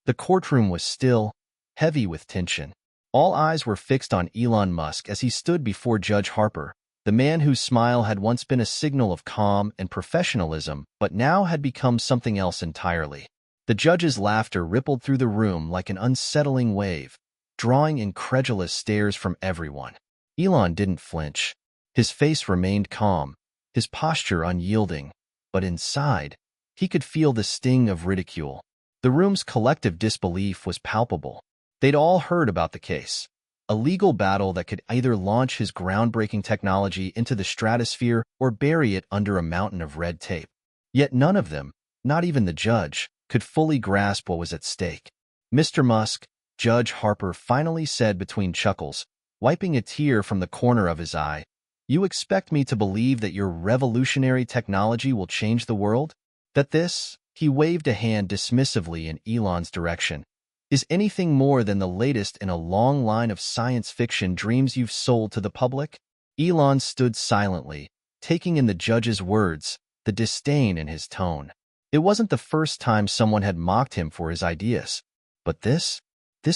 The courtroom was still, heavy with tension. All eyes were fixed on Elon Musk as he stood before Judge Harper, the man whose smile had once been a signal of calm and professionalism but now had become something else entirely. The judge's laughter rippled through the room like an unsettling wave, drawing incredulous stares from everyone. Elon didn't flinch. His face remained calm, his posture unyielding, but inside, he could feel the sting of ridicule. The room's collective disbelief was palpable. They'd all heard about the case, a legal battle that could either launch his groundbreaking technology into the stratosphere or bury it under a mountain of red tape. Yet none of them, not even the judge, could fully grasp what was at stake. "Mr. Musk," Judge Harper finally said between chuckles, wiping a tear from the corner of his eye, "you expect me to believe that your revolutionary technology will change the world? That this," he waved a hand dismissively in Elon's direction, "is anything more than the latest in a long line of science fiction dreams you've sold to the public?" Elon stood silently, taking in the judge's words, the disdain in his tone. It wasn't the first time someone had mocked him for his ideas. But this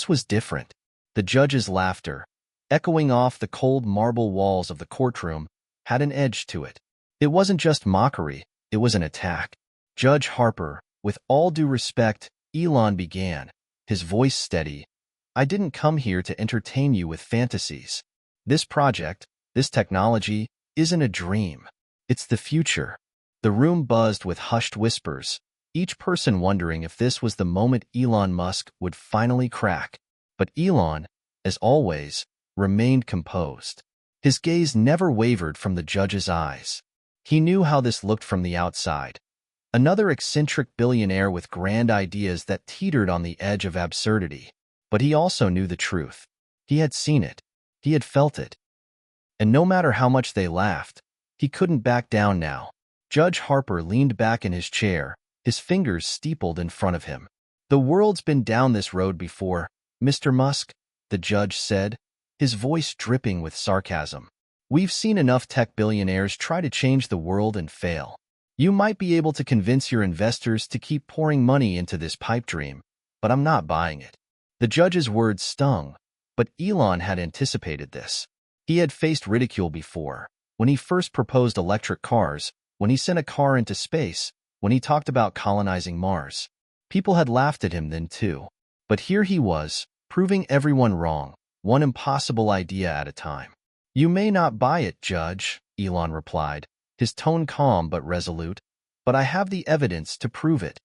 was different. The judge's laughter, echoing off the cold marble walls of the courtroom, had an edge to it. It wasn't just mockery, it was an attack. "Judge Harper, with all due respect," Elon began, his voice steady, "I didn't come here to entertain you with fantasies. This project, this technology, isn't a dream. It's the future." The room buzzed with hushed whispers, each person wondering if this was the moment Elon Musk would finally crack. But Elon, as always, remained composed. His gaze never wavered from the judge's eyes. He knew how this looked from the outside. Another eccentric billionaire with grand ideas that teetered on the edge of absurdity. But he also knew the truth. He had seen it. He had felt it. And no matter how much they laughed, he couldn't back down now. Judge Harper leaned back in his chair, his fingers steepled in front of him. "The world's been down this road before, Mr. Musk," the judge said, his voice dripping with sarcasm. "We've seen enough tech billionaires try to change the world and fail. You might be able to convince your investors to keep pouring money into this pipe dream, but I'm not buying it." The judge's words stung, but Elon had anticipated this. He had faced ridicule before, when he first proposed electric cars, when he sent a car into space, when he talked about colonizing Mars. People had laughed at him then too. But here he was, proving everyone wrong, one impossible idea at a time. "You may not buy it, Judge," Elon replied, his tone calm but resolute, "but I have the evidence to prove it."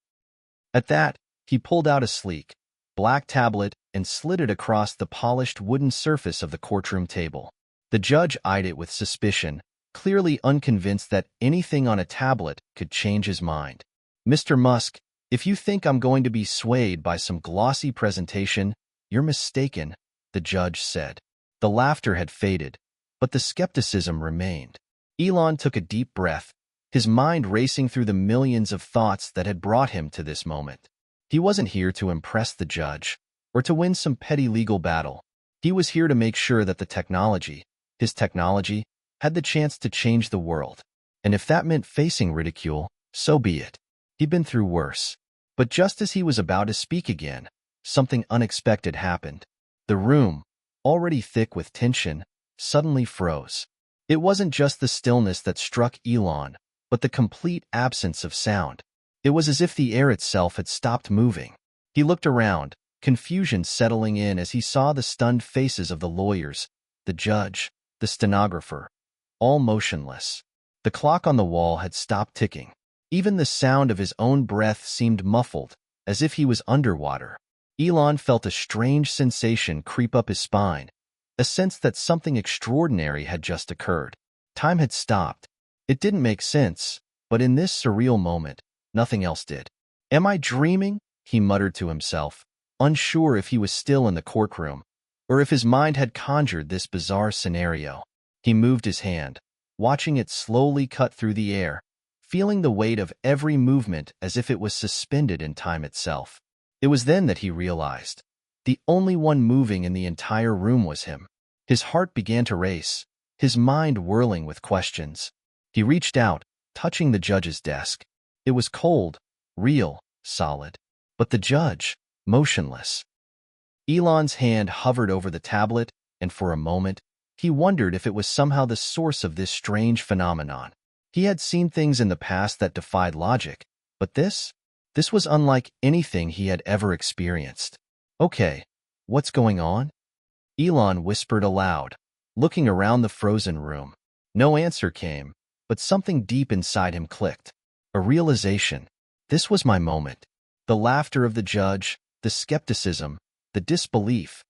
At that, he pulled out a sleek, black tablet and slid it across the polished wooden surface of the courtroom table. The judge eyed it with suspicion, clearly unconvinced that anything on a tablet could change his mind. "Mr. Musk, if you think I'm going to be swayed by some glossy presentation, you're mistaken," the judge said. The laughter had faded, but the skepticism remained. Elon took a deep breath, his mind racing through the millions of thoughts that had brought him to this moment. He wasn't here to impress the judge, or to win some petty legal battle. He was here to make sure that the technology, his technology, had the chance to change the world. And if that meant facing ridicule, so be it. He'd been through worse. But just as he was about to speak again, something unexpected happened. The room, already thick with tension, suddenly froze. It wasn't just the stillness that struck Elon, but the complete absence of sound. It was as if the air itself had stopped moving. He looked around, confusion settling in as he saw the stunned faces of the lawyers, the judge, the stenographer, all motionless. The clock on the wall had stopped ticking. Even the sound of his own breath seemed muffled, as if he was underwater. Elon felt a strange sensation creep up his spine, a sense that something extraordinary had just occurred. Time had stopped. It didn't make sense, but in this surreal moment, nothing else did. "Am I dreaming?" he muttered to himself, unsure if he was still in the courtroom, or if his mind had conjured this bizarre scenario. He moved his hand, watching it slowly cut through the air, feeling the weight of every movement as if it was suspended in time itself. It was then that he realized. The only one moving in the entire room was him. His heart began to race, his mind whirling with questions. He reached out, touching the judge's desk. It was cold, real, solid. But the judge, motionless. Elon's hand hovered over the tablet, and for a moment, he wondered if it was somehow the source of this strange phenomenon. He had seen things in the past that defied logic, but this was unlike anything he had ever experienced. "Okay, what's going on?" Elon whispered aloud, looking around the frozen room. No answer came, but something deep inside him clicked. A realization. This was my moment. The laughter of the judge, the skepticism, the disbelief.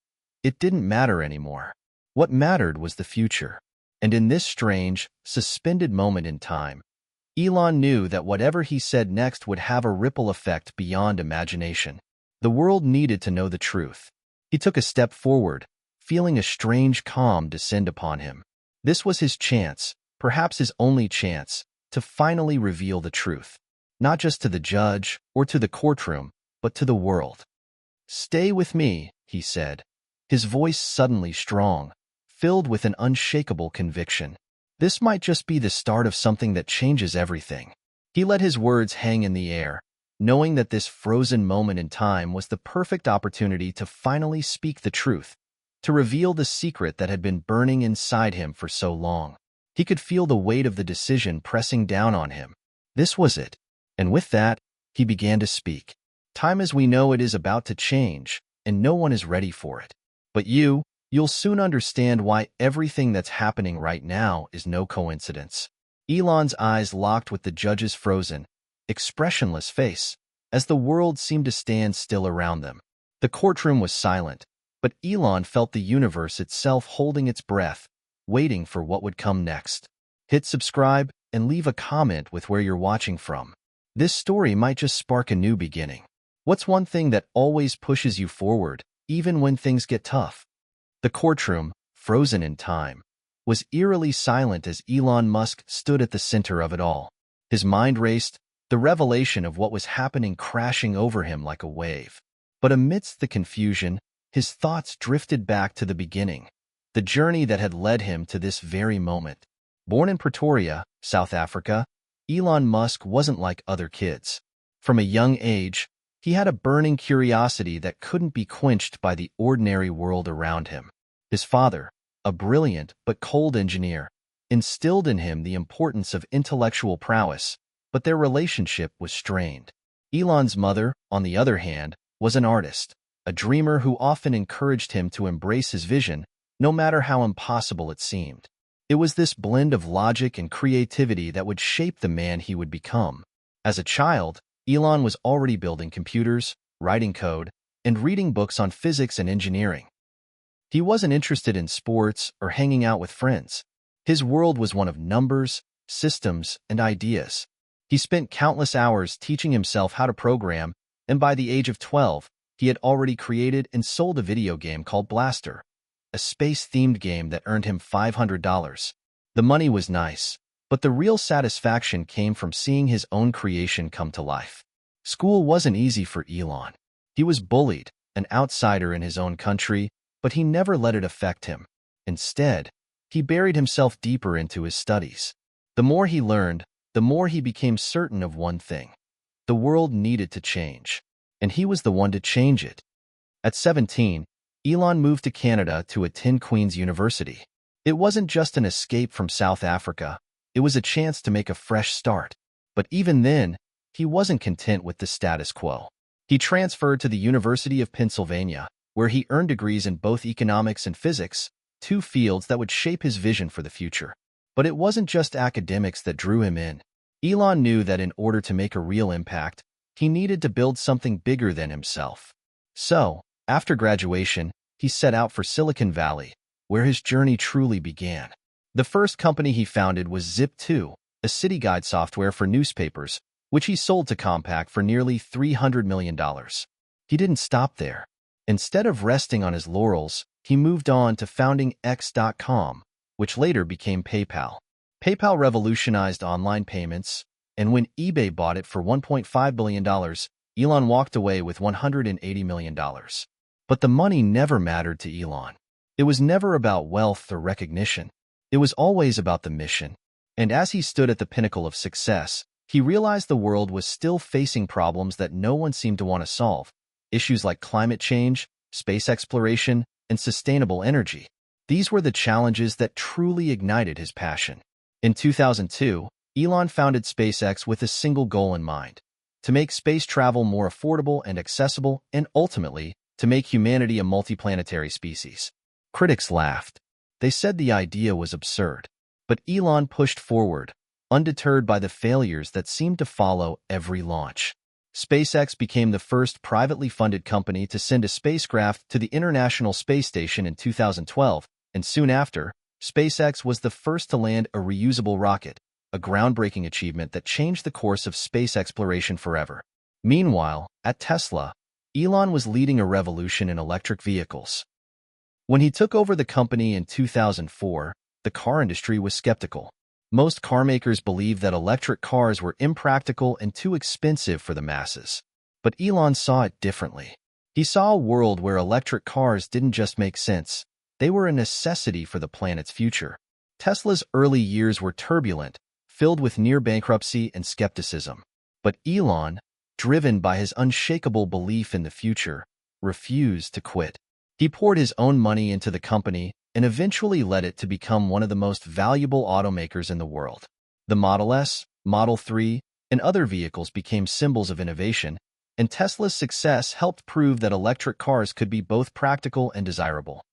It didn't matter anymore. What mattered was the future. And in this strange, suspended moment in time, Elon knew that whatever he said next would have a ripple effect beyond imagination. The world needed to know the truth. He took a step forward, feeling a strange calm descend upon him. This was his chance, perhaps his only chance, to finally reveal the truth. Not just to the judge or to the courtroom, but to the world. "Stay with me," he said, his voice suddenly strong, filled with an unshakable conviction. This might just be the start of something that changes everything. He let his words hang in the air, knowing that this frozen moment in time was the perfect opportunity to finally speak the truth, to reveal the secret that had been burning inside him for so long. He could feel the weight of the decision pressing down on him. This was it. And with that, he began to speak. "Time as we know it is about to change, and no one is ready for it. But you'll soon understand why everything that's happening right now is no coincidence." Elon's eyes locked with the judge's frozen, expressionless face, as the world seemed to stand still around them. The courtroom was silent, but Elon felt the universe itself holding its breath, waiting for what would come next. Hit subscribe and leave a comment with where you're watching from. This story might just spark a new beginning. What's one thing that always pushes you forward, even when things get tough? The courtroom, frozen in time, was eerily silent as Elon Musk stood at the center of it all. His mind raced, the revelation of what was happening crashing over him like a wave. But amidst the confusion, his thoughts drifted back to the beginning, the journey that had led him to this very moment. Born in Pretoria, South Africa, Elon Musk wasn't like other kids. From a young age, he had a burning curiosity that couldn't be quenched by the ordinary world around him. His father, a brilliant but cold engineer, instilled in him the importance of intellectual prowess, but their relationship was strained. Elon's mother, on the other hand, was an artist, a dreamer who often encouraged him to embrace his vision, no matter how impossible it seemed. It was this blend of logic and creativity that would shape the man he would become. As a child, Elon was already building computers, writing code, and reading books on physics and engineering. He wasn't interested in sports or hanging out with friends. His world was one of numbers, systems, and ideas. He spent countless hours teaching himself how to program, and by the age of 12, he had already created and sold a video game called Blaster, a space-themed game that earned him $500. The money was nice, but the real satisfaction came from seeing his own creation come to life. School wasn't easy for Elon. He was bullied, an outsider in his own country, but he never let it affect him. Instead, he buried himself deeper into his studies. The more he learned, the more he became certain of one thing. The world needed to change, and he was the one to change it. At 17, Elon moved to Canada to attend Queen's University. It wasn't just an escape from South Africa. It was a chance to make a fresh start. But even then, he wasn't content with the status quo. He transferred to the University of Pennsylvania, where he earned degrees in both economics and physics, two fields that would shape his vision for the future. But it wasn't just academics that drew him in. Elon knew that in order to make a real impact, he needed to build something bigger than himself. So, after graduation, he set out for Silicon Valley, where his journey truly began. The first company he founded was Zip2, a city guide software for newspapers, which he sold to Compaq for nearly $300 million. He didn't stop there. Instead of resting on his laurels, he moved on to founding X.com, which later became PayPal. PayPal revolutionized online payments, and when eBay bought it for $1.5 billion, Elon walked away with $180 million. But the money never mattered to Elon. It was never about wealth or recognition. It was always about the mission. And as he stood at the pinnacle of success, he realized the world was still facing problems that no one seemed to want to solve. issues like climate change, space exploration, and sustainable energy. These were the challenges that truly ignited his passion. In 2002, Elon founded SpaceX with a single goal in mind: to make space travel more affordable and accessible, and ultimately, to make humanity a multiplanetary species. Critics laughed. They said the idea was absurd. But Elon pushed forward, undeterred by the failures that seemed to follow every launch. SpaceX became the first privately funded company to send a spacecraft to the International Space Station in 2012, and soon after, SpaceX was the first to land a reusable rocket, a groundbreaking achievement that changed the course of space exploration forever. Meanwhile, at Tesla, Elon was leading a revolution in electric vehicles. When he took over the company in 2004, the car industry was skeptical. Most carmakers believed that electric cars were impractical and too expensive for the masses. But Elon saw it differently. He saw a world where electric cars didn't just make sense, they were a necessity for the planet's future. Tesla's early years were turbulent, filled with near bankruptcy and skepticism. But Elon, driven by his unshakable belief in the future, refused to quit. He poured his own money into the company and eventually led it to become one of the most valuable automakers in the world. The Model S, Model 3, and other vehicles became symbols of innovation, and Tesla's success helped prove that electric cars could be both practical and desirable.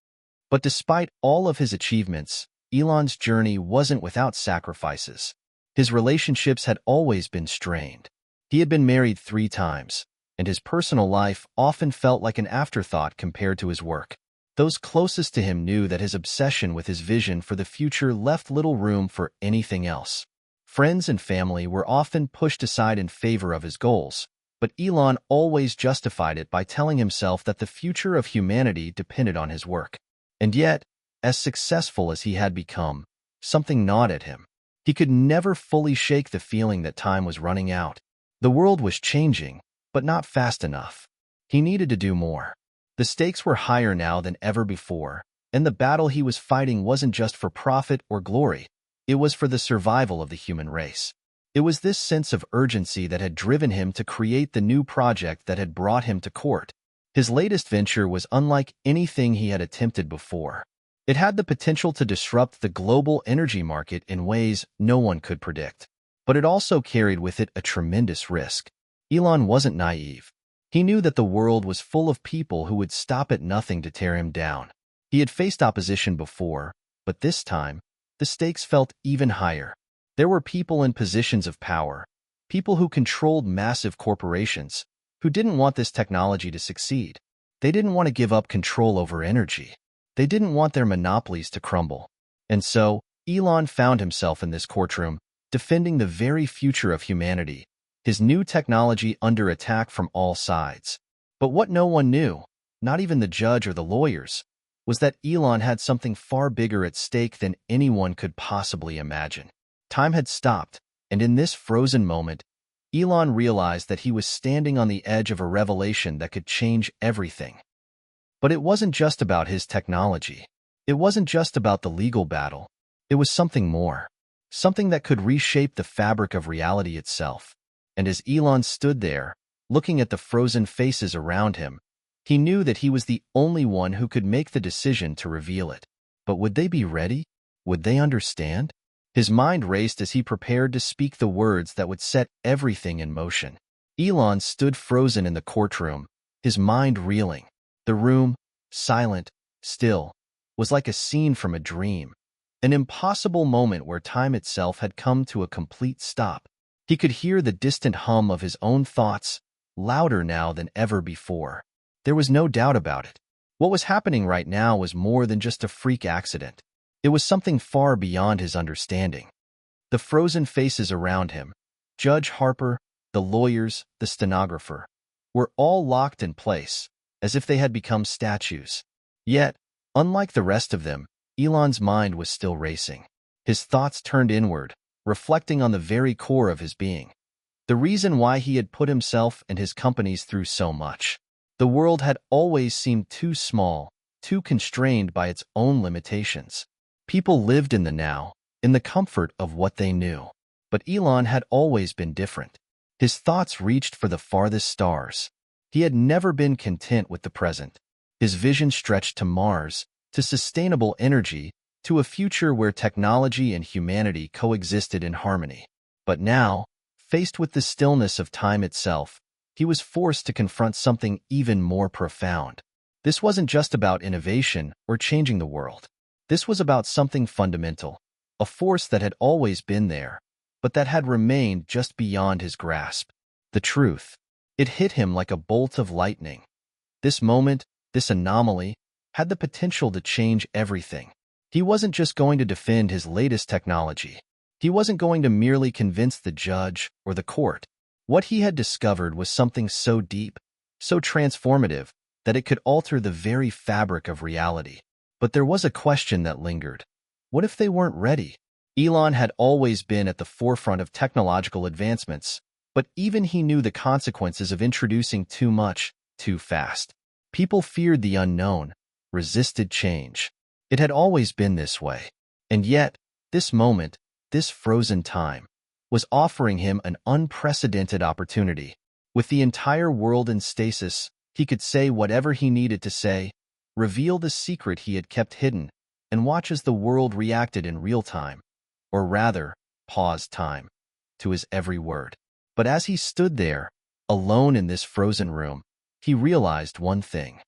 But despite all of his achievements, Elon's journey wasn't without sacrifices. His relationships had always been strained. He had been married 3 times, and his personal life often felt like an afterthought compared to his work. Those closest to him knew that his obsession with his vision for the future left little room for anything else. Friends and family were often pushed aside in favor of his goals, but Elon always justified it by telling himself that the future of humanity depended on his work. And yet, as successful as he had become, something gnawed at him. He could never fully shake the feeling that time was running out. The world was changing, but not fast enough. He needed to do more. The stakes were higher now than ever before, and the battle he was fighting wasn't just for profit or glory, it was for the survival of the human race. It was this sense of urgency that had driven him to create the new project that had brought him to court. His latest venture was unlike anything he had attempted before. It had the potential to disrupt the global energy market in ways no one could predict. But it also carried with it a tremendous risk. Elon wasn't naive. He knew that the world was full of people who would stop at nothing to tear him down. He had faced opposition before, but this time, the stakes felt even higher. There were people in positions of power, people who controlled massive corporations, who didn't want this technology to succeed. They didn't want to give up control over energy. They didn't want their monopolies to crumble. And so, Elon found himself in this courtroom, defending the very future of humanity, his new technology under attack from all sides. But what no one knew, not even the judge or the lawyers, was that Elon had something far bigger at stake than anyone could possibly imagine. Time had stopped, and in this frozen moment, Elon realized that he was standing on the edge of a revelation that could change everything. But it wasn't just about his technology. It wasn't just about the legal battle. It was something more. Something that could reshape the fabric of reality itself. And as Elon stood there, looking at the frozen faces around him, he knew that he was the only one who could make the decision to reveal it. But would they be ready? Would they understand? His mind raced as he prepared to speak the words that would set everything in motion. Elon stood frozen in the courtroom, his mind reeling. The room, silent, still, was like a scene from a dream, an impossible moment where time itself had come to a complete stop. He could hear the distant hum of his own thoughts, louder now than ever before. There was no doubt about it. What was happening right now was more than just a freak accident. It was something far beyond his understanding. The frozen faces around him, Judge Harper, the lawyers, the stenographer, were all locked in place, as if they had become statues. Yet, unlike the rest of them, Elon's mind was still racing. His thoughts turned inward, reflecting on the very core of his being. The reason why he had put himself and his companies through so much. The world had always seemed too small, too constrained by its own limitations. People lived in the now, in the comfort of what they knew. But Elon had always been different. His thoughts reached for the farthest stars. He had never been content with the present. His vision stretched to Mars, to sustainable energy, to a future where technology and humanity coexisted in harmony. But now, faced with the stillness of time itself, he was forced to confront something even more profound. This wasn't just about innovation or changing the world. This was about something fundamental, a force that had always been there, but that had remained just beyond his grasp. The truth. It hit him like a bolt of lightning. This moment, this anomaly, had the potential to change everything. He wasn't just going to defend his latest technology. He wasn't going to merely convince the judge or the court. What he had discovered was something so deep, so transformative, that it could alter the very fabric of reality. But there was a question that lingered. What if they weren't ready? Elon had always been at the forefront of technological advancements, but even he knew the consequences of introducing too much, too fast. People feared the unknown, resisted change. It had always been this way. And yet, this moment, this frozen time, was offering him an unprecedented opportunity. With the entire world in stasis, he could say whatever he needed to say, reveal the secret he had kept hidden, and watch as the world reacted in real time, or rather, paused time, to his every word. But as he stood there, alone in this frozen room, he realized one thing.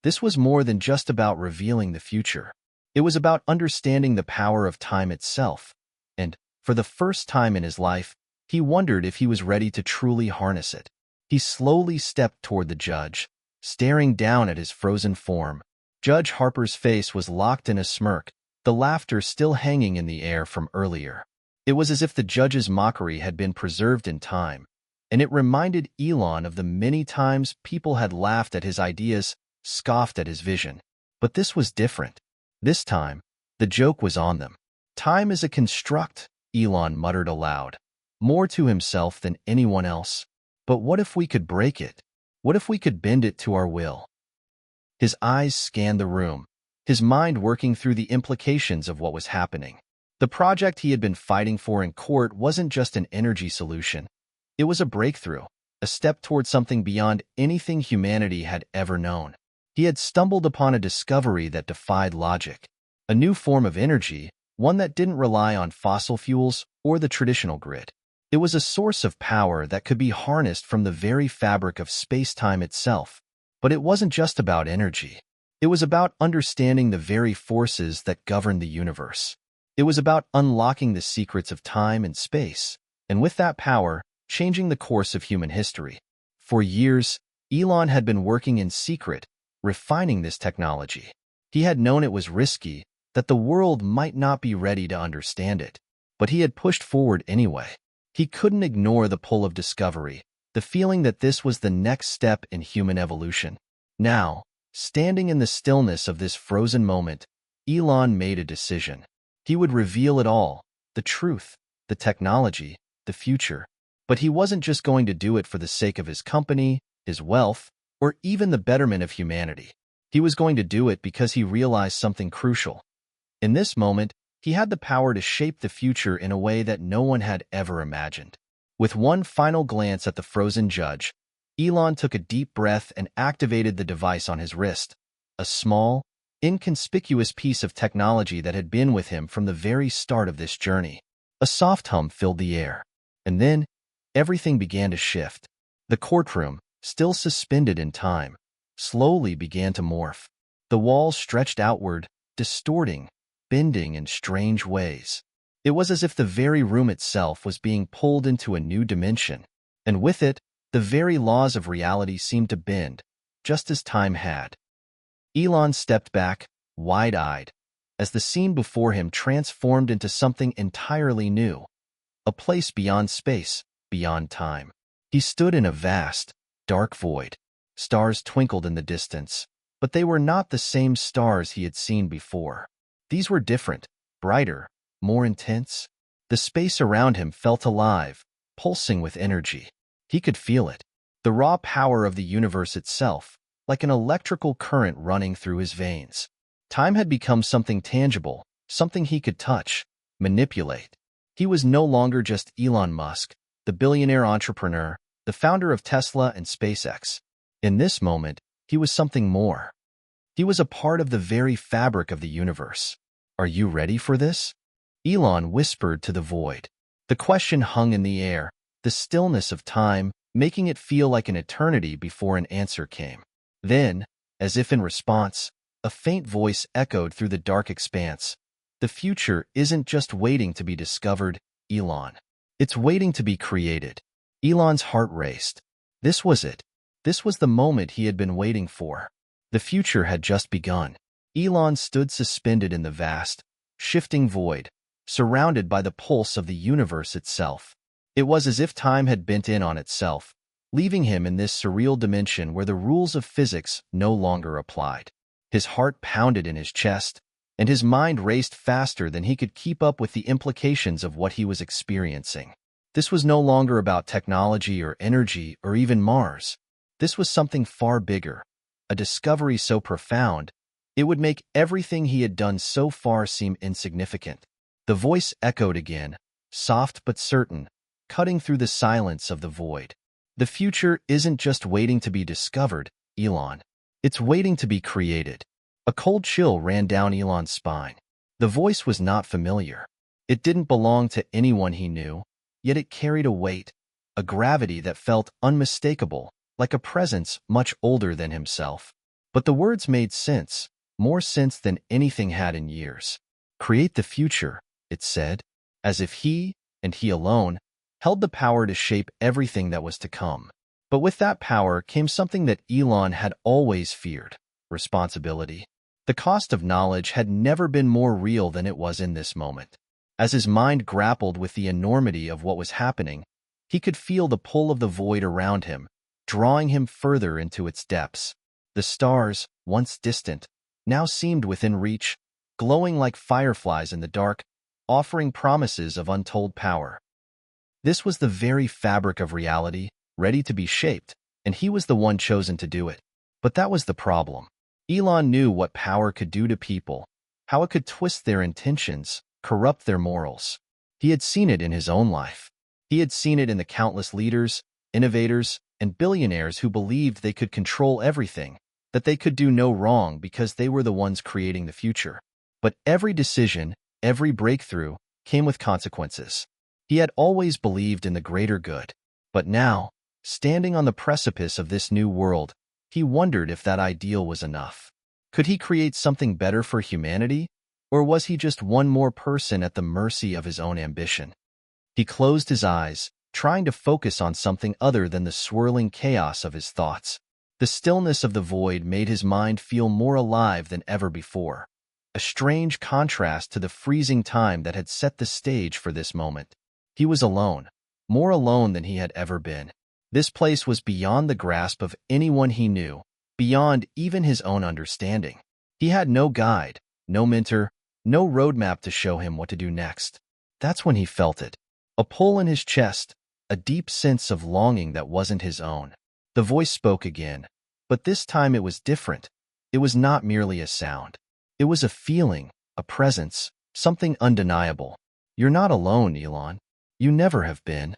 This was more than just about revealing the future. It was about understanding the power of time itself, and, for the first time in his life, he wondered if he was ready to truly harness it. He slowly stepped toward the judge, staring down at his frozen form. Judge Harper's face was locked in a smirk, the laughter still hanging in the air from earlier. It was as if the judge's mockery had been preserved in time, and it reminded Elon of the many times people had laughed at his ideas, scoffed at his vision. But this was different. This time, the joke was on them. Time is a construct, Elon muttered aloud, more to himself than anyone else. But what if we could break it? What if we could bend it to our will? His eyes scanned the room, his mind working through the implications of what was happening. The project he had been fighting for in court wasn't just an energy solution. It was a breakthrough, a step toward something beyond anything humanity had ever known. He had stumbled upon a discovery that defied logic, a new form of energy, one that didn't rely on fossil fuels or the traditional grid. It was a source of power that could be harnessed from the very fabric of space-time itself. But it wasn't just about energy. It was about understanding the very forces that govern the universe. It was about unlocking the secrets of time and space, and with that power, changing the course of human history. For years, Elon had been working in secret, refining this technology. He had known it was risky, that the world might not be ready to understand it. But he had pushed forward anyway. He couldn't ignore the pull of discovery, the feeling that this was the next step in human evolution. Now, standing in the stillness of this frozen moment, Elon made a decision. He would reveal it all, the truth, the technology, the future. But he wasn't just going to do it for the sake of his company, his wealth, or even the betterment of humanity. He was going to do it because he realized something crucial. In this moment, he had the power to shape the future in a way that no one had ever imagined. With one final glance at the frozen judge, Elon took a deep breath and activated the device on his wrist, a small, inconspicuous piece of technology that had been with him from the very start of this journey. A soft hum filled the air, and then everything began to shift. The courtroom, still suspended in time, slowly began to morph. The walls stretched outward, distorting, bending in strange ways. It was as if the very room itself was being pulled into a new dimension, and with it, the very laws of reality seemed to bend, just as time had. Elon stepped back, wide-eyed, as the scene before him transformed into something entirely new, a place beyond space, beyond time. He stood in a vast, dark void. Stars twinkled in the distance, but they were not the same stars he had seen before. These were different, brighter, more intense. The space around him felt alive, pulsing with energy. He could feel it, the raw power of the universe itself, like an electrical current running through his veins. Time had become something tangible, something he could touch, manipulate. He was no longer just Elon Musk, the billionaire entrepreneur, the founder of Tesla and SpaceX. In this moment, he was something more. He was a part of the very fabric of the universe. Are you ready for this? Elon whispered to the void. The question hung in the air, the stillness of time, making it feel like an eternity before an answer came. Then, as if in response, a faint voice echoed through the dark expanse. The future isn't just waiting to be discovered, Elon. It's waiting to be created. Elon's heart raced. This was it. This was the moment he had been waiting for. The future had just begun. Elon stood suspended in the vast, shifting void, surrounded by the pulse of the universe itself. It was as if time had bent in on itself, leaving him in this surreal dimension where the rules of physics no longer applied. His heart pounded in his chest, and his mind raced faster than he could keep up with the implications of what he was experiencing. This was no longer about technology or energy or even Mars. This was something far bigger, a discovery so profound, it would make everything he had done so far seem insignificant. The voice echoed again, soft but certain, cutting through the silence of the void. The future isn't just waiting to be discovered, Elon. It's waiting to be created. A cold chill ran down Elon's spine. The voice was not familiar. It didn't belong to anyone he knew, yet it carried a weight, a gravity that felt unmistakable, like a presence much older than himself. But the words made sense, more sense than anything had in years. Create the future, it said, as if he, and he alone, held the power to shape everything that was to come. But with that power came something that Elon had always feared: responsibility. The cost of knowledge had never been more real than it was in this moment. As his mind grappled with the enormity of what was happening, he could feel the pull of the void around him, drawing him further into its depths. The stars, once distant, now seemed within reach, glowing like fireflies in the dark, offering promises of untold power. This was the very fabric of reality, ready to be shaped, and he was the one chosen to do it. But that was the problem. Elon knew what power could do to people, how it could twist their intentions, corrupt their morals. He had seen it in his own life. He had seen it in the countless leaders, innovators, and billionaires who believed they could control everything, that they could do no wrong because they were the ones creating the future. But every decision, every breakthrough, came with consequences. He had always believed in the greater good. But now, standing on the precipice of this new world, he wondered if that ideal was enough. Could he create something better for humanity? Or was he just one more person at the mercy of his own ambition? He closed his eyes, trying to focus on something other than the swirling chaos of his thoughts. The stillness of the void made his mind feel more alive than ever before, a strange contrast to the freezing time that had set the stage for this moment. He was alone, more alone than he had ever been. This place was beyond the grasp of anyone he knew, beyond even his own understanding. He had no guide, no mentor, no roadmap to show him what to do next. That's when he felt it. A pull in his chest, a deep sense of longing that wasn't his own. The voice spoke again, but this time it was different. It was not merely a sound. It was a feeling, a presence, something undeniable. You're not alone, Elon. You never have been.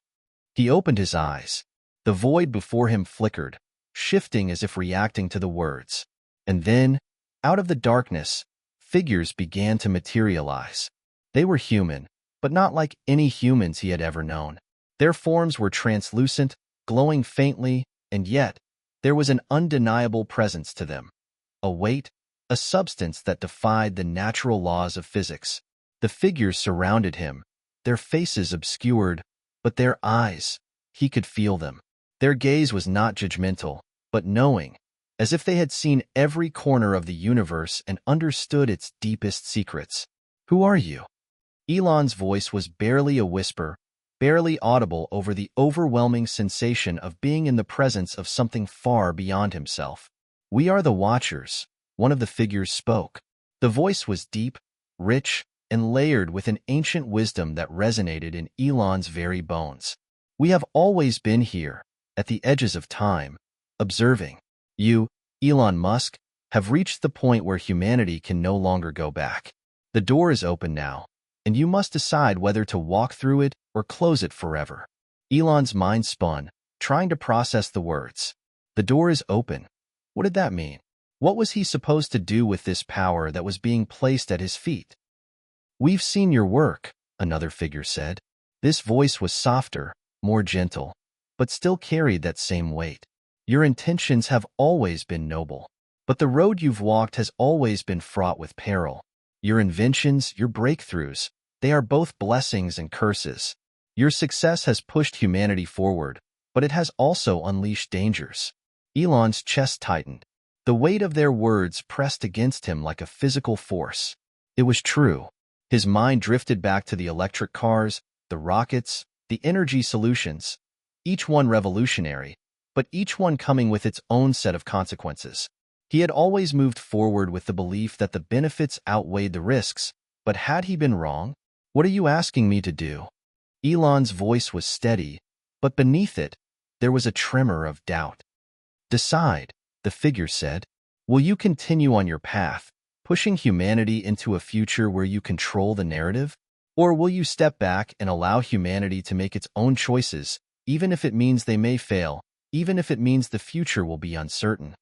He opened his eyes. The void before him flickered, shifting as if reacting to the words. And then, out of the darkness, figures began to materialize. They were human, but not like any humans he had ever known. Their forms were translucent, glowing faintly, and yet, there was an undeniable presence to them. A weight, a substance that defied the natural laws of physics. The figures surrounded him, their faces obscured, but their eyes, he could feel them. Their gaze was not judgmental, but knowing, as if they had seen every corner of the universe and understood its deepest secrets. Who are you? Elon's voice was barely a whisper, barely audible over the overwhelming sensation of being in the presence of something far beyond himself. We are the Watchers, one of the figures spoke. The voice was deep, rich, and layered with an ancient wisdom that resonated in Elon's very bones. We have always been here, at the edges of time, observing. You, Elon Musk, have reached the point where humanity can no longer go back. The door is open now, and you must decide whether to walk through it or close it forever. Elon's mind spun, trying to process the words. The door is open. What did that mean? What was he supposed to do with this power that was being placed at his feet? "We've seen your work," another figure said. This voice was softer, more gentle, but still carried that same weight. "Your intentions have always been noble, but the road you've walked has always been fraught with peril. Your inventions, your breakthroughs, they are both blessings and curses. Your success has pushed humanity forward, but it has also unleashed dangers." Elon's chest tightened. The weight of their words pressed against him like a physical force. It was true. His mind drifted back to the electric cars, the rockets, the energy solutions, each one revolutionary, but each one coming with its own set of consequences. He had always moved forward with the belief that the benefits outweighed the risks, but had he been wrong? "What are you asking me to do?" Elon's voice was steady, but beneath it, there was a tremor of doubt. "Decide," the figure said. "Will you continue on your path, pushing humanity into a future where you control the narrative? Or will you step back and allow humanity to make its own choices, even if it means they may fail, even if it means the future will be uncertain?"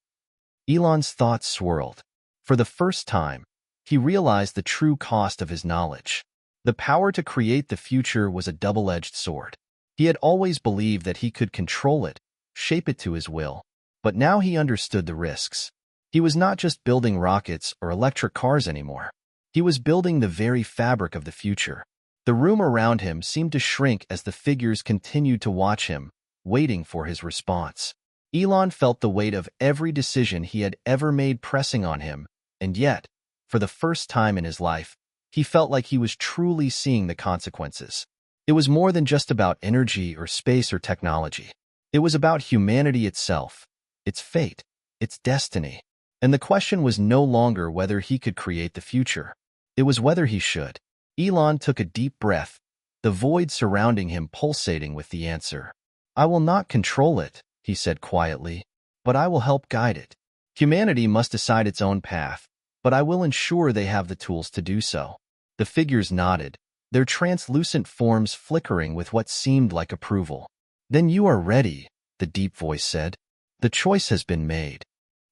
Elon's thoughts swirled. For the first time, he realized the true cost of his knowledge. The power to create the future was a double-edged sword. He had always believed that he could control it, shape it to his will, but now he understood the risks. He was not just building rockets or electric cars anymore. He was building the very fabric of the future. The room around him seemed to shrink as the figures continued to watch him, waiting for his response. Elon felt the weight of every decision he had ever made pressing on him, and yet, for the first time in his life, he felt like he was truly seeing the consequences. It was more than just about energy or space or technology. It was about humanity itself, its fate, its destiny. And the question was no longer whether he could create the future. It was whether he should. Elon took a deep breath, the void surrounding him pulsating with the answer. "I will not control it," he said quietly, "but I will help guide it. Humanity must decide its own path, but I will ensure they have the tools to do so." The figures nodded, their translucent forms flickering with what seemed like approval. "Then you are ready," the deep voice said. "The choice has been made."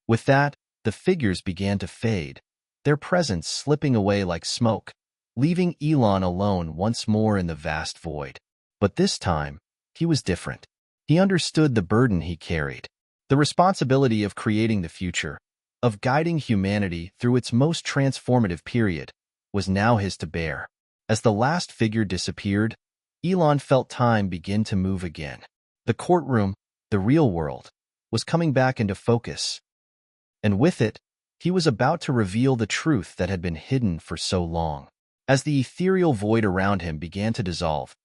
With that, the figures began to fade, their presence slipping away like smoke, leaving Elon alone once more in the vast void. But this time, he was different. He understood the burden he carried. The responsibility of creating the future, of guiding humanity through its most transformative period, was now his to bear. As the last figure disappeared, Elon felt time begin to move again. The courtroom, the real world, was coming back into focus. And with it, he was about to reveal the truth that had been hidden for so long. As the ethereal void around him began to dissolve,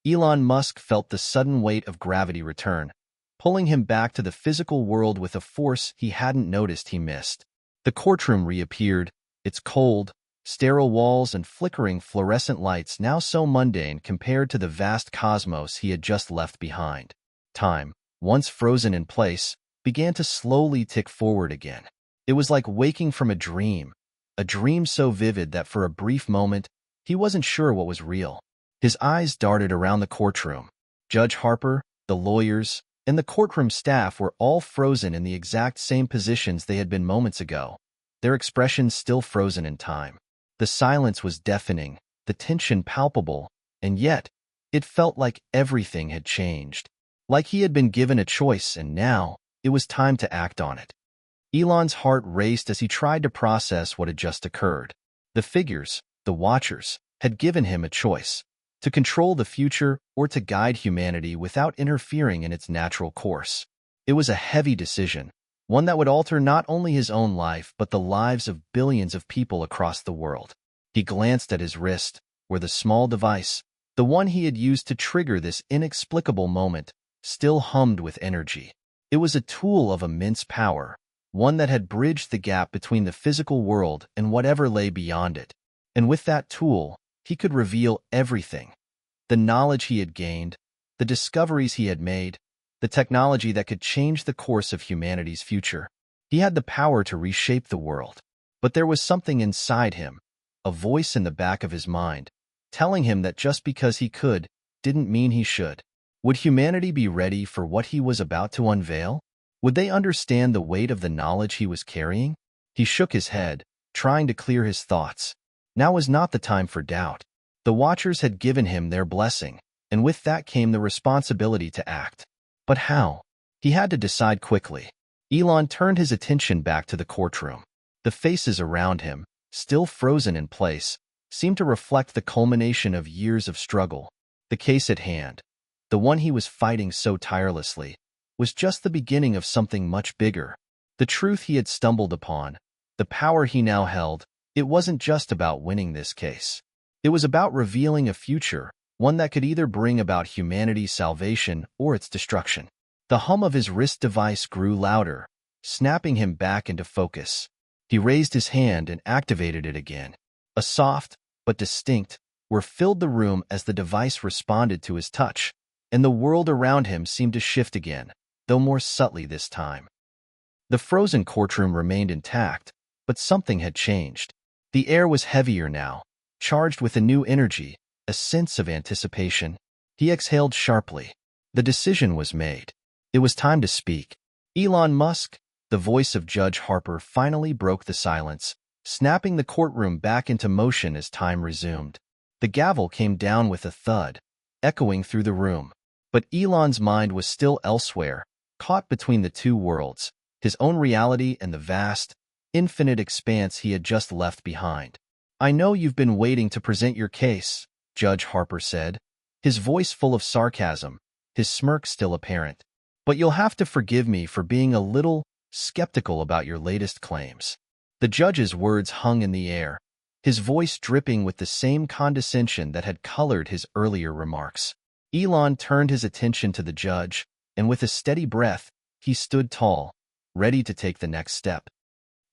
Elon Musk felt the sudden weight of gravity return, pulling him back to the physical world with a force he hadn't noticed he missed. The courtroom reappeared, its cold, sterile walls and flickering fluorescent lights now so mundane compared to the vast cosmos he had just left behind. Time, once frozen in place, began to slowly tick forward again. It was like waking from a dream so vivid that for a brief moment, he wasn't sure what was real. His eyes darted around the courtroom. Judge Harper, the lawyers, and the courtroom staff were all frozen in the exact same positions they had been moments ago, their expressions still frozen in time. The silence was deafening, the tension palpable, and yet, it felt like everything had changed. Like he had been given a choice and now, it was time to act on it. Elon's heart raced as he tried to process what had just occurred. The figures, the watchers, had given him a choice: to control the future or to guide humanity without interfering in its natural course. It was a heavy decision, one that would alter not only his own life but the lives of billions of people across the world. He glanced at his wrist, where the small device, the one he had used to trigger this inexplicable moment, still hummed with energy. It was a tool of immense power, one that had bridged the gap between the physical world and whatever lay beyond it. And with that tool, he could reveal everything. The knowledge he had gained, the discoveries he had made, the technology that could change the course of humanity's future. He had the power to reshape the world. But there was something inside him, a voice in the back of his mind, telling him that just because he could, didn't mean he should. Would humanity be ready for what he was about to unveil? Would they understand the weight of the knowledge he was carrying? He shook his head, trying to clear his thoughts. Now was not the time for doubt. The Watchers had given him their blessing, and with that came the responsibility to act. But how? He had to decide quickly. Elon turned his attention back to the courtroom. The faces around him, still frozen in place, seemed to reflect the culmination of years of struggle. The case at hand, the one he was fighting so tirelessly, was just the beginning of something much bigger. The truth he had stumbled upon, the power he now held, it wasn't just about winning this case. It was about revealing a future, one that could either bring about humanity's salvation or its destruction. The hum of his wrist device grew louder, snapping him back into focus. He raised his hand and activated it again. A soft, but distinct, whir filled the room as the device responded to his touch, and the world around him seemed to shift again, though more subtly this time. The frozen courtroom remained intact, but something had changed. The air was heavier now, charged with a new energy, a sense of anticipation. He exhaled sharply. The decision was made. It was time to speak. Elon Musk, the voice of Judge Harper, finally broke the silence, snapping the courtroom back into motion as time resumed. The gavel came down with a thud, echoing through the room. But Elon's mind was still elsewhere, caught between the two worlds, his own reality and the vast, infinite expanse he had just left behind. "I know you've been waiting to present your case," Judge Harper said, his voice full of sarcasm, his smirk still apparent. "But you'll have to forgive me for being a little skeptical about your latest claims." The judge's words hung in the air, his voice dripping with the same condescension that had colored his earlier remarks. Elon turned his attention to the judge, and with a steady breath, he stood tall, ready to take the next step.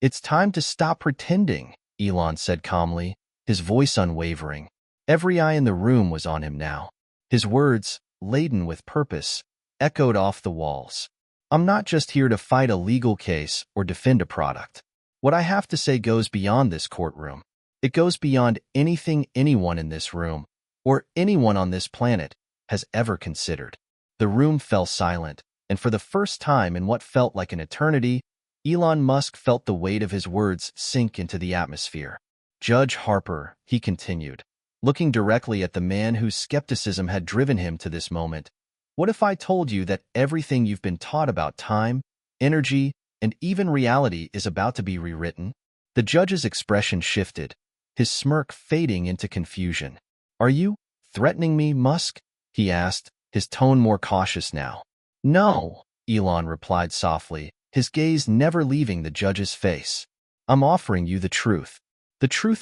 "It's time to stop pretending," Elon said calmly, his voice unwavering. Every eye in the room was on him now. His words, laden with purpose, echoed off the walls. "I'm not just here to fight a legal case or defend a product. What I have to say goes beyond this courtroom. It goes beyond anything anyone in this room, or anyone on this planet, has ever considered." The room fell silent, and for the first time in what felt like an eternity, Elon Musk felt the weight of his words sink into the atmosphere. "Judge Harper," he continued, looking directly at the man whose skepticism had driven him to this moment, "what if I told you that everything you've been taught about time, energy, and even reality is about to be rewritten?" The judge's expression shifted, his smirk fading into confusion. "Are you threatening me, Musk?" he asked, his tone more cautious now. "No," Elon replied softly, his gaze never leaving the judge's face. "I'm offering you the truth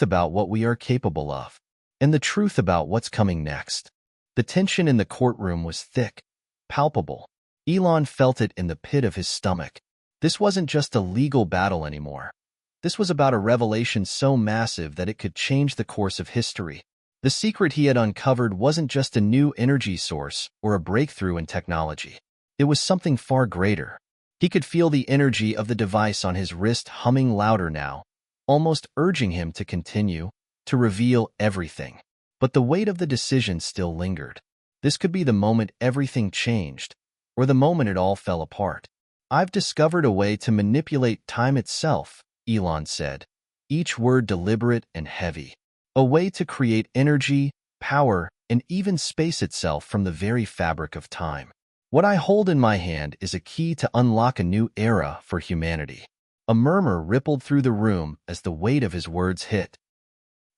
about what we are capable of, and the truth about what's coming next." The tension in the courtroom was thick, palpable. Elon felt it in the pit of his stomach. This wasn't just a legal battle anymore. This was about a revelation so massive that it could change the course of history. The secret he had uncovered wasn't just a new energy source or a breakthrough in technology. It was something far greater. He could feel the energy of the device on his wrist humming louder now, almost urging him to continue, to reveal everything. But the weight of the decision still lingered. This could be the moment everything changed, or the moment it all fell apart. "I've discovered a way to manipulate time itself," Elon said, each word deliberate and heavy. "A way to create energy, power, and even space itself from the very fabric of time. What I hold in my hand is a key to unlock a new era for humanity." A murmur rippled through the room as the weight of his words hit.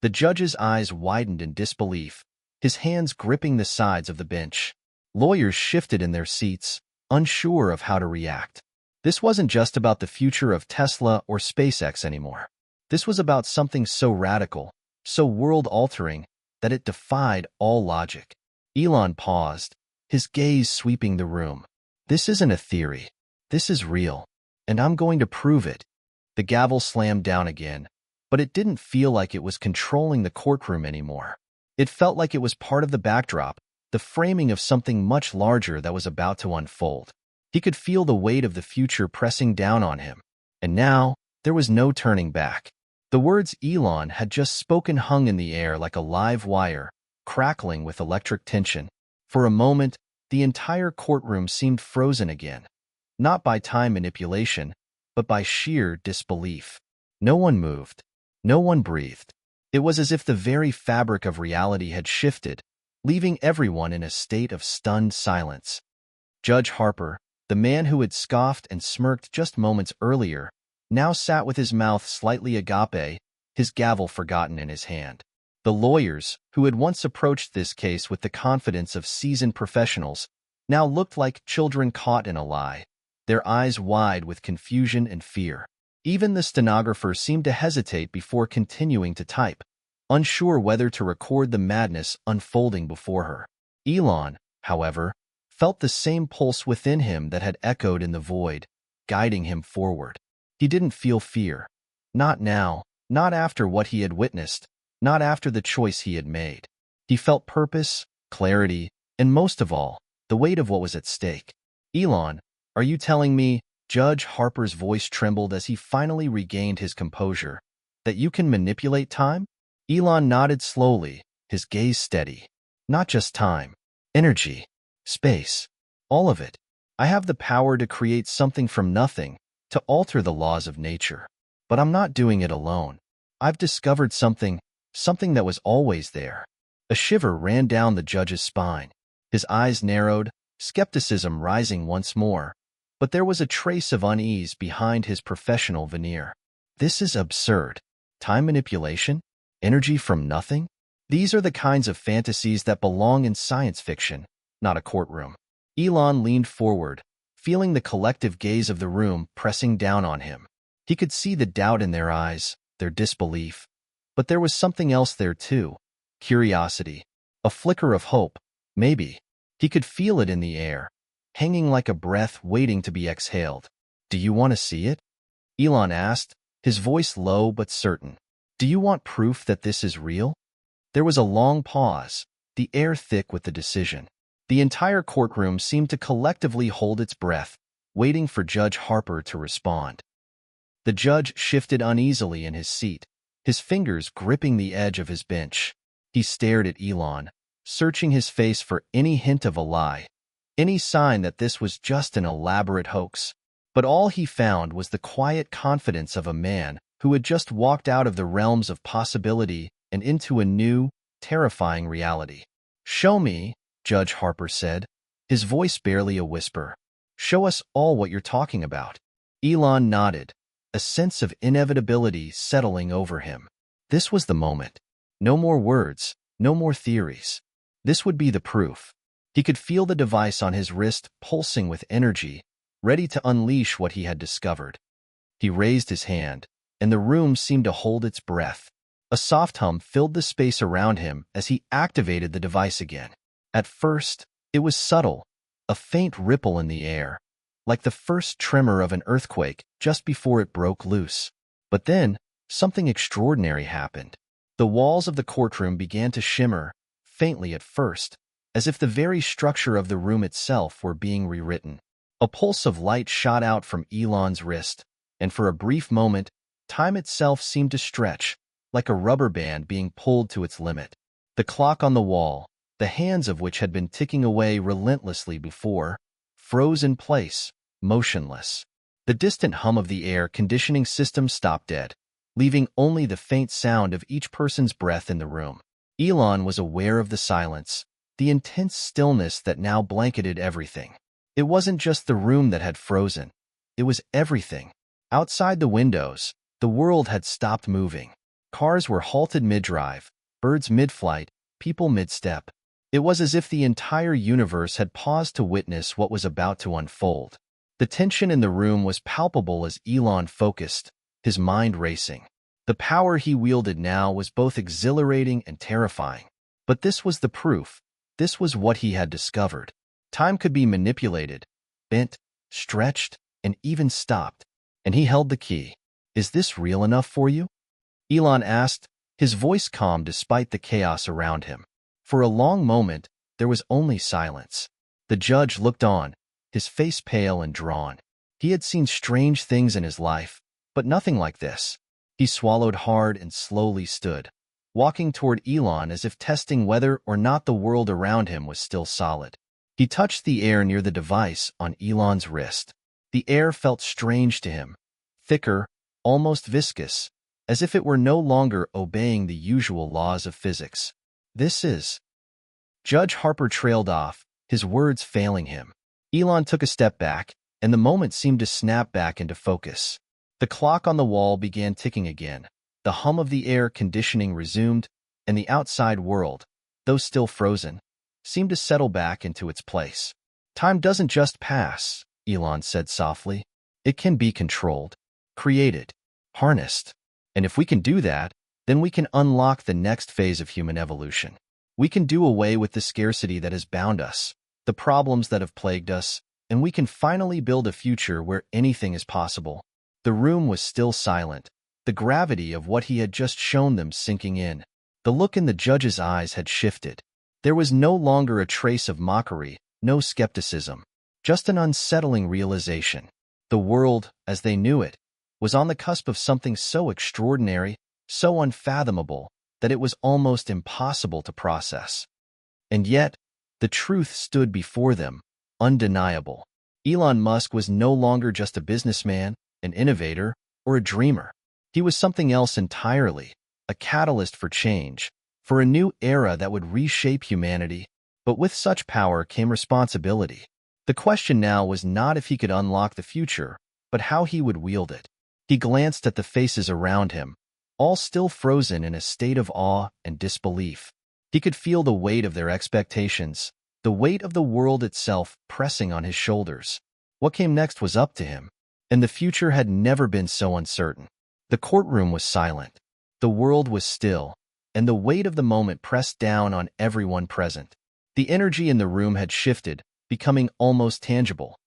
The judge's eyes widened in disbelief, his hands gripping the sides of the bench. Lawyers shifted in their seats, unsure of how to react. This wasn't just about the future of Tesla or SpaceX anymore. This was about something so radical, so world-altering, that it defied all logic. Elon paused, his gaze sweeping the room. "This isn't a theory. This is real, and I'm going to prove it." The gavel slammed down again, but it didn't feel like it was controlling the courtroom anymore. It felt like it was part of the backdrop, the framing of something much larger that was about to unfold. He could feel the weight of the future pressing down on him, and now there was no turning back. The words Elon had just spoken hung in the air like a live wire, crackling with electric tension. For a moment, the entire courtroom seemed frozen again. not by time manipulation, but by sheer disbelief. No one moved. No one breathed. It was as if the very fabric of reality had shifted, leaving everyone in a state of stunned silence. Judge Harper, the man who had scoffed and smirked just moments earlier, now sat with his mouth slightly agape, his gavel forgotten in his hand. The lawyers, who had once approached this case with the confidence of seasoned professionals, now looked like children caught in a lie, their eyes wide with confusion and fear. Even the stenographer seemed to hesitate before continuing to type, unsure whether to record the madness unfolding before her. Elon, however, felt the same pulse within him that had echoed in the void, guiding him forward. He didn't feel fear. Not now, not after what he had witnessed, not after the choice he had made. He felt purpose, clarity, and most of all, the weight of what was at stake. Elon, are you telling me, Judge Harper's voice trembled as he finally regained his composure, that you can manipulate time? Elon nodded slowly, his gaze steady. Not just time. Energy. Space. All of it. I have the power to create something from nothing, to alter the laws of nature. But I'm not doing it alone. I've discovered something that was always there. A shiver ran down the judge's spine. His eyes narrowed, skepticism rising once more. But there was a trace of unease behind his professional veneer. This is absurd. Time manipulation? Energy from nothing? These are the kinds of fantasies that belong in science fiction, not a courtroom. Elon leaned forward, feeling the collective gaze of the room pressing down on him. He could see the doubt in their eyes, their disbelief. But there was something else there too. Curiosity. A flicker of hope, maybe. He could feel it in the air, hanging like a breath waiting to be exhaled. Do you want to see it? Elon asked, his voice low but certain. Do you want proof that this is real? There was a long pause, the air thick with the decision. The entire courtroom seemed to collectively hold its breath, waiting for Judge Harper to respond. The judge shifted uneasily in his seat, his fingers gripping the edge of his bench. He stared at Elon, searching his face for any hint of a lie, any sign that this was just an elaborate hoax. But all he found was the quiet confidence of a man who had just walked out of the realms of possibility and into a new, terrifying reality. Show me, Judge Harper said, his voice barely a whisper. Show us all what you're talking about. Elon nodded, a sense of inevitability settling over him. This was the moment. No more words, no more theories. This would be the proof. He could feel the device on his wrist pulsing with energy, ready to unleash what he had discovered. He raised his hand, and the room seemed to hold its breath. A soft hum filled the space around him as he activated the device again. At first, it was subtle, a faint ripple in the air, like the first tremor of an earthquake just before it broke loose. But then, something extraordinary happened. The walls of the courtroom began to shimmer, faintly at first, as if the very structure of the room itself were being rewritten. A pulse of light shot out from Elon's wrist, and for a brief moment, time itself seemed to stretch, like a rubber band being pulled to its limit. The clock on the wall, the hands of which had been ticking away relentlessly before, froze in place, motionless. The distant hum of the air conditioning system stopped dead, leaving only the faint sound of each person's breath in the room. Elon was aware of the silence, the intense stillness that now blanketed everything. It wasn't just the room that had frozen. It was everything. Outside the windows, the world had stopped moving. Cars were halted mid-drive, birds mid-flight, people mid-step. It was as if the entire universe had paused to witness what was about to unfold. The tension in the room was palpable as Elon focused, his mind racing. The power he wielded now was both exhilarating and terrifying. But this was the proof. This was what he had discovered. Time could be manipulated, bent, stretched, and even stopped. And he held the key. Is this real enough for you? Elon asked, his voice calm despite the chaos around him. For a long moment, there was only silence. The judge looked on, his face pale and drawn. He had seen strange things in his life, but nothing like this. He swallowed hard and slowly stood, walking toward Elon as if testing whether or not the world around him was still solid. He touched the air near the device on Elon's wrist. The air felt strange to him, thicker, almost viscous, as if it were no longer obeying the usual laws of physics. This is... Judge Harper trailed off, his words failing him. Elon took a step back, and the moment seemed to snap back into focus. The clock on the wall began ticking again. The hum of the air conditioning resumed, and the outside world, though still frozen, seemed to settle back into its place. Time doesn't just pass, Elon said softly. It can be controlled, created, harnessed. And if we can do that, then we can unlock the next phase of human evolution. We can do away with the scarcity that has bound us, the problems that have plagued us, and we can finally build a future where anything is possible. The room was still silent, the gravity of what he had just shown them sinking in. The look in the judge's eyes had shifted. There was no longer a trace of mockery, no skepticism, just an unsettling realization. The world, as they knew it, was on the cusp of something so extraordinary, so unfathomable, that it was almost impossible to process. And yet, the truth stood before them, undeniable. Elon Musk was no longer just a businessman, an innovator, or a dreamer. He was something else entirely, a catalyst for change, for a new era that would reshape humanity. But with such power came responsibility. The question now was not if he could unlock the future, but how he would wield it. He glanced at the faces around him, all still frozen in a state of awe and disbelief. He could feel the weight of their expectations, the weight of the world itself pressing on his shoulders. What came next was up to him, and the future had never been so uncertain. The courtroom was silent. The world was still, and the weight of the moment pressed down on everyone present. The energy in the room had shifted, becoming almost tangible.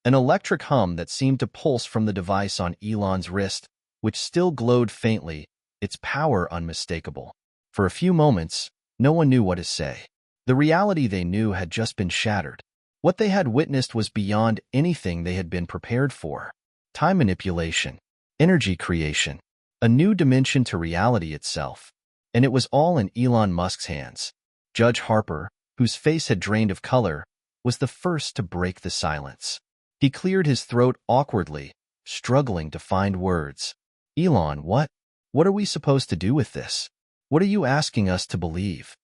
An electric hum that seemed to pulse from the device on Elon's wrist, which still glowed faintly, its power unmistakable. For a few moments, no one knew what to say. The reality they knew had just been shattered. What they had witnessed was beyond anything they had been prepared for. Time manipulation, energy creation, a new dimension to reality itself. And it was all in Elon Musk's hands. Judge Harper, whose face had drained of color, was the first to break the silence. He cleared his throat awkwardly, struggling to find words. Elon, what? What are we supposed to do with this? What are you asking us to believe?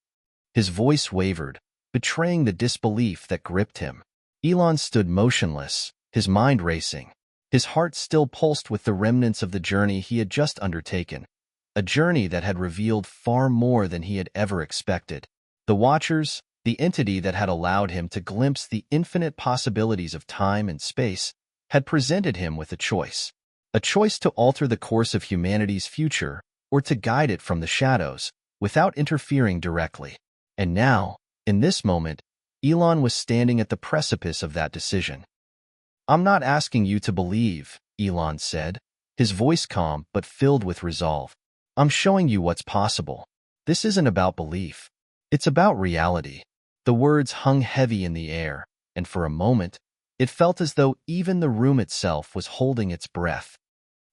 His voice wavered, betraying the disbelief that gripped him. Elon stood motionless, his mind racing. His heart still pulsed with the remnants of the journey he had just undertaken, a journey that had revealed far more than he had ever expected. The Watchers, the entity that had allowed him to glimpse the infinite possibilities of time and space, had presented him with a choice to alter the course of humanity's future or to guide it from the shadows without interfering directly. And now, in this moment, Elon was standing at the precipice of that decision. I'm not asking you to believe, Elon said, his voice calm but filled with resolve. I'm showing you what's possible. This isn't about belief. It's about reality. The words hung heavy in the air, and for a moment, it felt as though even the room itself was holding its breath.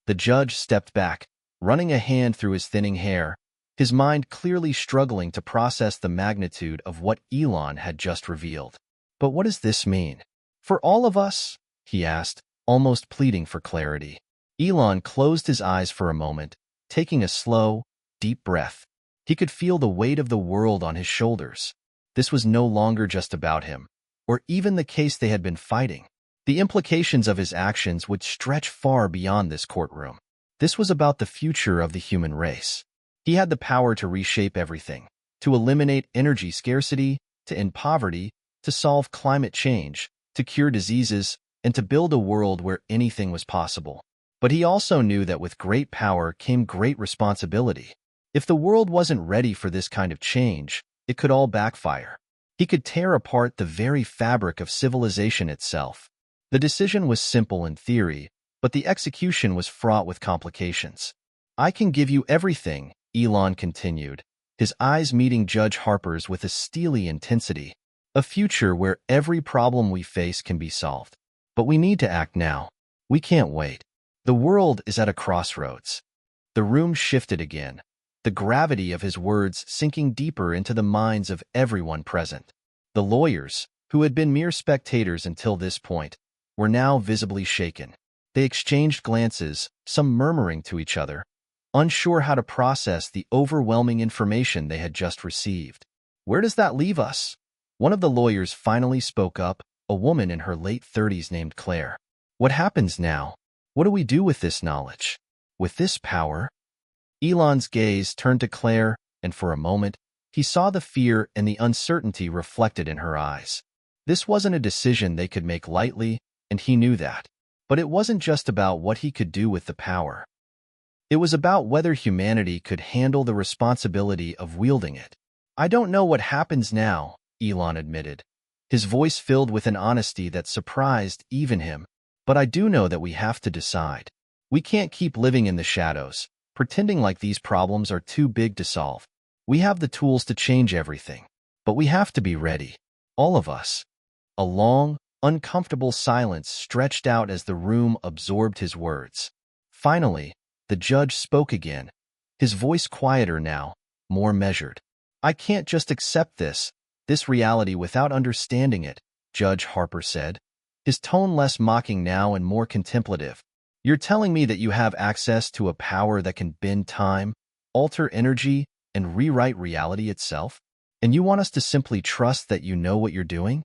The judge stepped back, running a hand through his thinning hair, his mind clearly struggling to process the magnitude of what Elon had just revealed. But what does this mean? For all of us? He asked, almost pleading for clarity. Elon closed his eyes for a moment, taking a slow, deep breath. He could feel the weight of the world on his shoulders. This was no longer just about him, or even the case they had been fighting. The implications of his actions would stretch far beyond this courtroom. This was about the future of the human race. He had the power to reshape everything, to eliminate energy scarcity, to end poverty, to solve climate change, to cure diseases, and to build a world where anything was possible. But he also knew that with great power came great responsibility. If the world wasn't ready for this kind of change, it could all backfire. He could tear apart the very fabric of civilization itself. The decision was simple in theory, but the execution was fraught with complications. I can give you everything, Elon continued, his eyes meeting Judge Harper's with a steely intensity. A future where every problem we face can be solved. But we need to act now. We can't wait. The world is at a crossroads. The room shifted again, the gravity of his words sinking deeper into the minds of everyone present. The lawyers, who had been mere spectators until this point, were now visibly shaken. They exchanged glances, some murmuring to each other, unsure how to process the overwhelming information they had just received. "Where does that leave us?" One of the lawyers finally spoke up, a woman in her late 30s named Claire. "What happens now? What do we do with this knowledge? With this power?" Elon's gaze turned to Claire, and for a moment, he saw the fear and the uncertainty reflected in her eyes. This wasn't a decision they could make lightly, and he knew that. But it wasn't just about what he could do with the power. It was about whether humanity could handle the responsibility of wielding it. "I don't know what happens now," Elon admitted, his voice filled with an honesty that surprised even him. "But I do know that we have to decide. We can't keep living in the shadows, pretending like these problems are too big to solve. We have the tools to change everything, but we have to be ready. All of us." A long, uncomfortable silence stretched out as the room absorbed his words. Finally, the judge spoke again, his voice quieter now, more measured. "I can't just accept this reality without understanding it," Judge Harper said, his tone less mocking now and more contemplative. "You're telling me that you have access to a power that can bend time, alter energy, and rewrite reality itself? And you want us to simply trust that you know what you're doing?"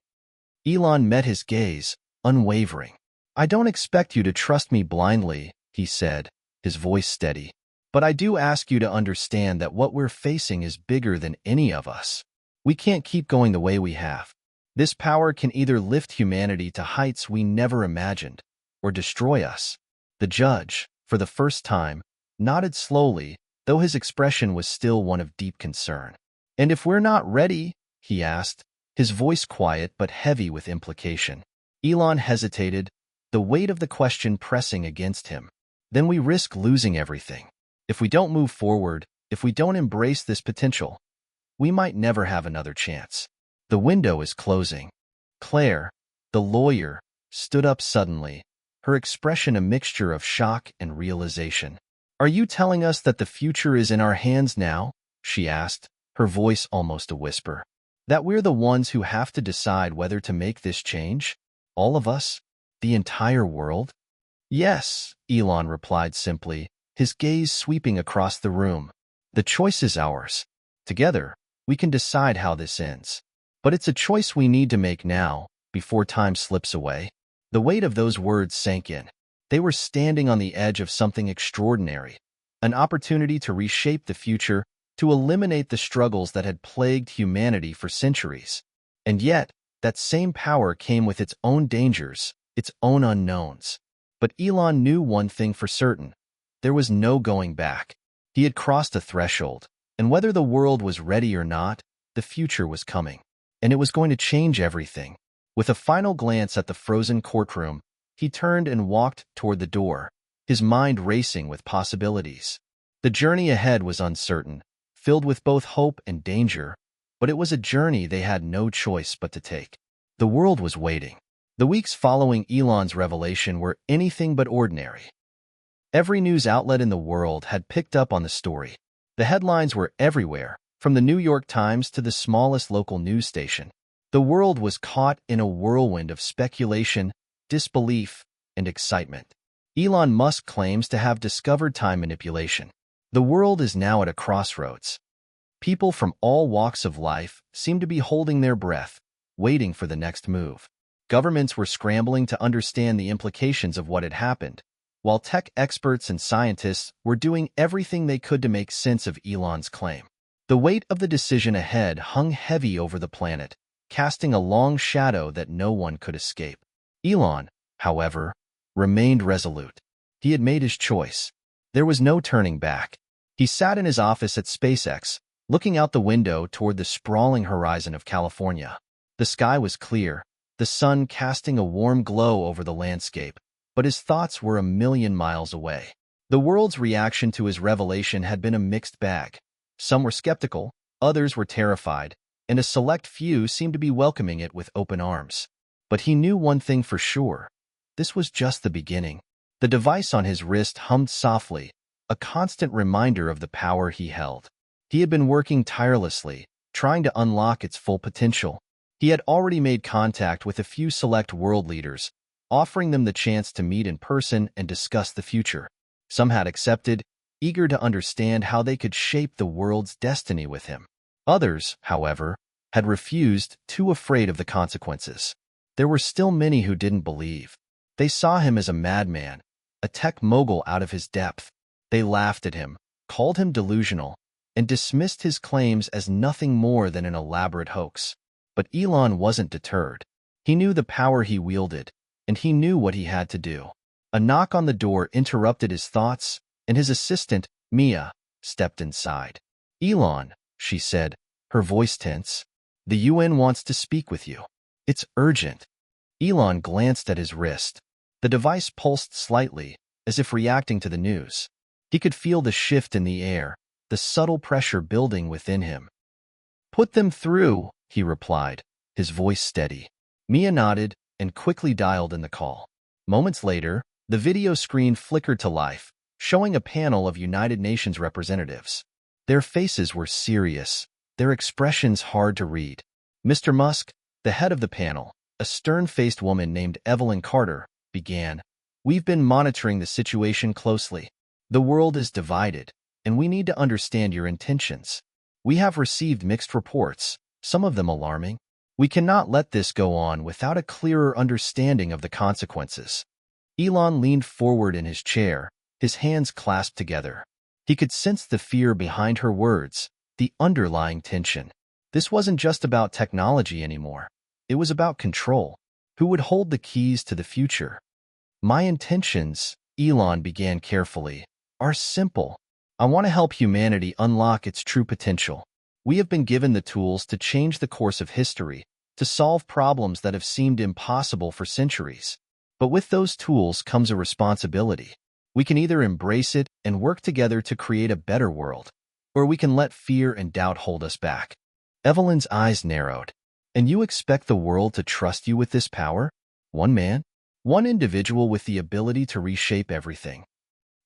Elon met his gaze, unwavering. "I don't expect you to trust me blindly," he said, his voice steady. "But I do ask you to understand that what we're facing is bigger than any of us. We can't keep going the way we have. This power can either lift humanity to heights we never imagined, or destroy us." The judge, for the first time, nodded slowly, though his expression was still one of deep concern. "And if we're not ready?" he asked, his voice quiet but heavy with implication. Elon hesitated, the weight of the question pressing against him. "Then we risk losing everything. If we don't move forward, if we don't embrace this potential, we might never have another chance." The window is closing. Claire, the lawyer, stood up suddenly, her expression a mixture of shock and realization. "Are you telling us that the future is in our hands now?" she asked, her voice almost a whisper. "That we're the ones who have to decide whether to make this change? All of us? The entire world?" "Yes," Elon replied simply, his gaze sweeping across the room. "The choice is ours. Together, we can decide how this ends. But it's a choice we need to make now, before time slips away." The weight of those words sank in. They were standing on the edge of something extraordinary, an opportunity to reshape the future, to eliminate the struggles that had plagued humanity for centuries. And yet, that same power came with its own dangers, its own unknowns. But Elon knew one thing for certain. There was no going back. He had crossed a threshold, and whether the world was ready or not, the future was coming. And it was going to change everything. With a final glance at the frozen courtroom, he turned and walked toward the door, his mind racing with possibilities. The journey ahead was uncertain, filled with both hope and danger, but it was a journey they had no choice but to take. The world was waiting. The weeks following Elon's revelation were anything but ordinary. Every news outlet in the world had picked up on the story. The headlines were everywhere, from the New York Times to the smallest local news station. The world was caught in a whirlwind of speculation, disbelief, and excitement. Elon Musk claims to have discovered time manipulation. The world is now at a crossroads. People from all walks of life seem to be holding their breath, waiting for the next move. Governments were scrambling to understand the implications of what had happened, while tech experts and scientists were doing everything they could to make sense of Elon's claim. The weight of the decision ahead hung heavy over the planet, casting a long shadow that no one could escape. Elon, however, remained resolute. He had made his choice. There was no turning back. He sat in his office at SpaceX, looking out the window toward the sprawling horizon of California. The sky was clear, the sun casting a warm glow over the landscape, but his thoughts were a million miles away. The world's reaction to his revelation had been a mixed bag. Some were skeptical, others were terrified, and a select few seemed to be welcoming it with open arms. But he knew one thing for sure. This was just the beginning. The device on his wrist hummed softly, a constant reminder of the power he held. He had been working tirelessly, trying to unlock its full potential. He had already made contact with a few select world leaders, offering them the chance to meet in person and discuss the future. Some had accepted, eager to understand how they could shape the world's destiny with him. Others, however, had refused, too afraid of the consequences. There were still many who didn't believe. They saw him as a madman, a tech mogul out of his depth. They laughed at him, called him delusional, and dismissed his claims as nothing more than an elaborate hoax. But Elon wasn't deterred. He knew the power he wielded, and he knew what he had to do. A knock on the door interrupted his thoughts, and his assistant, Mia, stepped inside. "Elon," she said, her voice tense, "the UN wants to speak with you. It's urgent." Elon glanced at his wrist. The device pulsed slightly, as if reacting to the news. He could feel the shift in the air, the subtle pressure building within him. "Put them through," he replied, his voice steady. Mia nodded and quickly dialed in the call. Moments later, the video screen flickered to life, showing a panel of United Nations representatives. Their faces were serious, their expressions hard to read. Mr. Musk, the head of the panel, a stern-faced woman named Evelyn Carter, began, "We've been monitoring the situation closely. The world is divided, and we need to understand your intentions. We have received mixed reports, some of them alarming. We cannot let this go on without a clearer understanding of the consequences." Elon leaned forward in his chair, his hands clasped together. He could sense the fear behind her words, the underlying tension. This wasn't just about technology anymore. It was about control. Who would hold the keys to the future? "My intentions," Elon began carefully, "are simple. I want to help humanity unlock its true potential. We have been given the tools to change the course of history, to solve problems that have seemed impossible for centuries. But with those tools comes a responsibility. We can either embrace it and work together to create a better world, or we can let fear and doubt hold us back." Evelyn's eyes narrowed. "And you expect the world to trust you with this power? One man? One individual with the ability to reshape everything?"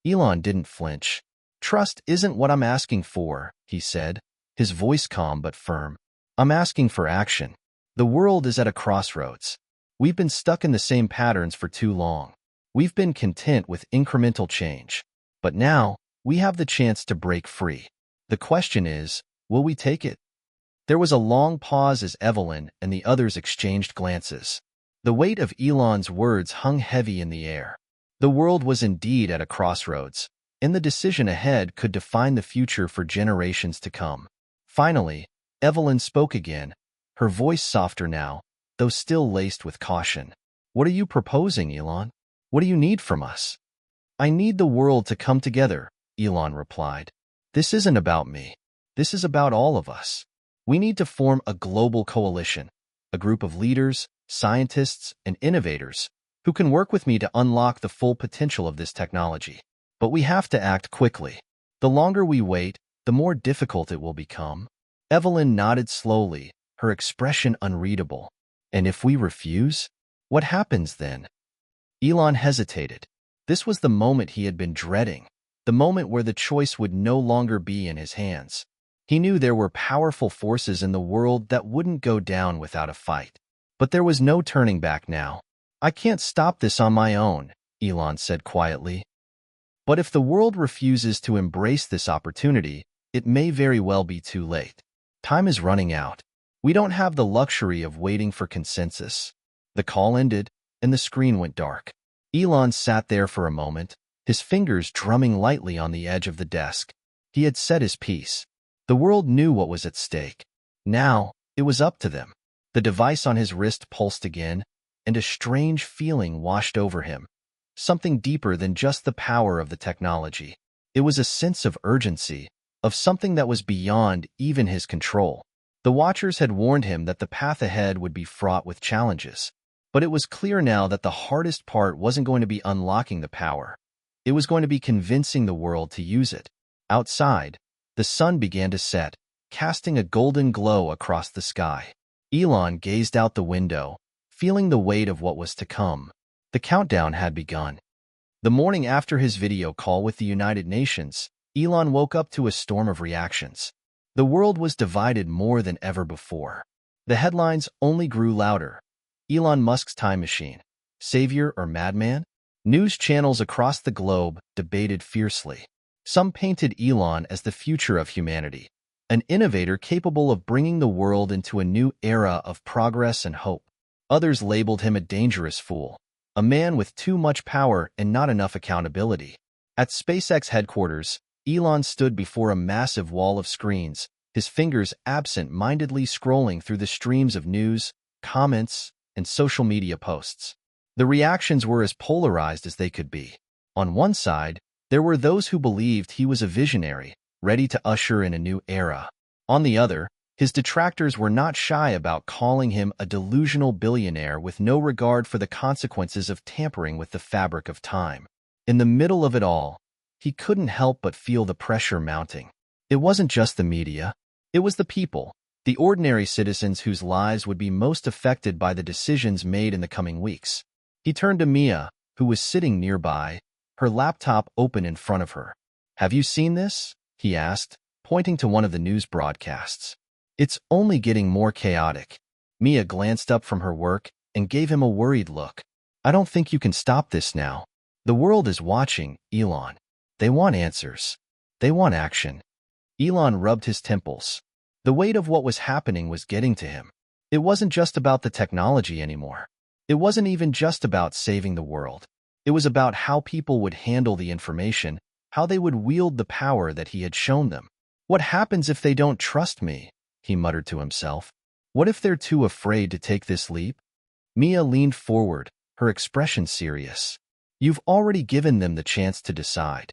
Elon didn't flinch. "Trust isn't what I'm asking for," he said, his voice calm but firm. "I'm asking for action. The world is at a crossroads. We've been stuck in the same patterns for too long. We've been content with incremental change. But now, we have the chance to break free. The question is, will we take it?" There was a long pause as Evelyn and the others exchanged glances. The weight of Elon's words hung heavy in the air. The world was indeed at a crossroads, and the decision ahead could define the future for generations to come. Finally, Evelyn spoke again, her voice softer now, though still laced with caution. "What are you proposing, Elon? What do you need from us?" "I need the world to come together," Elon replied. "This isn't about me. This is about all of us. We need to form a global coalition, a group of leaders, scientists, and innovators who can work with me to unlock the full potential of this technology. But we have to act quickly. The longer we wait, the more difficult it will become." Evelyn nodded slowly, her expression unreadable. "And if we refuse? What happens then?" Elon hesitated. This was the moment he had been dreading, the moment where the choice would no longer be in his hands. He knew there were powerful forces in the world that wouldn't go down without a fight. But there was no turning back now. "I can't stop this on my own," Elon said quietly. "But if the world refuses to embrace this opportunity, it may very well be too late. Time is running out. We don't have the luxury of waiting for consensus." The call ended, and the screen went dark. Elon sat there for a moment, his fingers drumming lightly on the edge of the desk. He had said his piece. The world knew what was at stake. Now, it was up to them. The device on his wrist pulsed again, and a strange feeling washed over him. Something deeper than just the power of the technology. It was a sense of urgency, of something that was beyond even his control. The Watchers had warned him that the path ahead would be fraught with challenges. But it was clear now that the hardest part wasn't going to be unlocking the power. It was going to be convincing the world to use it. Outside, the sun began to set, casting a golden glow across the sky. Elon gazed out the window, feeling the weight of what was to come. The countdown had begun. The morning after his video call with the United Nations, Elon woke up to a storm of reactions. The world was divided more than ever before. The headlines only grew louder. Elon Musk's time machine. Savior or madman? News channels across the globe debated fiercely. Some painted Elon as the future of humanity, an innovator capable of bringing the world into a new era of progress and hope. Others labeled him a dangerous fool, a man with too much power and not enough accountability. At SpaceX headquarters, Elon stood before a massive wall of screens, his fingers absent-mindedly scrolling through the streams of news, comments, and social media posts. The reactions were as polarized as they could be. On one side, there were those who believed he was a visionary, ready to usher in a new era. On the other, his detractors were not shy about calling him a delusional billionaire with no regard for the consequences of tampering with the fabric of time. In the middle of it all, he couldn't help but feel the pressure mounting. It wasn't just the media. It was the people, the ordinary citizens whose lives would be most affected by the decisions made in the coming weeks. He turned to Mia, who was sitting nearby, her laptop open in front of her. "Have you seen this?" he asked, pointing to one of the news broadcasts. "It's only getting more chaotic." Mia glanced up from her work and gave him a worried look. "I don't think you can stop this now. The world is watching, Elon. They want answers. They want action." Elon rubbed his temples. The weight of what was happening was getting to him. It wasn't just about the technology anymore. It wasn't even just about saving the world. It was about how people would handle the information, how they would wield the power that he had shown them. "What happens if they don't trust me?" he muttered to himself. "What if they're too afraid to take this leap?" Mia leaned forward, her expression serious. "You've already given them the chance to decide.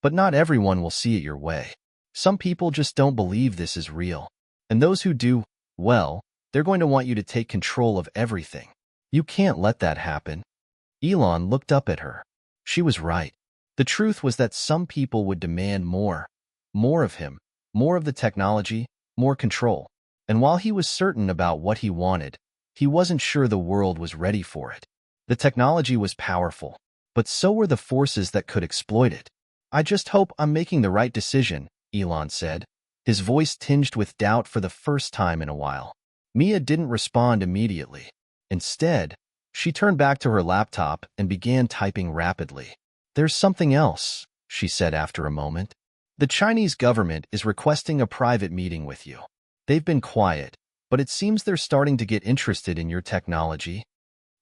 But not everyone will see it your way. Some people just don't believe this is real. And those who do, well, they're going to want you to take control of everything. You can't let that happen." Elon looked up at her. She was right. The truth was that some people would demand more of him, more of the technology, more control. And while he was certain about what he wanted, he wasn't sure the world was ready for it. The technology was powerful, but so were the forces that could exploit it. "I just hope I'm making the right decision," Elon said, his voice tinged with doubt for the first time in a while. Mia didn't respond immediately. Instead, she turned back to her laptop and began typing rapidly. "There's something else," she said after a moment. "The Chinese government is requesting a private meeting with you. They've been quiet, but it seems they're starting to get interested in your technology."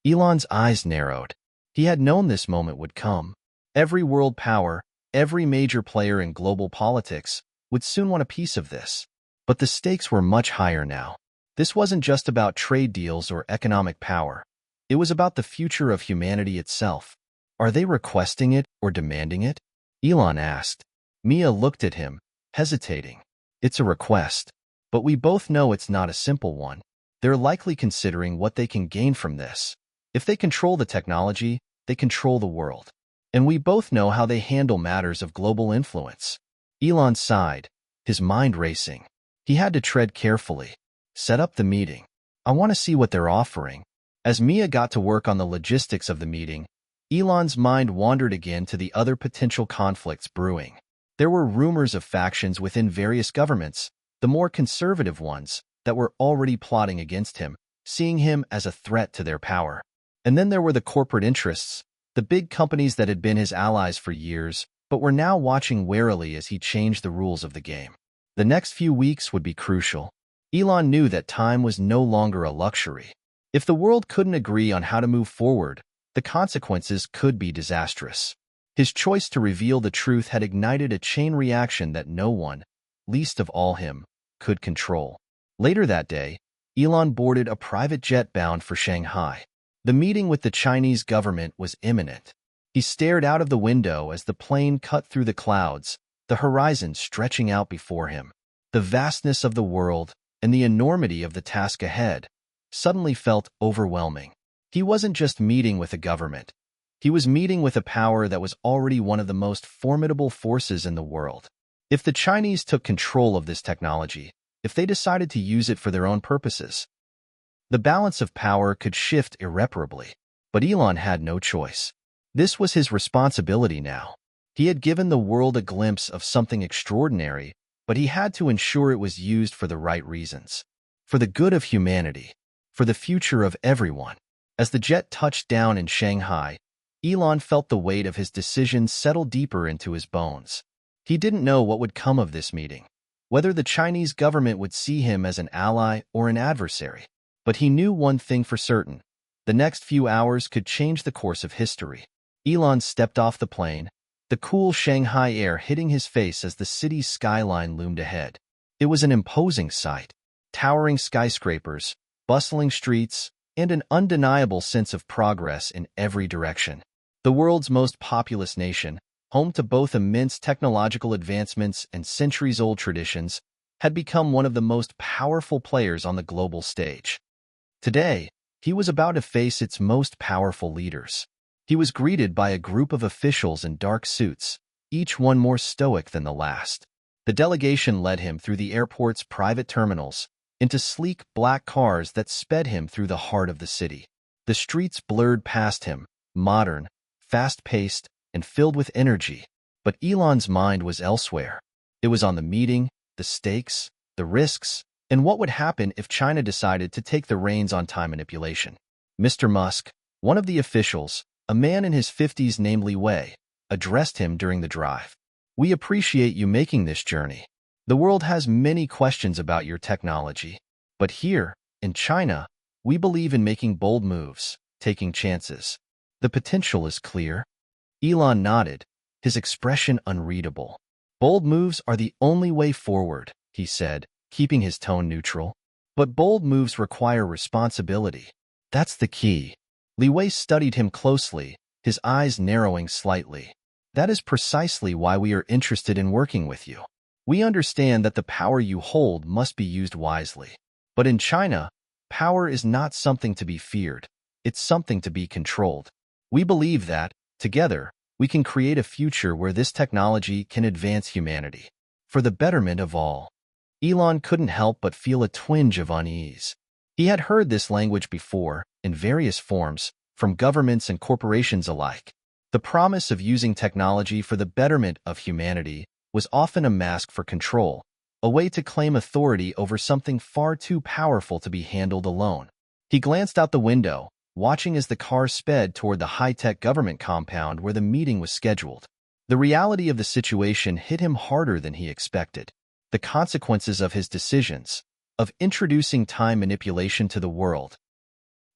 Elon's eyes narrowed. He had known this moment would come. Every world power, every major player in global politics, would soon want a piece of this. But the stakes were much higher now. This wasn't just about trade deals or economic power. It was about the future of humanity itself. "Are they requesting it or demanding it?" Elon asked. Mia looked at him, hesitating. "It's a request, but we both know it's not a simple one. They're likely considering what they can gain from this. If they control the technology, they control the world. And we both know how they handle matters of global influence." Elon sighed, his mind racing. He had to tread carefully. "Set up the meeting. I want to see what they're offering." As Mia got to work on the logistics of the meeting, Elon's mind wandered again to the other potential conflicts brewing. There were rumors of factions within various governments, the more conservative ones, that were already plotting against him, seeing him as a threat to their power. And then there were the corporate interests, the big companies that had been his allies for years, but were now watching warily as he changed the rules of the game. The next few weeks would be crucial. Elon knew that time was no longer a luxury. If the world couldn't agree on how to move forward, the consequences could be disastrous. His choice to reveal the truth had ignited a chain reaction that no one, least of all him, could control. Later that day, Elon boarded a private jet bound for Shanghai. The meeting with the Chinese government was imminent. He stared out of the window as the plane cut through the clouds, the horizon stretching out before him. The vastness of the world and the enormity of the task ahead suddenly felt overwhelming. He wasn't just meeting with a government. He was meeting with a power that was already one of the most formidable forces in the world. If the Chinese took control of this technology, if they decided to use it for their own purposes, the balance of power could shift irreparably. But Elon had no choice. This was his responsibility now. He had given the world a glimpse of something extraordinary, but he had to ensure it was used for the right reasons. For the good of humanity. For the future of everyone. As the jet touched down in Shanghai, Elon felt the weight of his decision settle deeper into his bones. He didn't know what would come of this meeting, whether the Chinese government would see him as an ally or an adversary. But he knew one thing for certain: the next few hours could change the course of history. Elon stepped off the plane, the cool Shanghai air hitting his face as the city's skyline loomed ahead. It was an imposing sight: towering skyscrapers, bustling streets, and an undeniable sense of progress in every direction. The world's most populous nation, home to both immense technological advancements and centuries-old traditions, had become one of the most powerful players on the global stage. Today, he was about to face its most powerful leaders. He was greeted by a group of officials in dark suits, each one more stoic than the last. The delegation led him through the airport's private terminals, into sleek black cars that sped him through the heart of the city. The streets blurred past him, modern, fast-paced, and filled with energy. But Elon's mind was elsewhere. It was on the meeting, the stakes, the risks, and what would happen if China decided to take the reins on time manipulation. Mr. Musk, one of the officials, a man in his 50s named Wei, addressed him during the drive. "We appreciate you making this journey. The world has many questions about your technology. But here, in China, we believe in making bold moves, taking chances. The potential is clear." Elon nodded, his expression unreadable. "Bold moves are the only way forward," he said, keeping his tone neutral. "But bold moves require responsibility. That's the key." Li Wei studied him closely, his eyes narrowing slightly. "That is precisely why we are interested in working with you. We understand that the power you hold must be used wisely. But in China, power is not something to be feared. It's something to be controlled. We believe that, together, we can create a future where this technology can advance humanity, for the betterment of all." Elon couldn't help but feel a twinge of unease. He had heard this language before, in various forms, from governments and corporations alike. The promise of using technology for the betterment of humanity was often a mask for control, a way to claim authority over something far too powerful to be handled alone. He glanced out the window, watching as the car sped toward the high-tech government compound where the meeting was scheduled. The reality of the situation hit him harder than he expected. The consequences of his decisions, of introducing time manipulation to the world,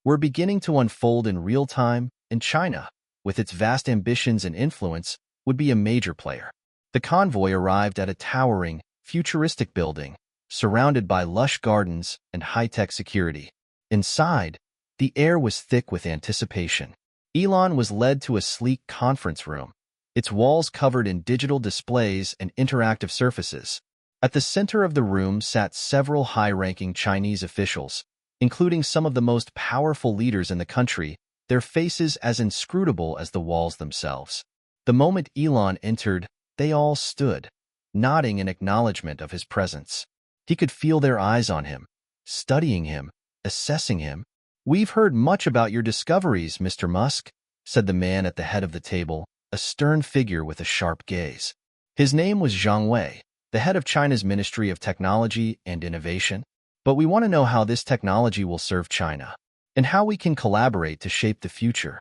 were beginning to unfold in real time, and China, with its vast ambitions and influence, would be a major player. The convoy arrived at a towering, futuristic building, surrounded by lush gardens and high-tech security. Inside, the air was thick with anticipation. Elon was led to a sleek conference room, its walls covered in digital displays and interactive surfaces. At the center of the room sat several high-ranking Chinese officials, including some of the most powerful leaders in the country, their faces as inscrutable as the walls themselves. The moment Elon entered, they all stood, nodding in acknowledgement of his presence. He could feel their eyes on him, studying him, assessing him. "We've heard much about your discoveries, Mr. Musk," said the man at the head of the table, a stern figure with a sharp gaze. His name was Zhang Wei, the head of China's Ministry of Technology and Innovation. "But we want to know how this technology will serve China, and how we can collaborate to shape the future."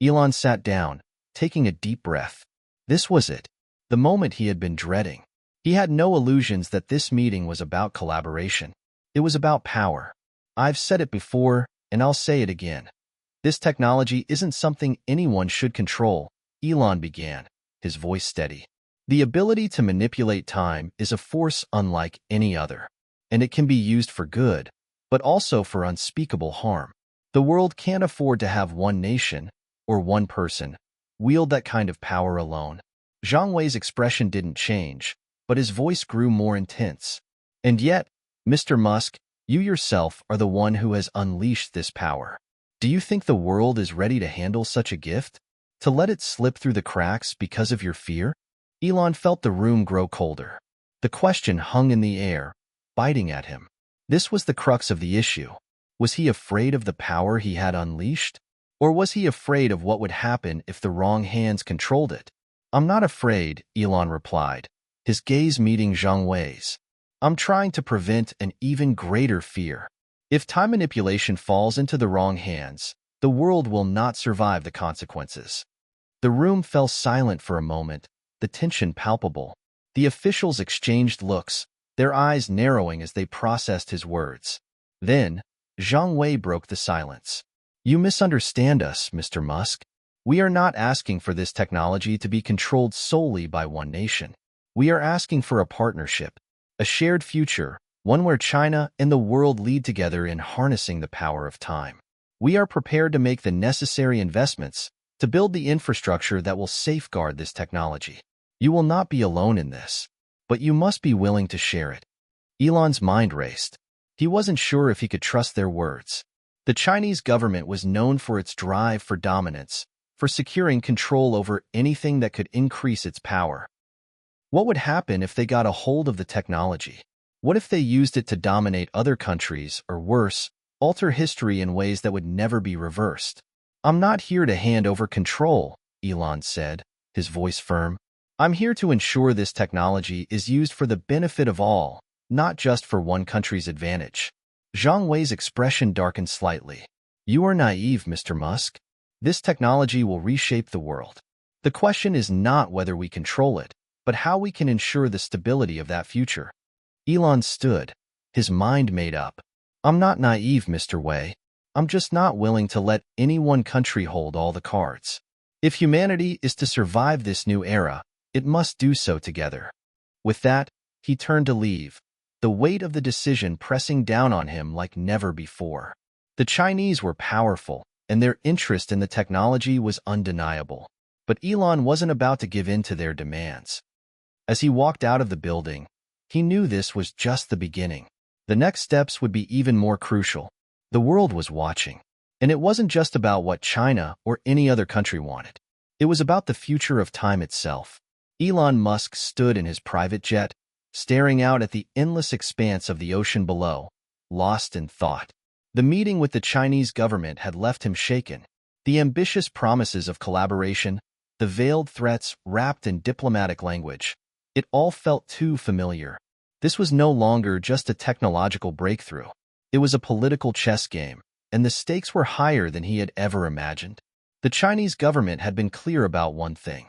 Elon sat down, taking a deep breath. This was it, the moment he had been dreading. He had no illusions that this meeting was about collaboration. It was about power. "I've said it before, and I'll say it again. This technology isn't something anyone should control," Elon began, his voice steady. "The ability to manipulate time is a force unlike any other, and it can be used for good, but also for unspeakable harm. The world can't afford to have one nation, or one person, wield that kind of power alone." Zhang Wei's expression didn't change, but his voice grew more intense. "And yet, Mr. Musk, you yourself are the one who has unleashed this power. Do you think the world is ready to handle such a gift? To let it slip through the cracks because of your fear?" Elon felt the room grow colder. The question hung in the air, biting at him. This was the crux of the issue. Was he afraid of the power he had unleashed? Or was he afraid of what would happen if the wrong hands controlled it? "I'm not afraid," Elon replied, his gaze meeting Zhang Wei's. "I'm trying to prevent an even greater fear. If time manipulation falls into the wrong hands, The world will not survive the consequences. The room fell silent for a moment, the tension palpable. The officials exchanged looks, their eyes narrowing as they processed his words. Then, Zhang Wei broke the silence. You misunderstand us, Mr. Musk. We are not asking for this technology to be controlled solely by one nation. We are asking for a partnership, a shared future, one where China and the world lead together in harnessing the power of time. We are prepared to make the necessary investments to build the infrastructure that will safeguard this technology. You will not be alone in this, but you must be willing to share it. Elon's mind raced. He wasn't sure if he could trust their words. The Chinese government was known for its drive for dominance, for securing control over anything that could increase its power. What would happen if they got a hold of the technology? What if they used it to dominate other countries, or worse, alter history in ways that would never be reversed? I'm not here to hand over control, Elon said, his voice firm. I'm here to ensure this technology is used for the benefit of all, not just for one country's advantage. Zhang Wei's expression darkened slightly. You are naive, Mr. Musk. This technology will reshape the world. The question is not whether we control it, but how we can ensure the stability of that future. Elon stood, his mind made up. I'm not naive, Mr. Wei. I'm just not willing to let any one country hold all the cards. If humanity is to survive this new era, it must do so together. With that, he turned to leave, the weight of the decision pressing down on him like never before. The Chinese were powerful, and their interest in the technology was undeniable. But Elon wasn't about to give in to their demands. As he walked out of the building, he knew this was just the beginning. The next steps would be even more crucial. The world was watching. And it wasn't just about what China or any other country wanted. It was about the future of time itself. Elon Musk stood in his private jet, staring out at the endless expanse of the ocean below, lost in thought. The meeting with the Chinese government had left him shaken. The ambitious promises of collaboration, the veiled threats wrapped in diplomatic language, it all felt too familiar. This was no longer just a technological breakthrough. It was a political chess game, and the stakes were higher than he had ever imagined. The Chinese government had been clear about one thing.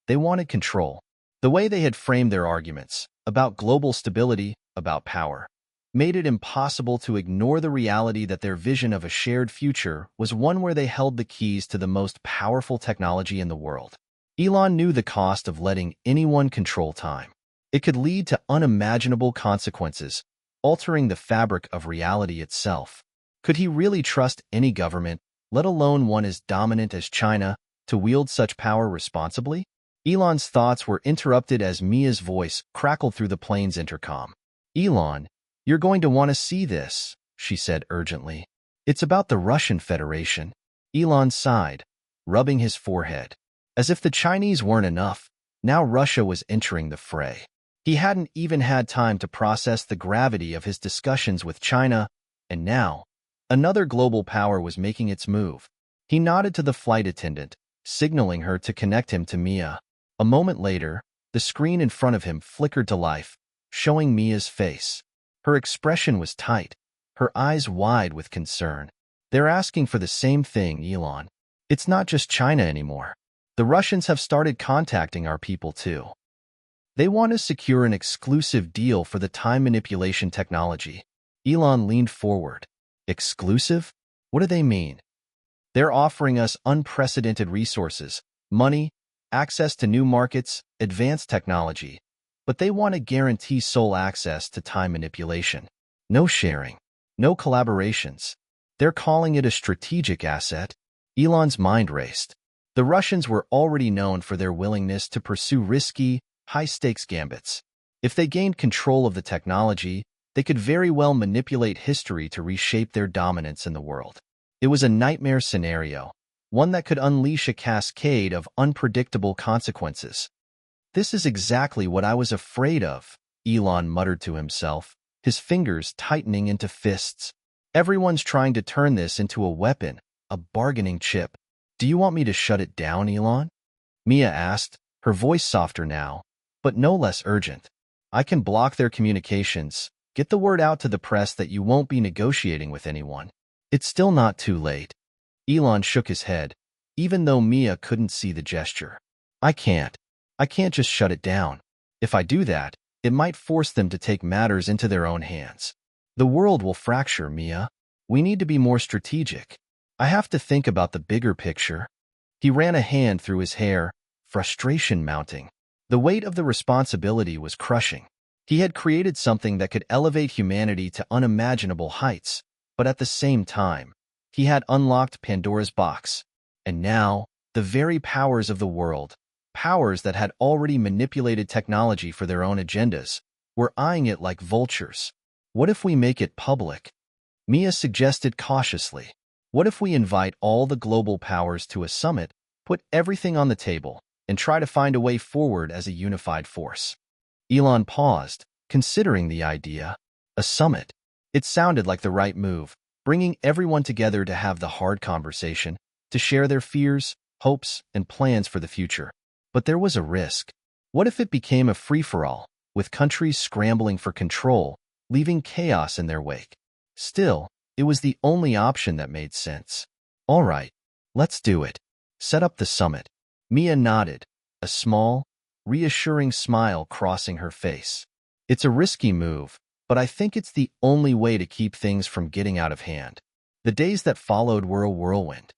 They wanted control. The way they had framed their arguments, about global stability, about power, made it impossible to ignore the reality that their vision of a shared future was one where they held the keys to the most powerful technology in the world. Elon knew the cost of letting anyone control time. It could lead to unimaginable consequences, altering the fabric of reality itself. Could he really trust any government, let alone one as dominant as China, to wield such power responsibly? Elon's thoughts were interrupted as Mia's voice crackled through the plane's intercom. Elon, you're going to want to see this, she said urgently. It's about the Russian Federation. Elon sighed, rubbing his forehead. As if the Chinese weren't enough, now Russia was entering the fray. He hadn't even had time to process the gravity of his discussions with China, and now, another global power was making its move. He nodded to the flight attendant, signaling her to connect him to Mia. A moment later, the screen in front of him flickered to life, showing Mia's face. Her expression was tight, her eyes wide with concern. They're asking for the same thing, Elon. It's not just China anymore. The Russians have started contacting our people too. They want to secure an exclusive deal for the time manipulation technology. Elon leaned forward. Exclusive? What do they mean? They're offering us unprecedented resources, money, access to new markets, advanced technology, but they want to guarantee sole access to time manipulation. No sharing, no collaborations. They're calling it a strategic asset. Elon's mind raced. The Russians were already known for their willingness to pursue risky, high-stakes gambits. If they gained control of the technology, they could very well manipulate history to reshape their dominance in the world. It was a nightmare scenario, one that could unleash a cascade of unpredictable consequences. This is exactly what I was afraid of, Elon muttered to himself, his fingers tightening into fists. Everyone's trying to turn this into a weapon, a bargaining chip. Do you want me to shut it down, Elon? Mia asked, her voice softer now, but no less urgent. I can block their communications, get the word out to the press that you won't be negotiating with anyone. It's still not too late. Elon shook his head, even though Mia couldn't see the gesture. I can't. I can't just shut it down. If I do that, it might force them to take matters into their own hands. The world will fracture, Mia. We need to be more strategic. I have to think about the bigger picture. He ran a hand through his hair, frustration mounting. The weight of the responsibility was crushing. He had created something that could elevate humanity to unimaginable heights, but at the same time, he had unlocked Pandora's box. And now, the very powers of the world, powers that had already manipulated technology for their own agendas, were eyeing it like vultures. What if we make it public? Mia suggested cautiously. What if we invite all the global powers to a summit, put everything on the table, and try to find a way forward as a unified force? Elon paused, considering the idea. A summit. It sounded like the right move, bringing everyone together to have the hard conversation, to share their fears, hopes, and plans for the future. But there was a risk. What if it became a free-for-all, with countries scrambling for control, leaving chaos in their wake? Still, it was the only option that made sense. All right, let's do it. Set up the summit. Mia nodded, a small, reassuring smile crossing her face. It's a risky move, but I think it's the only way to keep things from getting out of hand. The days that followed were a whirlwind.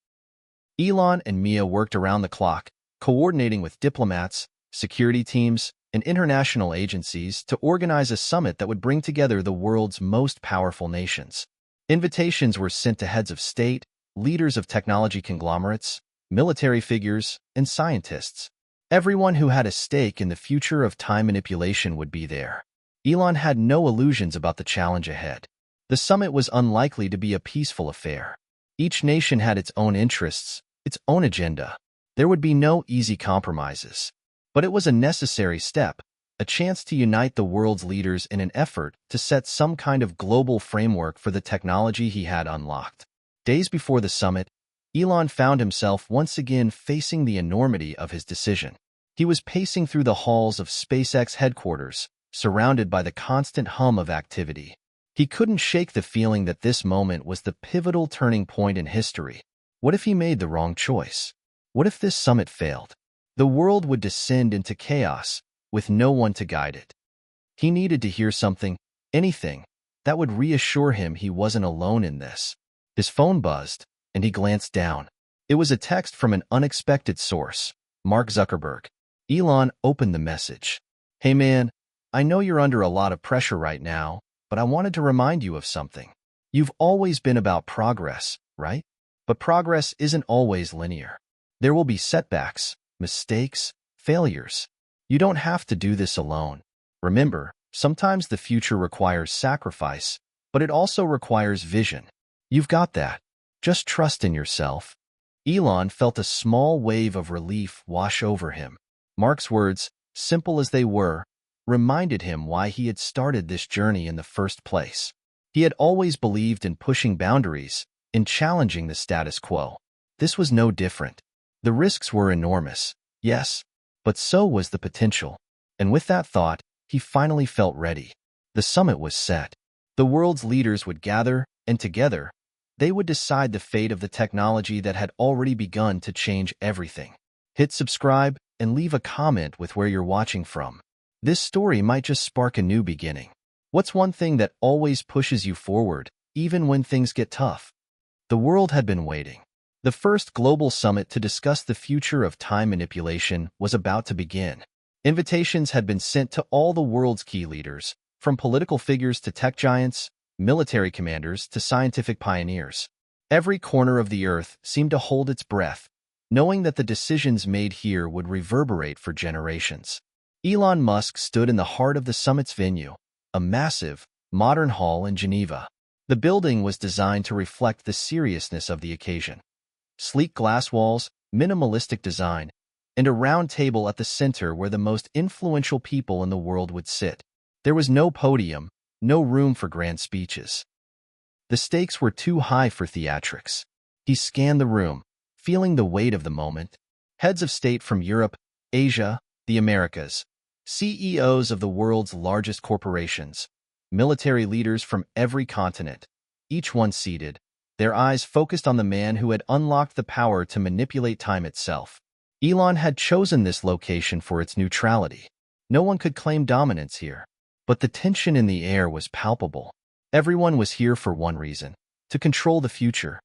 Elon and Mia worked around the clock, coordinating with diplomats, security teams, and international agencies to organize a summit that would bring together the world's most powerful nations. Invitations were sent to heads of state, leaders of technology conglomerates, military figures, and scientists. Everyone who had a stake in the future of time manipulation would be there. Elon had no illusions about the challenge ahead. The summit was unlikely to be a peaceful affair. Each nation had its own interests, its own agenda. There would be no easy compromises. But it was a necessary step, a chance to unite the world's leaders in an effort to set some kind of global framework for the technology he had unlocked. Days before the summit, Elon found himself once again facing the enormity of his decision. He was pacing through the halls of SpaceX headquarters, surrounded by the constant hum of activity. He couldn't shake the feeling that this moment was the pivotal turning point in history. What if he made the wrong choice? What if this summit failed? The world would descend into chaos, with no one to guide it. He needed to hear something, anything, that would reassure him he wasn't alone in this. His phone buzzed, and he glanced down. It was a text from an unexpected source, Mark Zuckerberg. Elon opened the message. Hey man, I know you're under a lot of pressure right now, but I wanted to remind you of something. You've always been about progress, right? But progress isn't always linear. There will be setbacks, mistakes, failures. You don't have to do this alone. Remember, sometimes the future requires sacrifice, but it also requires vision. You've got that. Just trust in yourself. Elon felt a small wave of relief wash over him. Mark's words, simple as they were, reminded him why he had started this journey in the first place. He had always believed in pushing boundaries, in challenging the status quo. This was no different. The risks were enormous, yes, but so was the potential. And with that thought, he finally felt ready. The summit was set. The world's leaders would gather, and together, they would decide the fate of the technology that had already begun to change everything. Hit subscribe and leave a comment with where you're watching from. This story might just spark a new beginning. What's one thing that always pushes you forward, even when things get tough? The world had been waiting. The first global summit to discuss the future of time manipulation was about to begin. Invitations had been sent to all the world's key leaders, from political figures to tech giants, military commanders to scientific pioneers. Every corner of the earth seemed to hold its breath, knowing that the decisions made here would reverberate for generations. Elon Musk stood in the heart of the summit's venue, a massive, modern hall in Geneva. The building was designed to reflect the seriousness of the occasion. Sleek glass walls, minimalistic design, and a round table at the center where the most influential people in the world would sit. There was no podium, no room for grand speeches. The stakes were too high for theatrics. He scanned the room, feeling the weight of the moment. Heads of state from Europe, Asia, the Americas, CEOs of the world's largest corporations, military leaders from every continent, each one seated, their eyes focused on the man who had unlocked the power to manipulate time itself. Elon had chosen this location for its neutrality. No one could claim dominance here. But the tension in the air was palpable. Everyone was here for one reason: to control the future.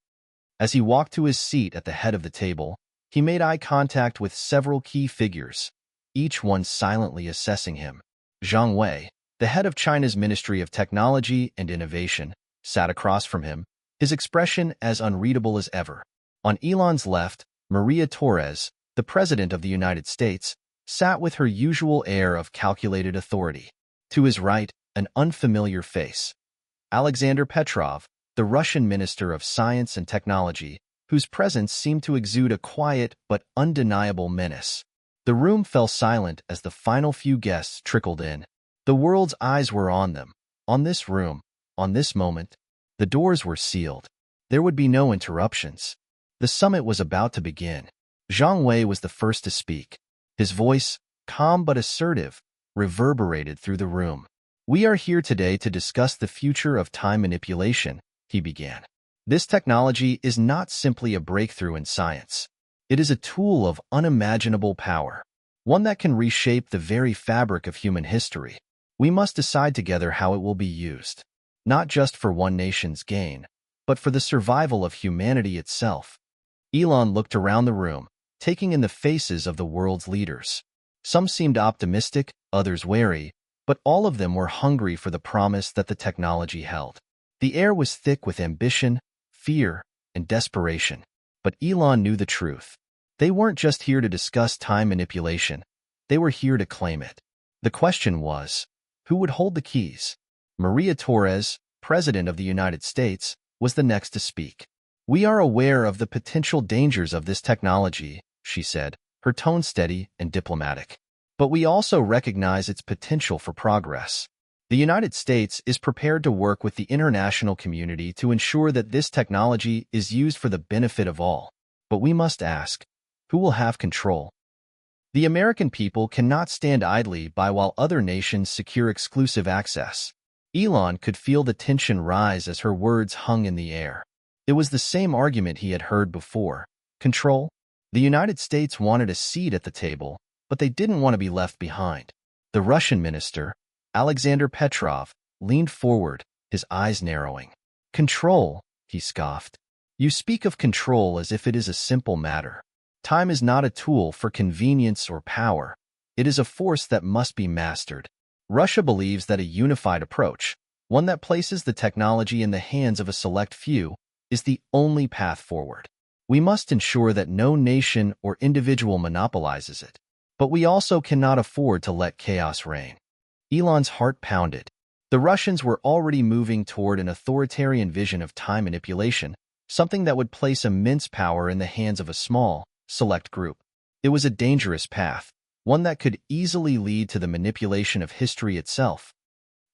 As he walked to his seat at the head of the table, he made eye contact with several key figures, each one silently assessing him. Zhang Wei, the head of China's Ministry of Technology and Innovation, sat across from him, his expression as unreadable as ever. On Elon's left, Maria Torres, the President of the United States, sat with her usual air of calculated authority. To his right, an unfamiliar face: Alexander Petrov, the Russian Minister of Science and Technology, whose presence seemed to exude a quiet but undeniable menace. The room fell silent as the final few guests trickled in. The world's eyes were on them, on this room, on this moment. The doors were sealed. There would be no interruptions. The summit was about to begin. Zhang Wei was the first to speak. His voice, calm but assertive, reverberated through the room. "We are here today to discuss the future of time manipulation," he began. "This technology is not simply a breakthrough in science. It is a tool of unimaginable power, one that can reshape the very fabric of human history. We must decide together how it will be used, not just for one nation's gain, but for the survival of humanity itself." Elon looked around the room, taking in the faces of the world's leaders. Some seemed optimistic, others wary, but all of them were hungry for the promise that the technology held. The air was thick with ambition, fear, and desperation. But Elon knew the truth. They weren't just here to discuss time manipulation. They were here to claim it. The question was, who would hold the keys? Maria Torres, President of the United States, was the next to speak. "We are aware of the potential dangers of this technology," she said, her tone steady and diplomatic. "But we also recognize its potential for progress. The United States is prepared to work with the international community to ensure that this technology is used for the benefit of all. But we must ask, who will have control? The American people cannot stand idly by while other nations secure exclusive access." Elon could feel the tension rise as her words hung in the air. It was the same argument he had heard before. Control? The United States wanted a seat at the table, but they didn't want to be left behind. The Russian minister, Alexander Petrov, leaned forward, his eyes narrowing. "Control," he scoffed. "You speak of control as if it is a simple matter. Time is not a tool for convenience or power. It is a force that must be mastered. Russia believes that a unified approach, one that places the technology in the hands of a select few, is the only path forward. We must ensure that no nation or individual monopolizes it. But we also cannot afford to let chaos reign." Elon's heart pounded. The Russians were already moving toward an authoritarian vision of time manipulation, something that would place immense power in the hands of a small, select group. It was a dangerous path, one that could easily lead to the manipulation of history itself.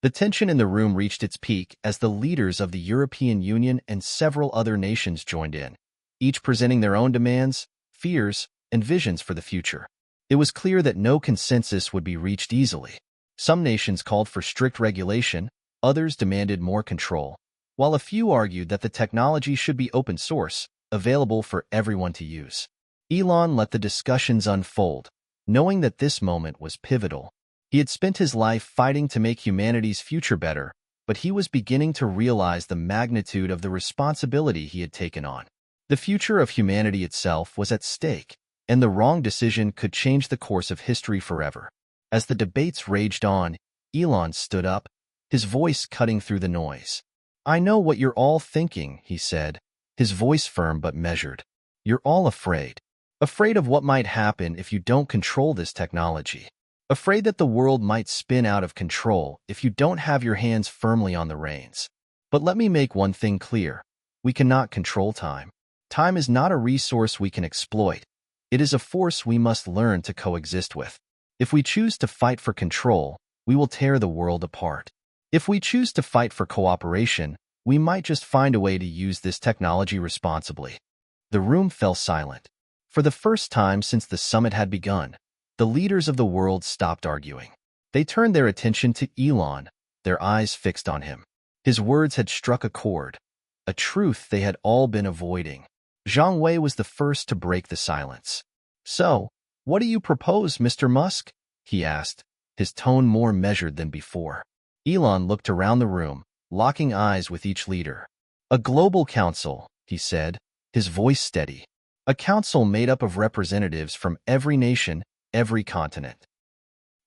The tension in the room reached its peak as the leaders of the European Union and several other nations joined in, each presenting their own demands, fears, and visions for the future. It was clear that no consensus would be reached easily. Some nations called for strict regulation, others demanded more control, while a few argued that the technology should be open source, available for everyone to use. Elon let the discussions unfold, knowing that this moment was pivotal. He had spent his life fighting to make humanity's future better, but he was beginning to realize the magnitude of the responsibility he had taken on. The future of humanity itself was at stake, and the wrong decision could change the course of history forever. As the debates raged on, Elon stood up, his voice cutting through the noise. "I know what you're all thinking," he said, his voice firm but measured. "You're all afraid. Afraid of what might happen if you don't control this technology. Afraid that the world might spin out of control if you don't have your hands firmly on the reins. But let me make one thing clear. We cannot control time. Time is not a resource we can exploit. It is a force we must learn to coexist with. If we choose to fight for control, we will tear the world apart. If we choose to fight for cooperation, we might just find a way to use this technology responsibly." The room fell silent. For the first time since the summit had begun, the leaders of the world stopped arguing. They turned their attention to Elon, their eyes fixed on him. His words had struck a chord. a truth they had all been avoiding. Zhang Wei was the first to break the silence. "So, what do you propose, Mr. Musk?" he asked, his tone more measured than before. Elon looked around the room, locking eyes with each leader. "A global council," he said, his voice steady. "A council made up of representatives from every nation, every continent.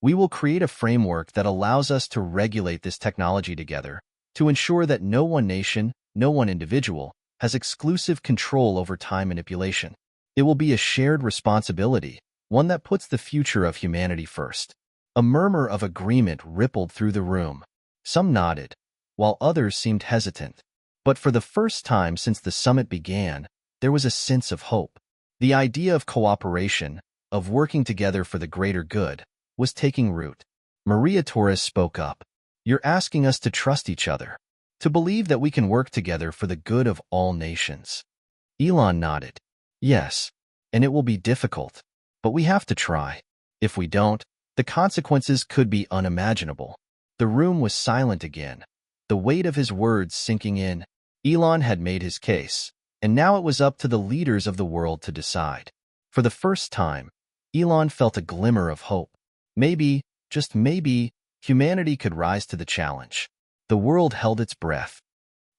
We will create a framework that allows us to regulate this technology together, to ensure that no one nation, no one individual, has exclusive control over time manipulation. It will be a shared responsibility, one that puts the future of humanity first." A murmur of agreement rippled through the room. Some nodded, while others seemed hesitant. But for the first time since the summit began, there was a sense of hope. The idea of cooperation, of working together for the greater good, was taking root. Maria Torres spoke up. "You're asking us to trust each other, to believe that we can work together for the good of all nations." Elon nodded. "Yes, and it will be difficult, but we have to try. If we don't, the consequences could be unimaginable." The room was silent again, the weight of his words sinking in. Elon had made his case, and now it was up to the leaders of the world to decide. For the first time, Elon felt a glimmer of hope. Maybe, just maybe, humanity could rise to the challenge. The world held its breath.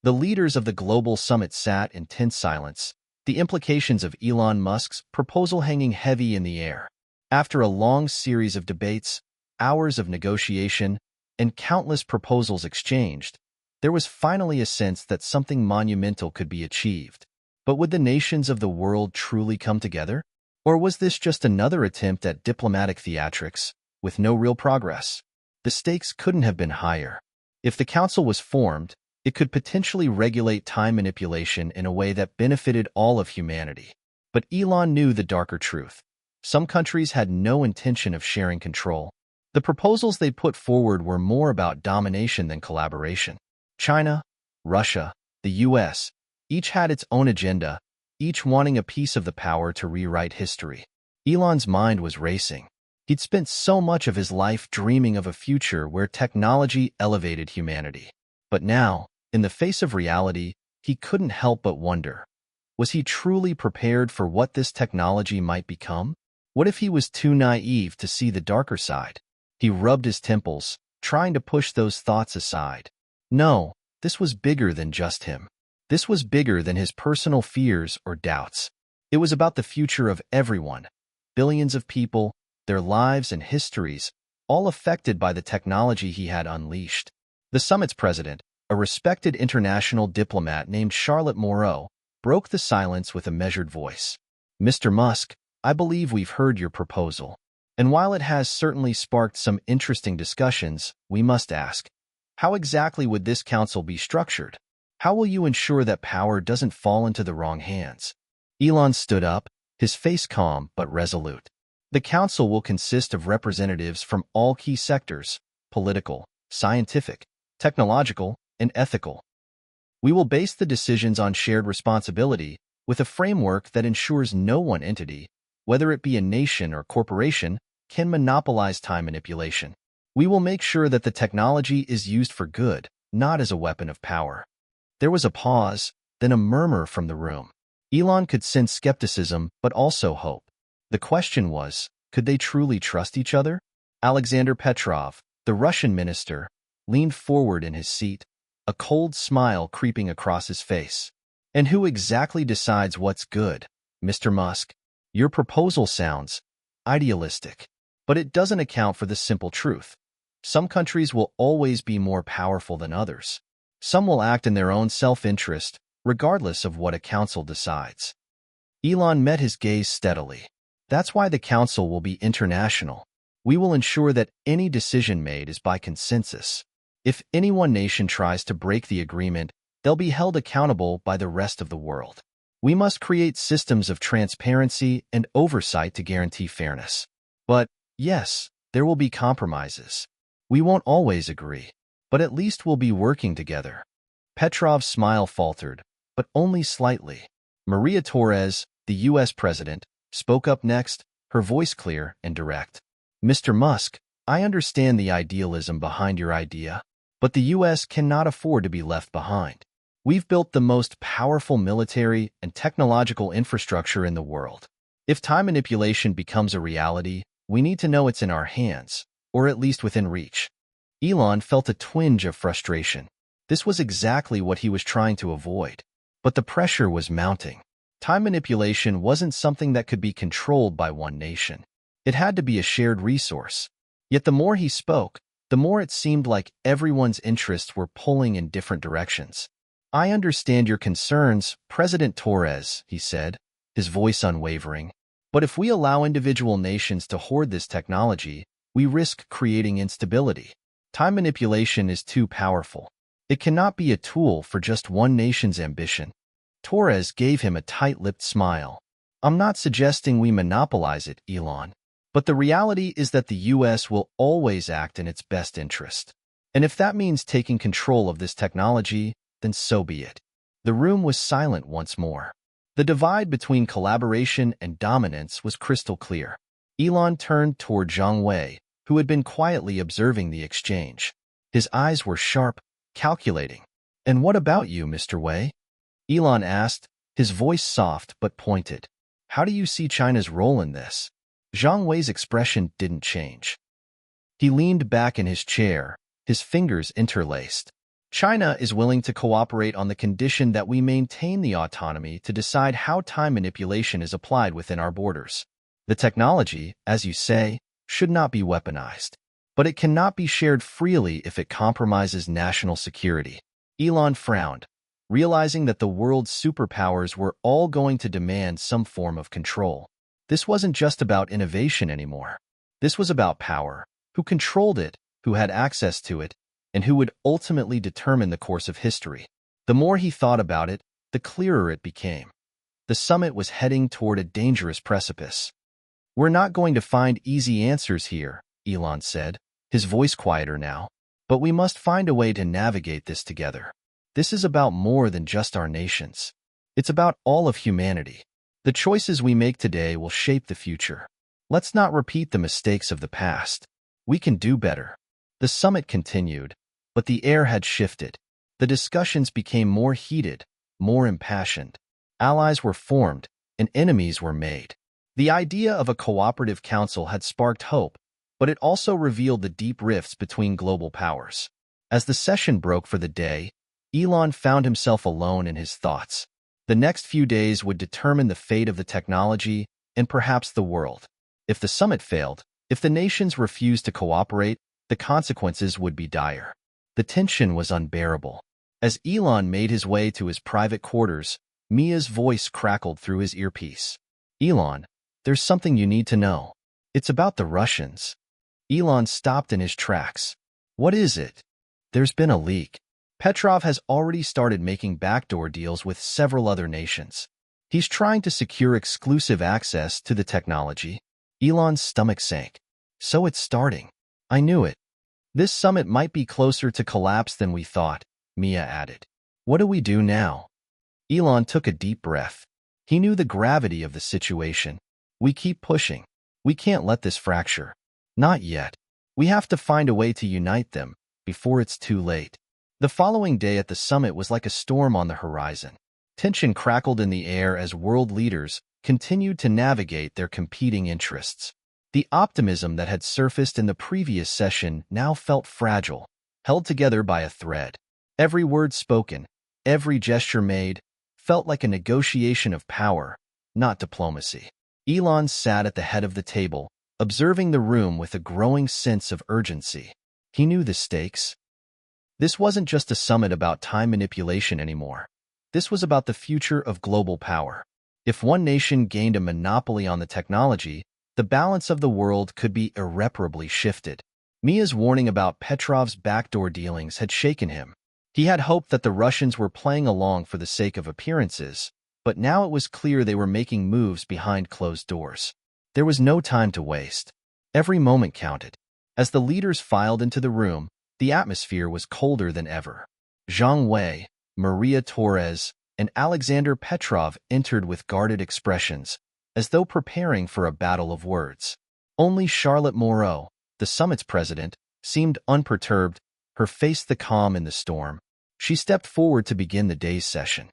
The leaders of the global summit sat in tense silence, the implications of Elon Musk's proposal hanging heavy in the air. After a long series of debates, hours of negotiation, and countless proposals exchanged, there was finally a sense that something monumental could be achieved. But would the nations of the world truly come together? Or was this just another attempt at diplomatic theatrics, with no real progress? The stakes couldn't have been higher. If the council was formed, it could potentially regulate time manipulation in a way that benefited all of humanity. But Elon knew the darker truth. Some countries had no intention of sharing control. The proposals they put forward were more about domination than collaboration. China, Russia, the US, each had its own agenda, each wanting a piece of the power to rewrite history. Elon's mind was racing. He'd spent so much of his life dreaming of a future where technology elevated humanity. But now, in the face of reality, he couldn't help but wonder. Was he truly prepared for what this technology might become? What if he was too naive to see the darker side? He rubbed his temples, trying to push those thoughts aside. No, this was bigger than just him. This was bigger than his personal fears or doubts. It was about the future of everyone, billions of people, their lives and histories, all affected by the technology he had unleashed. The summit's president, a respected international diplomat named Charlotte Moreau, broke the silence with a measured voice. "Mr. Musk, I believe we've heard your proposal. And while it has certainly sparked some interesting discussions, we must ask, how exactly would this council be structured? How will you ensure that power doesn't fall into the wrong hands?" Elon stood up, his face calm but resolute. "The council will consist of representatives from all key sectors: political, scientific, technological, and ethical. We will base the decisions on shared responsibility, with a framework that ensures no one entity, whether it be a nation or corporation, can monopolize time manipulation. We will make sure that the technology is used for good, not as a weapon of power." There was a pause, then a murmur from the room. Elon could sense skepticism, but also hope. The question was, could they truly trust each other? Alexander Petrov, the Russian minister, leaned forward in his seat, a cold smile creeping across his face. "And who exactly decides what's good, Mr. Musk? Your proposal sounds idealistic, but it doesn't account for the simple truth. Some countries will always be more powerful than others. Some will act in their own self-interest, regardless of what a council decides." Elon met his gaze steadily. "That's why the council will be international. We will ensure that any decision made is by consensus. If any one nation tries to break the agreement, they'll be held accountable by the rest of the world. We must create systems of transparency and oversight to guarantee fairness. But, yes, there will be compromises. We won't always agree, but at least we'll be working together." Petrov's smile faltered, but only slightly. Maria Torres, the U.S. president, spoke up next, her voice clear and direct. "Mr. Musk, I understand the idealism behind your idea, but the U.S. cannot afford to be left behind. We've built the most powerful military and technological infrastructure in the world. If time manipulation becomes a reality, we need to know it's in our hands, or at least within reach. Elon felt a twinge of frustration. This was exactly what he was trying to avoid. But the pressure was mounting. Time manipulation wasn't something that could be controlled by one nation. It had to be a shared resource. Yet the more he spoke, the more it seemed like everyone's interests were pulling in different directions. I understand your concerns, President Torres, he said, his voice unwavering. But if we allow individual nations to hoard this technology, we risk creating instability. Time manipulation is too powerful. It cannot be a tool for just one nation's ambition. Torres gave him a tight-lipped smile. I'm not suggesting we monopolize it, Elon. But the reality is that the U.S. will always act in its best interest. And if that means taking control of this technology, then so be it. The room was silent once more. The divide between collaboration and dominance was crystal clear. Elon turned toward Zhang Wei, who had been quietly observing the exchange. His eyes were sharp, calculating. And what about you, Mr. Wei? Elon asked, his voice soft but pointed. How do you see China's role in this? Zhang Wei's expression didn't change. He leaned back in his chair, his fingers interlaced. China is willing to cooperate on the condition that we maintain the autonomy to decide how time manipulation is applied within our borders. The technology, as you say, should not be weaponized. But it cannot be shared freely if it compromises national security. Elon frowned, realizing that the world's superpowers were all going to demand some form of control. This wasn't just about innovation anymore. This was about power, who controlled it, who had access to it, and who would ultimately determine the course of history. The more he thought about it, the clearer it became. The summit was heading toward a dangerous precipice. We're not going to find easy answers here, Elon said, his voice quieter now. But we must find a way to navigate this together. This is about more than just our nations. It's about all of humanity. The choices we make today will shape the future. Let's not repeat the mistakes of the past. We can do better. The summit continued, but the air had shifted. The discussions became more heated, more impassioned. Allies were formed, and enemies were made. The idea of a cooperative council had sparked hope, but it also revealed the deep rifts between global powers. As the session broke for the day, Elon found himself alone in his thoughts. The next few days would determine the fate of the technology and perhaps the world. If the summit failed, if the nations refused to cooperate, the consequences would be dire. The tension was unbearable. As Elon made his way to his private quarters, Mia's voice crackled through his earpiece. Elon, there's something you need to know. It's about the Russians. Elon stopped in his tracks. What is it? There's been a leak. Petrov has already started making backdoor deals with several other nations. He's trying to secure exclusive access to the technology. Elon's stomach sank. So it's starting. I knew it. This summit might be closer to collapse than we thought, Mia added. What do we do now? Elon took a deep breath. He knew the gravity of the situation. We keep pushing. We can't let this fracture. Not yet. We have to find a way to unite them before it's too late. The following day at the summit was like a storm on the horizon. Tension crackled in the air as world leaders continued to navigate their competing interests. The optimism that had surfaced in the previous session now felt fragile, held together by a thread. Every word spoken, every gesture made, felt like a negotiation of power, not diplomacy. Elon sat at the head of the table, observing the room with a growing sense of urgency. He knew the stakes. This wasn't just a summit about time manipulation anymore. This was about the future of global power. If one nation gained a monopoly on the technology, the balance of the world could be irreparably shifted. Mia's warning about Petrov's backdoor dealings had shaken him. He had hoped that the Russians were playing along for the sake of appearances, but now it was clear they were making moves behind closed doors. There was no time to waste. Every moment counted. As the leaders filed into the room, the atmosphere was colder than ever. Zhang Wei, Maria Torres, and Alexander Petrov entered with guarded expressions, as though preparing for a battle of words. Only Charlotte Moreau, the summit's president, seemed unperturbed, her face the calm in the storm. She stepped forward to begin the day's session.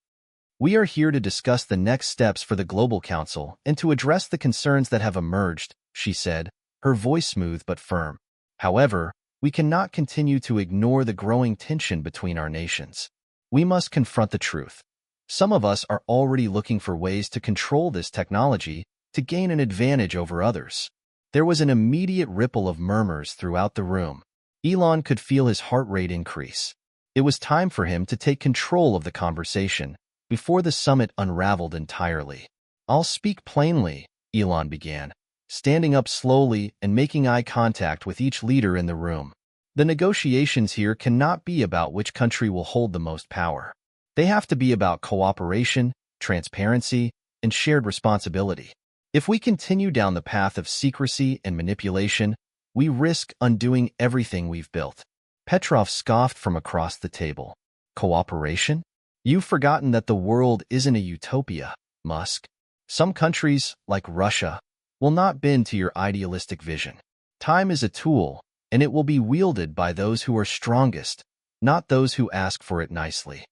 We are here to discuss the next steps for the Global Council and to address the concerns that have emerged, she said, her voice smooth but firm. However, we cannot continue to ignore the growing tension between our nations. We must confront the truth. Some of us are already looking for ways to control this technology to gain an advantage over others. There was an immediate ripple of murmurs throughout the room. Elon could feel his heart rate increase. It was time for him to take control of the conversation before the summit unraveled entirely. I'll speak plainly, Elon began, standing up slowly and making eye contact with each leader in the room. The negotiations here cannot be about which country will hold the most power. They have to be about cooperation, transparency, and shared responsibility. If we continue down the path of secrecy and manipulation, we risk undoing everything we've built. Petrov scoffed from across the table. Cooperation? You've forgotten that the world isn't a utopia, Musk. Some countries, like Russia, will not bend to your idealistic vision. Time is a tool, and it will be wielded by those who are strongest, not those who ask for it nicely.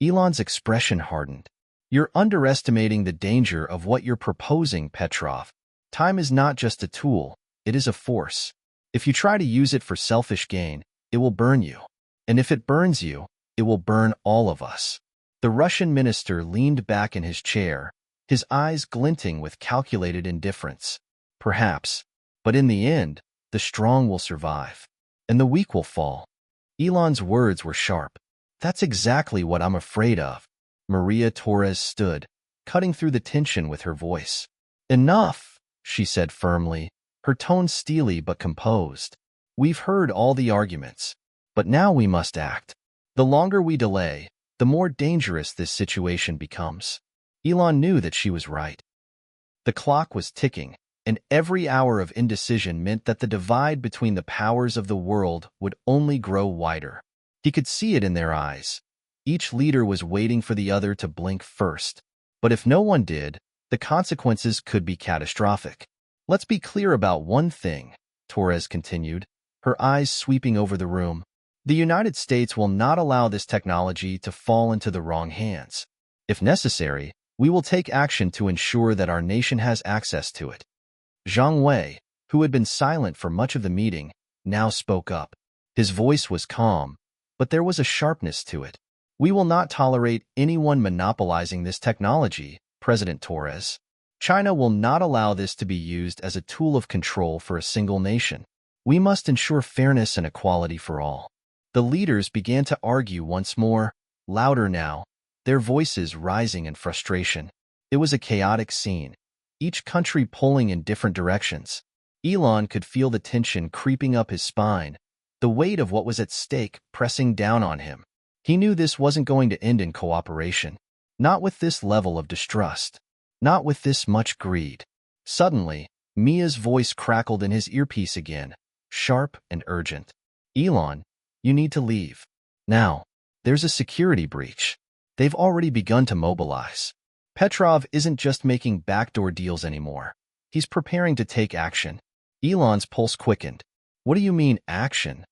Elon's expression hardened. You're underestimating the danger of what you're proposing, Petrov. Time is not just a tool, it is a force. If you try to use it for selfish gain, it will burn you. And if it burns you, it will burn all of us. The Russian minister leaned back in his chair, his eyes glinting with calculated indifference. Perhaps, but in the end, the strong will survive, and the weak will fall. Elon's words were sharp. That's exactly what I'm afraid of. Maria Torres stood, cutting through the tension with her voice. Enough, she said firmly, her tone steely but composed. We've heard all the arguments, but now we must act. The longer we delay, the more dangerous this situation becomes. Elon knew that she was right. The clock was ticking, and every hour of indecision meant that the divide between the powers of the world would only grow wider. He could see it in their eyes. Each leader was waiting for the other to blink first. But if no one did, the consequences could be catastrophic. Let's be clear about one thing, Torres continued, her eyes sweeping over the room. The United States will not allow this technology to fall into the wrong hands. If necessary, we will take action to ensure that our nation has access to it. Zhang Wei, who had been silent for much of the meeting, now spoke up. His voice was calm, but there was a sharpness to it. We will not tolerate anyone monopolizing this technology, President Torres. China will not allow this to be used as a tool of control for a single nation. We must ensure fairness and equality for all. The leaders began to argue once more, louder now, their voices rising in frustration. It was a chaotic scene, each country pulling in different directions. Elon could feel the tension creeping up his spine, the weight of what was at stake pressing down on him. He knew this wasn't going to end in cooperation, not with this level of distrust, not with this much greed. Suddenly, Mia's voice crackled in his earpiece again, sharp and urgent. Elon, you need to leave. Now, there's a security breach. They've already begun to mobilize. Petrov isn't just making backdoor deals anymore. He's preparing to take action. Elon's pulse quickened. What do you mean, action?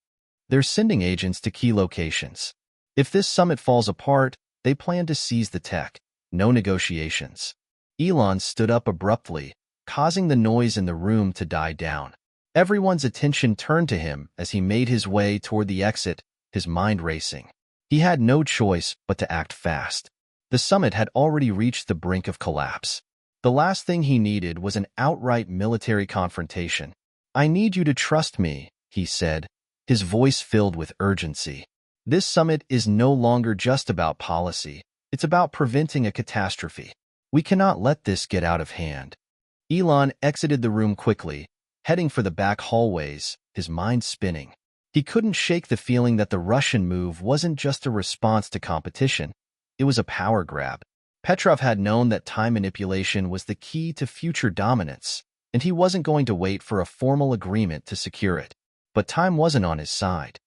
They're sending agents to key locations. If this summit falls apart, they plan to seize the tech. No negotiations. Elon stood up abruptly, causing the noise in the room to die down. Everyone's attention turned to him as he made his way toward the exit, his mind racing. He had no choice but to act fast. The summit had already reached the brink of collapse. The last thing he needed was an outright military confrontation. I need you to trust me, he said, his voice filled with urgency. This summit is no longer just about policy. It's about preventing a catastrophe. We cannot let this get out of hand. Elon exited the room quickly, heading for the back hallways, his mind spinning. He couldn't shake the feeling that the Russian move wasn't just a response to competition. It was a power grab. Petrov had known that time manipulation was the key to future dominance, and he wasn't going to wait for a formal agreement to secure it. But time wasn't on his side.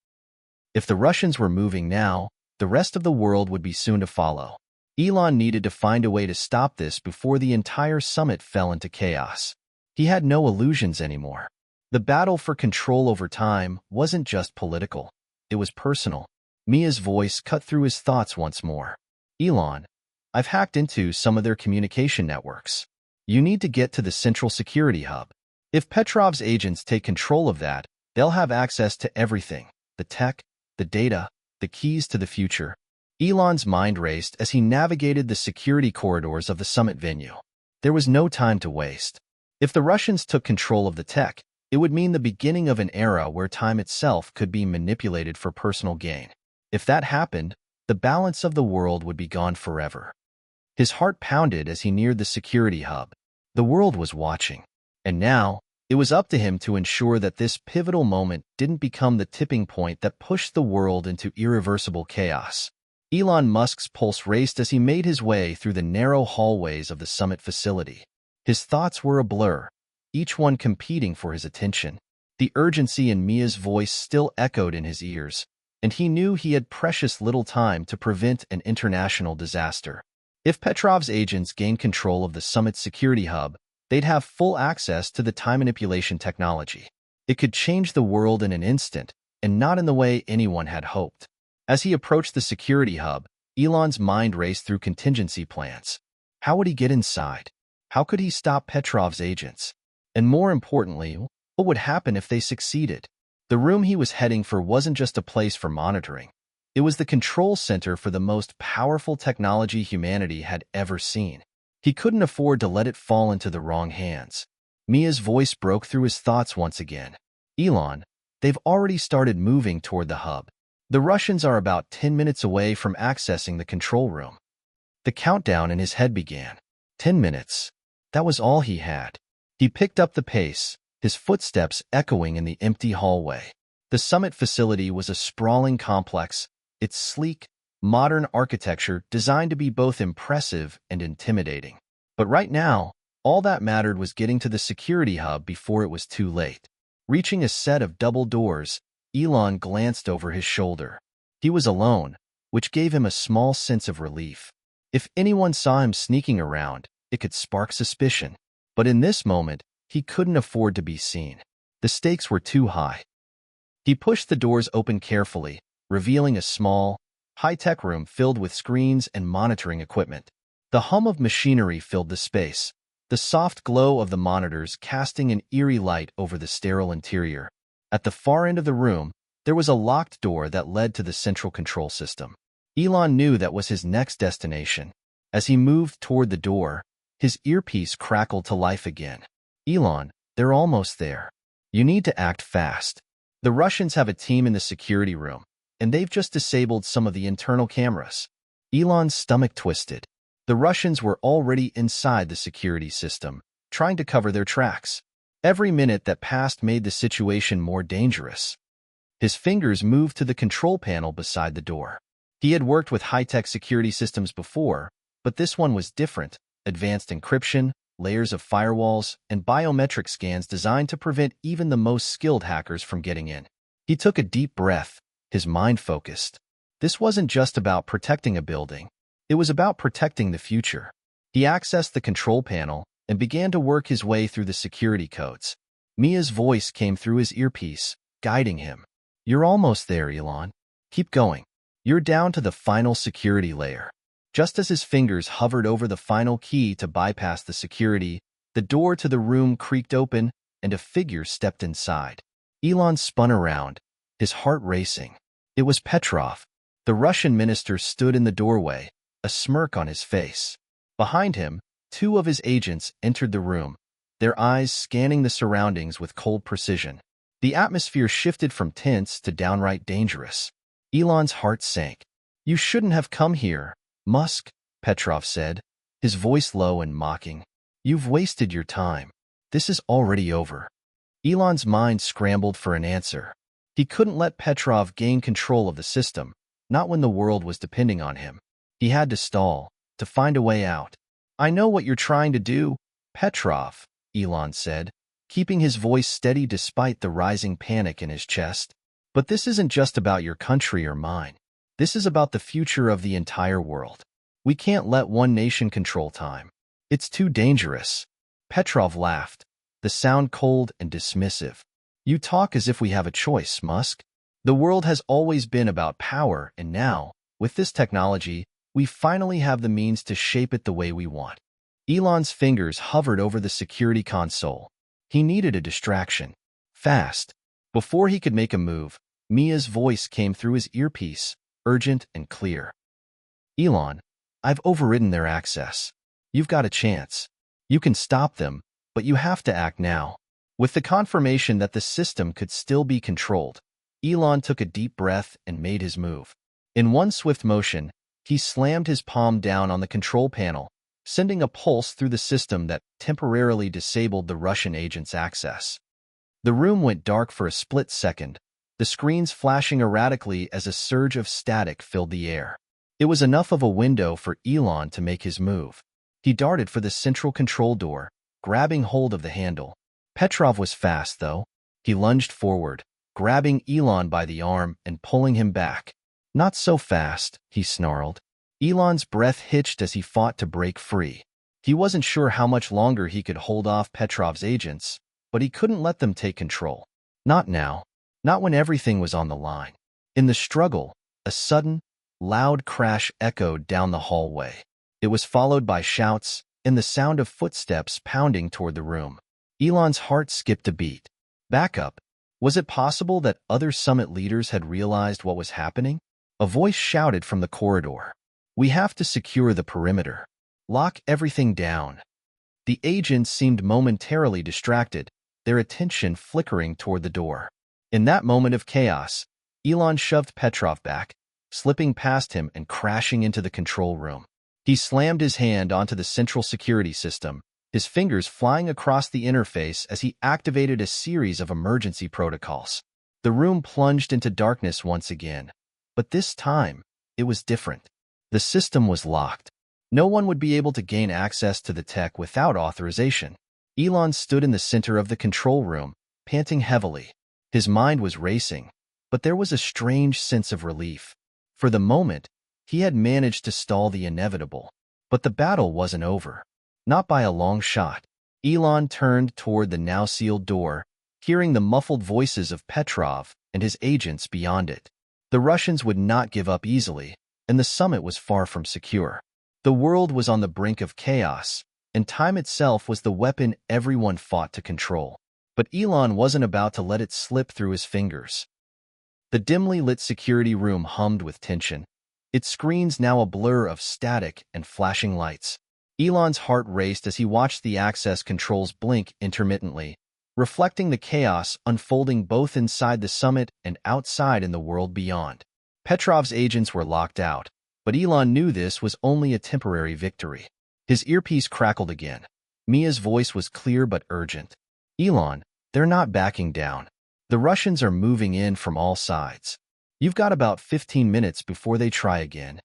If the Russians were moving now, the rest of the world would be soon to follow. Elon needed to find a way to stop this before the entire summit fell into chaos. He had no illusions anymore. The battle for control over time wasn't just political. It was personal. Mia's voice cut through his thoughts once more. Elon, I've hacked into some of their communication networks. You need to get to the central security hub. If Petrov's agents take control of that, they'll have access to everything, the tech, the data, the keys to the future. Elon's mind raced as he navigated the security corridors of the summit venue. There was no time to waste. If the Russians took control of the tech, it would mean the beginning of an era where time itself could be manipulated for personal gain. If that happened, the balance of the world would be gone forever. His heart pounded as he neared the security hub. The world was watching. And now, it was up to him to ensure that this pivotal moment didn't become the tipping point that pushed the world into irreversible chaos. Elon Musk's pulse raced as he made his way through the narrow hallways of the summit facility. His thoughts were a blur, each one competing for his attention. The urgency in Mia's voice still echoed in his ears, and he knew he had precious little time to prevent an international disaster. If Petrov's agents gained control of the summit's security hub, they'd have full access to the time manipulation technology. It could change the world in an instant, and not in the way anyone had hoped. As he approached the security hub, Elon's mind raced through contingency plans. How would he get inside? How could he stop Petrov's agents? And more importantly, what would happen if they succeeded? The room he was heading for wasn't just a place for monitoring. It was the control center for the most powerful technology humanity had ever seen. He couldn't afford to let it fall into the wrong hands. Mia's voice broke through his thoughts once again. Elon, they've already started moving toward the hub. The Russians are about 10 minutes away from accessing the control room. The countdown in his head began. 10 minutes. That was all he had. He picked up the pace, his footsteps echoing in the empty hallway. The summit facility was a sprawling complex, its sleek, modern architecture designed to be both impressive and intimidating. But right now, all that mattered was getting to the security hub before it was too late. Reaching a set of double doors, Elon glanced over his shoulder. He was alone, which gave him a small sense of relief. If anyone saw him sneaking around, it could spark suspicion. But in this moment, he couldn't afford to be seen. The stakes were too high. He pushed the doors open carefully, revealing a small, high-tech room filled with screens and monitoring equipment. The hum of machinery filled the space, the soft glow of the monitors casting an eerie light over the sterile interior. At the far end of the room, there was a locked door that led to the central control system. Elon knew that was his next destination. As he moved toward the door, his earpiece crackled to life again. Elon, they're almost there. You need to act fast. The Russians have a team in the security room, and they've just disabled some of the internal cameras. Elon's stomach twisted. The Russians were already inside the security system, trying to cover their tracks. Every minute that passed made the situation more dangerous. His fingers moved to the control panel beside the door. He had worked with high-tech security systems before, but this one was different. Advanced encryption, layers of firewalls, and biometric scans designed to prevent even the most skilled hackers from getting in. He took a deep breath, his mind focused. This wasn't just about protecting a building. It was about protecting the future. He accessed the control panel and began to work his way through the security codes. Mia's voice came through his earpiece, guiding him. You're almost there, Elon. Keep going. You're down to the final security layer. Just as his fingers hovered over the final key to bypass the security, the door to the room creaked open and a figure stepped inside. Elon spun around, his heart racing. It was Petrov. The Russian minister stood in the doorway, a smirk on his face. Behind him, two of his agents entered the room, their eyes scanning the surroundings with cold precision. The atmosphere shifted from tense to downright dangerous. Elon's heart sank. You shouldn't have come here, Musk, Petrov said, his voice low and mocking. You've wasted your time. This is already over. Elon's mind scrambled for an answer. He couldn't let Petrov gain control of the system, not when the world was depending on him. He had to stall, to find a way out. I know what you're trying to do, Petrov, Elon said, keeping his voice steady despite the rising panic in his chest. But this isn't just about your country or mine. This is about the future of the entire world. We can't let one nation control time. It's too dangerous. Petrov laughed, the sound cold and dismissive. You talk as if we have a choice, Musk. The world has always been about power, and now, with this technology, we finally have the means to shape it the way we want. Elon's fingers hovered over the security console. He needed a distraction. Fast. Before he could make a move, Mia's voice came through his earpiece, urgent and clear. Elon, I've overridden their access. You've got a chance. You can stop them, but you have to act now. With the confirmation that the system could still be controlled, Elon took a deep breath and made his move. In one swift motion, he slammed his palm down on the control panel, sending a pulse through the system that temporarily disabled the Russian agent's access. The room went dark for a split second, the screens flashing erratically as a surge of static filled the air. It was enough of a window for Elon to make his move. He darted for the central control door, grabbing hold of the handle. Petrov was fast, though. He lunged forward, grabbing Elon by the arm and pulling him back. Not so fast, he snarled. Elon's breath hitched as he fought to break free. He wasn't sure how much longer he could hold off Petrov's agents, but he couldn't let them take control. Not now. Not when everything was on the line. In the struggle, a sudden, loud crash echoed down the hallway. It was followed by shouts and the sound of footsteps pounding toward the room. Elon's heart skipped a beat. Backup. Was it possible that other summit leaders had realized what was happening? A voice shouted from the corridor. We have to secure the perimeter. Lock everything down. The agents seemed momentarily distracted, their attention flickering toward the door. In that moment of chaos, Elon shoved Petrov back, slipping past him and crashing into the control room. He slammed his hand onto the central security system, his fingers flying across the interface as he activated a series of emergency protocols. The room plunged into darkness once again, but this time, it was different. The system was locked. No one would be able to gain access to the tech without authorization. Elon stood in the center of the control room, panting heavily. His mind was racing, but there was a strange sense of relief. For the moment, he had managed to stall the inevitable. But the battle wasn't over. Not by a long shot. Elon turned toward the now sealed door, hearing the muffled voices of Petrov and his agents beyond it. The Russians would not give up easily, and the summit was far from secure. The world was on the brink of chaos, and time itself was the weapon everyone fought to control. But Elon wasn't about to let it slip through his fingers. The dimly lit security room hummed with tension, its screens now a blur of static and flashing lights. Elon's heart raced as he watched the access controls blink intermittently, reflecting the chaos unfolding both inside the summit and outside in the world beyond. Petrov's agents were locked out, but Elon knew this was only a temporary victory. His earpiece crackled again. Mia's voice was clear but urgent. Elon, they're not backing down. The Russians are moving in from all sides. You've got about 15 minutes before they try again.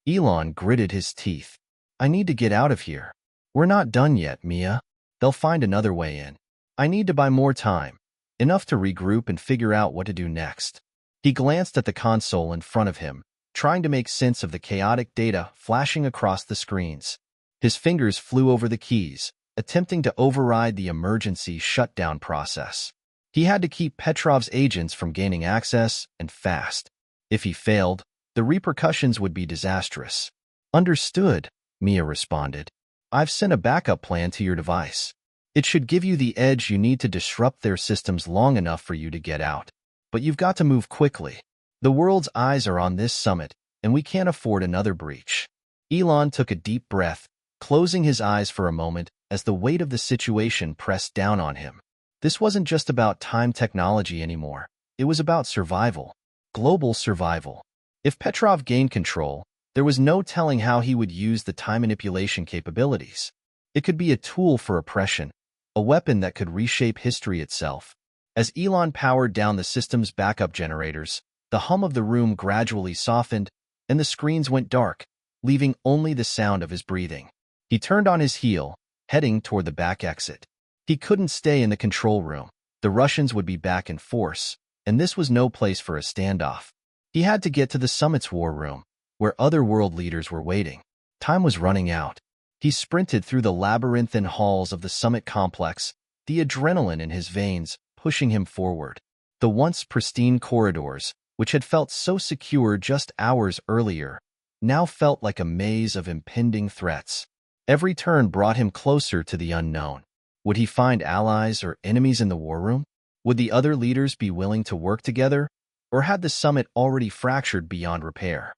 Elon gritted his teeth. I need to get out of here. We're not done yet, Mia. They'll find another way in. I need to buy more time, enough to regroup and figure out what to do next. He glanced at the console in front of him, trying to make sense of the chaotic data flashing across the screens. His fingers flew over the keys, attempting to override the emergency shutdown process. He had to keep Petrov's agents from gaining access, and fast. If he failed, the repercussions would be disastrous. Understood, Mia responded. I've sent a backup plan to your device. It should give you the edge you need to disrupt their systems long enough for you to get out. But you've got to move quickly. The world's eyes are on this summit, and we can't afford another breach. Elon took a deep breath, closing his eyes for a moment as the weight of the situation pressed down on him. This wasn't just about time technology anymore. It was about survival. Global survival. If Petrov gained control, there was no telling how he would use the time manipulation capabilities. It could be a tool for oppression, a weapon that could reshape history itself. As Elon powered down the system's backup generators, the hum of the room gradually softened, and the screens went dark, leaving only the sound of his breathing. He turned on his heel, heading toward the back exit. He couldn't stay in the control room. The Russians would be back in force, and this was no place for a standoff. He had to get to the summit's war room, where other world leaders were waiting. Time was running out. He sprinted through the labyrinthine halls of the summit complex, the adrenaline in his veins pushing him forward. The once pristine corridors, which had felt so secure just hours earlier, now felt like a maze of impending threats. Every turn brought him closer to the unknown. Would he find allies or enemies in the war room? Would the other leaders be willing to work together, or had the summit already fractured beyond repair?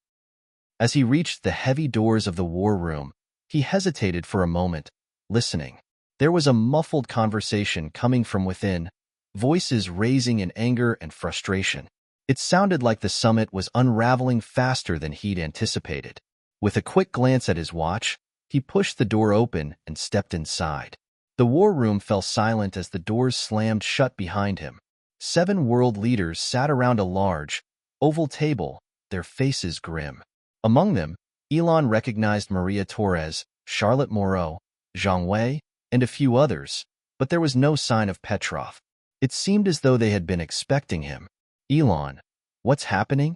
As he reached the heavy doors of the war room, he hesitated for a moment, listening. There was a muffled conversation coming from within, voices raising in anger and frustration. It sounded like the summit was unraveling faster than he'd anticipated. With a quick glance at his watch, he pushed the door open and stepped inside. The war room fell silent as the doors slammed shut behind him. 7 world leaders sat around a large, oval table, their faces grim. Among them, Elon recognized Maria Torres, Charlotte Moreau, Zhang Wei, and a few others, but there was no sign of Petrov. It seemed as though they had been expecting him. Elon, what's happening?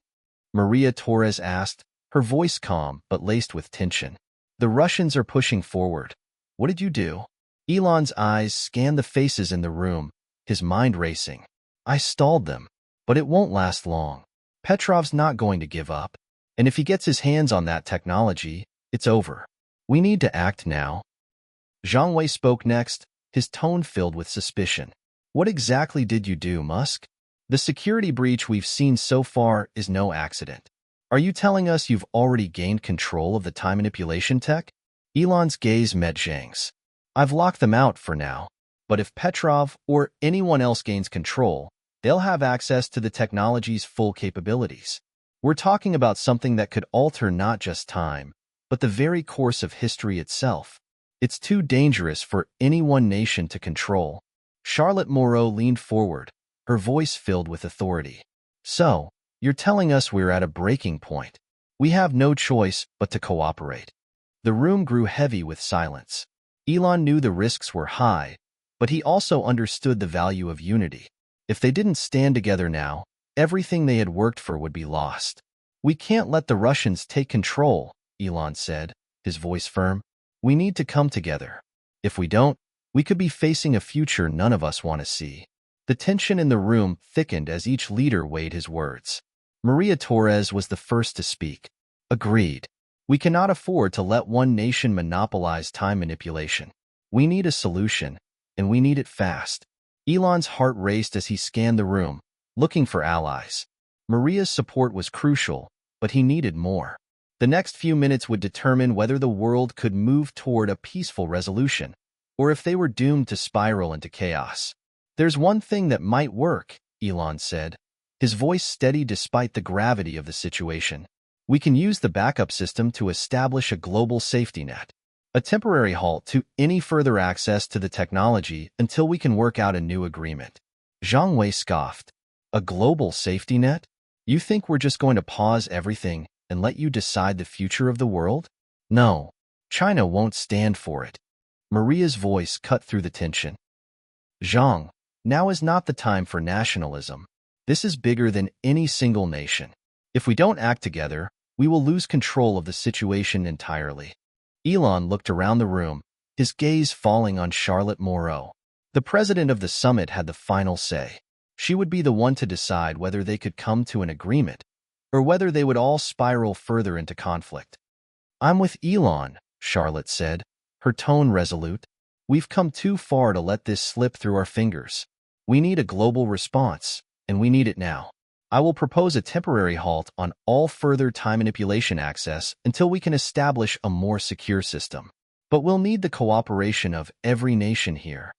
Maria Torres asked, her voice calm but laced with tension. The Russians are pushing forward. What did you do? Elon's eyes scanned the faces in the room, his mind racing. I stalled them, but it won't last long. Petrov's not going to give up, and if he gets his hands on that technology, it's over. We need to act now. Zhang Wei spoke next, his tone filled with suspicion. What exactly did you do, Musk? The security breach we've seen so far is no accident. Are you telling us you've already gained control of the time manipulation tech? Elon's gaze met Zhang's. I've locked them out for now, but if Petrov or anyone else gains control, they'll have access to the technology's full capabilities. We're talking about something that could alter not just time, but the very course of history itself. It's too dangerous for any one nation to control. Charlotte Moreau leaned forward, her voice filled with authority. So, you're telling us we're at a breaking point. We have no choice but to cooperate. The room grew heavy with silence. Elon knew the risks were high, but he also understood the value of unity. If they didn't stand together now, everything they had worked for would be lost. We can't let the Russians take control, Elon said, his voice firm. We need to come together. If we don't, we could be facing a future none of us want to see. The tension in the room thickened as each leader weighed his words. Maria Torres was the first to speak. Agreed. We cannot afford to let one nation monopolize time manipulation. We need a solution, and we need it fast. Elon's heart raced as he scanned the room, looking for allies. Maria's support was crucial, but he needed more. The next few minutes would determine whether the world could move toward a peaceful resolution, or if they were doomed to spiral into chaos. There's one thing that might work, Elon said, his voice steady despite the gravity of the situation. We can use the backup system to establish a global safety net, a temporary halt to any further access to the technology until we can work out a new agreement. Zhang Wei scoffed. A global safety net? You think we're just going to pause everything and let you decide the future of the world? No, China won't stand for it. Maria's voice cut through the tension. Zhang, now is not the time for nationalism. This is bigger than any single nation. If we don't act together, we will lose control of the situation entirely. Elon looked around the room, his gaze falling on Charlotte Moreau. The president of the summit had the final say. She would be the one to decide whether they could come to an agreement, or whether they would all spiral further into conflict. I'm with Elon, Charlotte said, her tone resolute. We've come too far to let this slip through our fingers. We need a global response, and we need it now. I will propose a temporary halt on all further time manipulation access until we can establish a more secure system. But we'll need the cooperation of every nation here.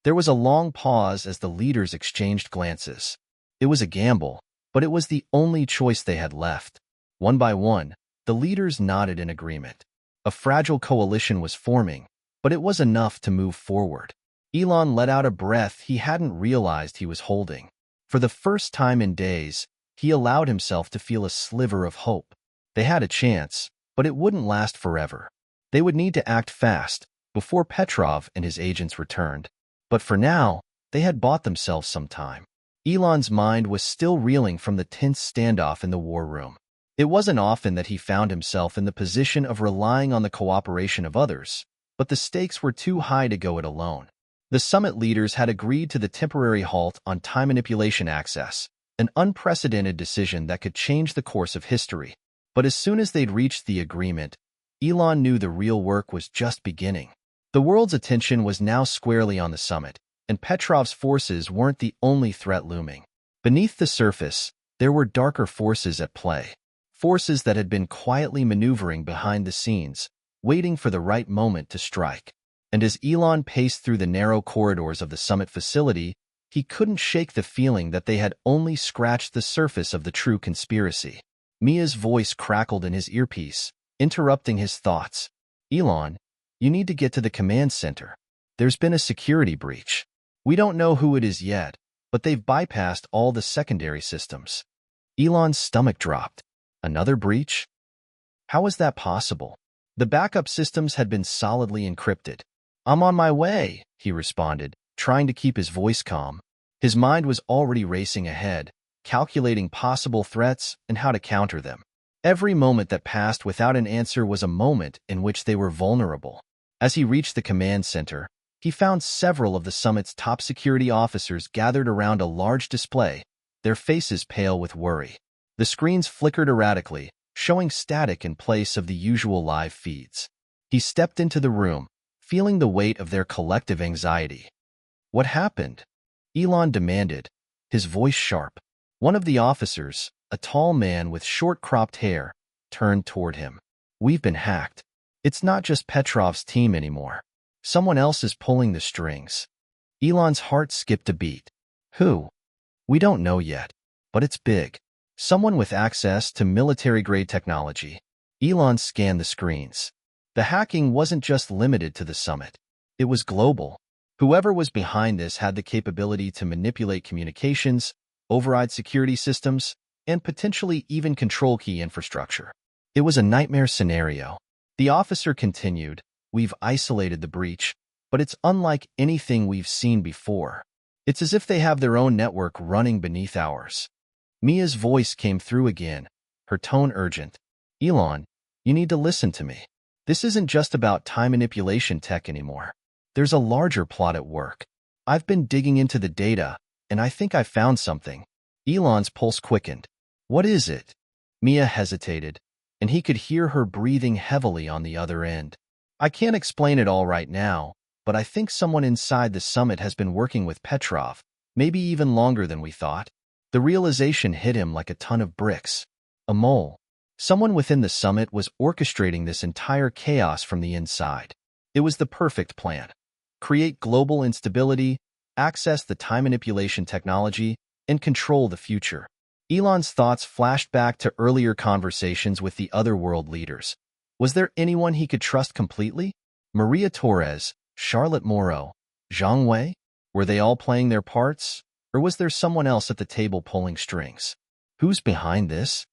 There was a long pause as the leaders exchanged glances. It was a gamble, but it was the only choice they had left. One by one, the leaders nodded in agreement. A fragile coalition was forming, but it was enough to move forward. Elon let out a breath he hadn't realized he was holding. For the first time in days, he allowed himself to feel a sliver of hope. They had a chance, but it wouldn't last forever. They would need to act fast, before Petrov and his agents returned. But for now, they had bought themselves some time. Elon's mind was still reeling from the tense standoff in the war room. It wasn't often that he found himself in the position of relying on the cooperation of others, but the stakes were too high to go it alone. The summit leaders had agreed to the temporary halt on time manipulation access, an unprecedented decision that could change the course of history. But as soon as they'd reached the agreement, Elon knew the real work was just beginning. The world's attention was now squarely on the summit, and Petrov's forces weren't the only threat looming. Beneath the surface, there were darker forces at play, forces that had been quietly maneuvering behind the scenes, waiting for the right moment to strike. And as Elon paced through the narrow corridors of the summit facility, he couldn't shake the feeling that they had only scratched the surface of the true conspiracy. Mia's voice crackled in his earpiece, interrupting his thoughts. "Elon, you need to get to the command center. There's been a security breach. We don't know who it is yet, but they've bypassed all the secondary systems." Elon's stomach dropped. Another breach? How was that possible? The backup systems had been solidly encrypted. "I'm on my way," he responded, trying to keep his voice calm. His mind was already racing ahead, calculating possible threats and how to counter them. Every moment that passed without an answer was a moment in which they were vulnerable. As he reached the command center, he found several of the summit's top security officers gathered around a large display, their faces pale with worry. The screens flickered erratically, showing static in place of the usual live feeds. He stepped into the room, feeling the weight of their collective anxiety. "What happened?" Elon demanded, his voice sharp. One of the officers, a tall man with short-cropped hair, turned toward him. "We've been hacked. It's not just Petrov's team anymore. Someone else is pulling the strings." Elon's heart skipped a beat. "Who?" "We don't know yet, but it's big. Someone with access to military-grade technology." Elon scanned the screens. The hacking wasn't just limited to the summit. It was global. Whoever was behind this had the capability to manipulate communications, override security systems, and potentially even control key infrastructure. It was a nightmare scenario. The officer continued, "We've isolated the breach, but it's unlike anything we've seen before. It's as if they have their own network running beneath ours." Mia's voice came through again, her tone urgent. "Elon, you need to listen to me. This isn't just about time manipulation tech anymore. There's a larger plot at work. I've been digging into the data, and I think I found something." Elon's pulse quickened. "What is it?" Mia hesitated, and he could hear her breathing heavily on the other end. "I can't explain it all right now, but I think someone inside the summit has been working with Petrov, maybe even longer than we thought." The realization hit him like a ton of bricks. A mole. Someone within the summit was orchestrating this entire chaos from the inside. It was the perfect plan. Create global instability, access the time manipulation technology, and control the future. Elon's thoughts flashed back to earlier conversations with the other world leaders. Was there anyone he could trust completely? Maria Torres, Charlotte Moro, Zhang Wei? Were they all playing their parts? Or was there someone else at the table pulling strings? "Who's behind this?"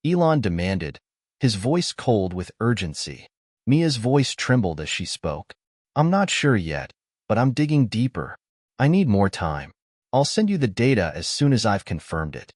Elon demanded, his voice cold with urgency. Mia's voice trembled as she spoke. "I'm not sure yet, but I'm digging deeper. I need more time. I'll send you the data as soon as I've confirmed it."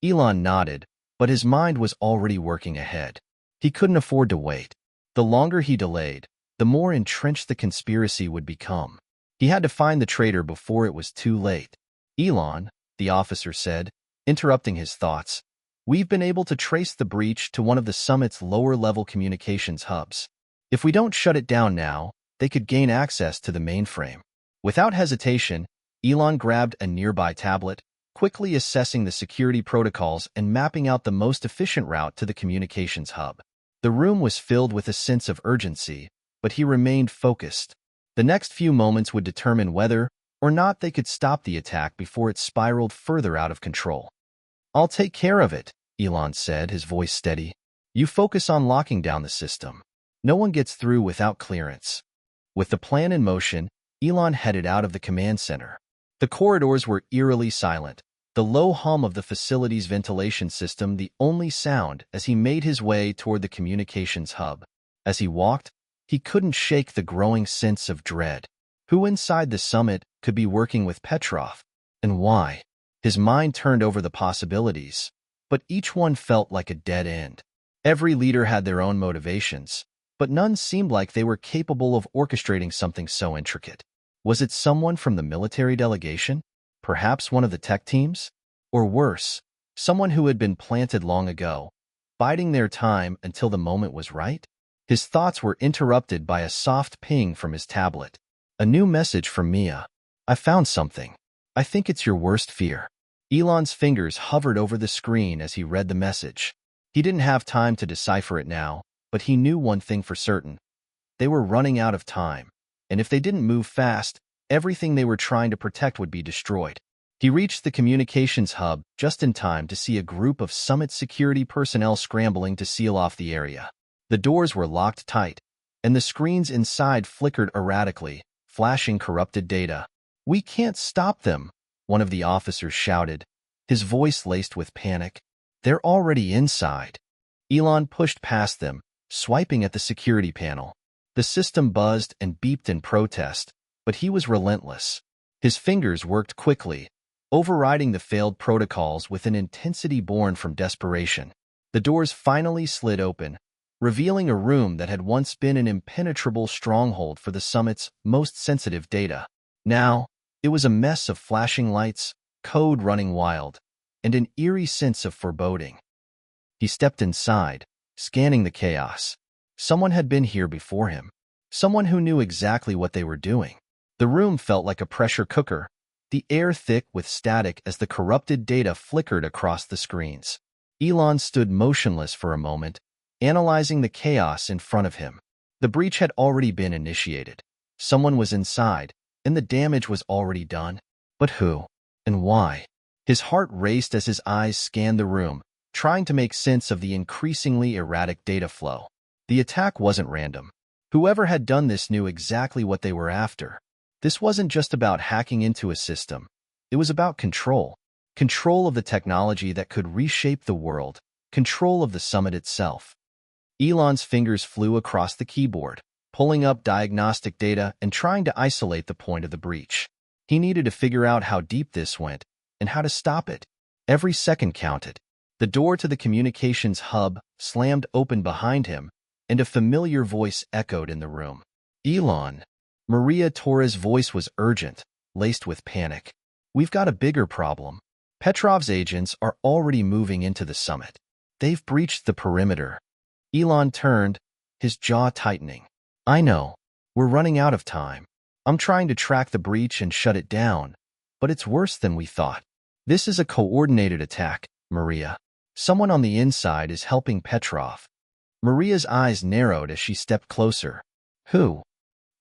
Elon nodded, but his mind was already working ahead. He couldn't afford to wait. The longer he delayed, the more entrenched the conspiracy would become. He had to find the traitor before it was too late. "Elon," the officer said, interrupting his thoughts, "we've been able to trace the breach to one of the summit's lower-level communications hubs. If we don't shut it down now, they could gain access to the mainframe." Without hesitation, Elon grabbed a nearby tablet, quickly assessing the security protocols and mapping out the most efficient route to the communications hub. The room was filled with a sense of urgency, but he remained focused. The next few moments would determine whether or not they could stop the attack before it spiraled further out of control. "I'll take care of it," Elon said, his voice steady. "You focus on locking down the system. No one gets through without clearance." With the plan in motion, Elon headed out of the command center. The corridors were eerily silent, the low hum of the facility's ventilation system the only sound as he made his way toward the communications hub. As he walked, he couldn't shake the growing sense of dread. Who inside the summit could be working with Petrov, and why? His mind turned over the possibilities, but each one felt like a dead end. Every leader had their own motivations, but none seemed like they were capable of orchestrating something so intricate. Was it someone from the military delegation? Perhaps one of the tech teams? Or worse, someone who had been planted long ago, biding their time until the moment was right? His thoughts were interrupted by a soft ping from his tablet. A new message from Mia. I found something. I think it's your worst fear. Elon's fingers hovered over the screen as he read the message. He didn't have time to decipher it now, but he knew one thing for certain. They were running out of time, and if they didn't move fast, everything they were trying to protect would be destroyed. He reached the communications hub just in time to see a group of Summit security personnel scrambling to seal off the area. The doors were locked tight, and the screens inside flickered erratically, flashing corrupted data. We can't stop them, one of the officers shouted, his voice laced with panic. They're already inside. Elon pushed past them, swiping at the security panel. The system buzzed and beeped in protest, but he was relentless. His fingers worked quickly, overriding the failed protocols with an intensity born from desperation. The doors finally slid open, revealing a room that had once been an impenetrable stronghold for the Summit's most sensitive data. Now, it was a mess of flashing lights, code running wild, and an eerie sense of foreboding. He stepped inside, scanning the chaos. Someone had been here before him. Someone who knew exactly what they were doing. The room felt like a pressure cooker, the air thick with static as the corrupted data flickered across the screens. Elon stood motionless for a moment, analyzing the chaos in front of him. The breach had already been initiated. Someone was inside, and the damage was already done. But who? And why? His heart raced as his eyes scanned the room, trying to make sense of the increasingly erratic data flow. The attack wasn't random. Whoever had done this knew exactly what they were after. This wasn't just about hacking into a system. It was about control. Control of the technology that could reshape the world. Control of the Summit itself. Elon's fingers flew across the keyboard, pulling up diagnostic data and trying to isolate the point of the breach. He needed to figure out how deep this went and how to stop it. Every second counted. The door to the communications hub slammed open behind him, and a familiar voice echoed in the room. Elon. Maria Torres' voice was urgent, laced with panic. We've got a bigger problem. Petrov's agents are already moving into the Summit. They've breached the perimeter. Elon turned, his jaw tightening. I know. We're running out of time. I'm trying to track the breach and shut it down, but it's worse than we thought. This is a coordinated attack, Maria. Someone on the inside is helping Petrov. Maria's eyes narrowed as she stepped closer. Who?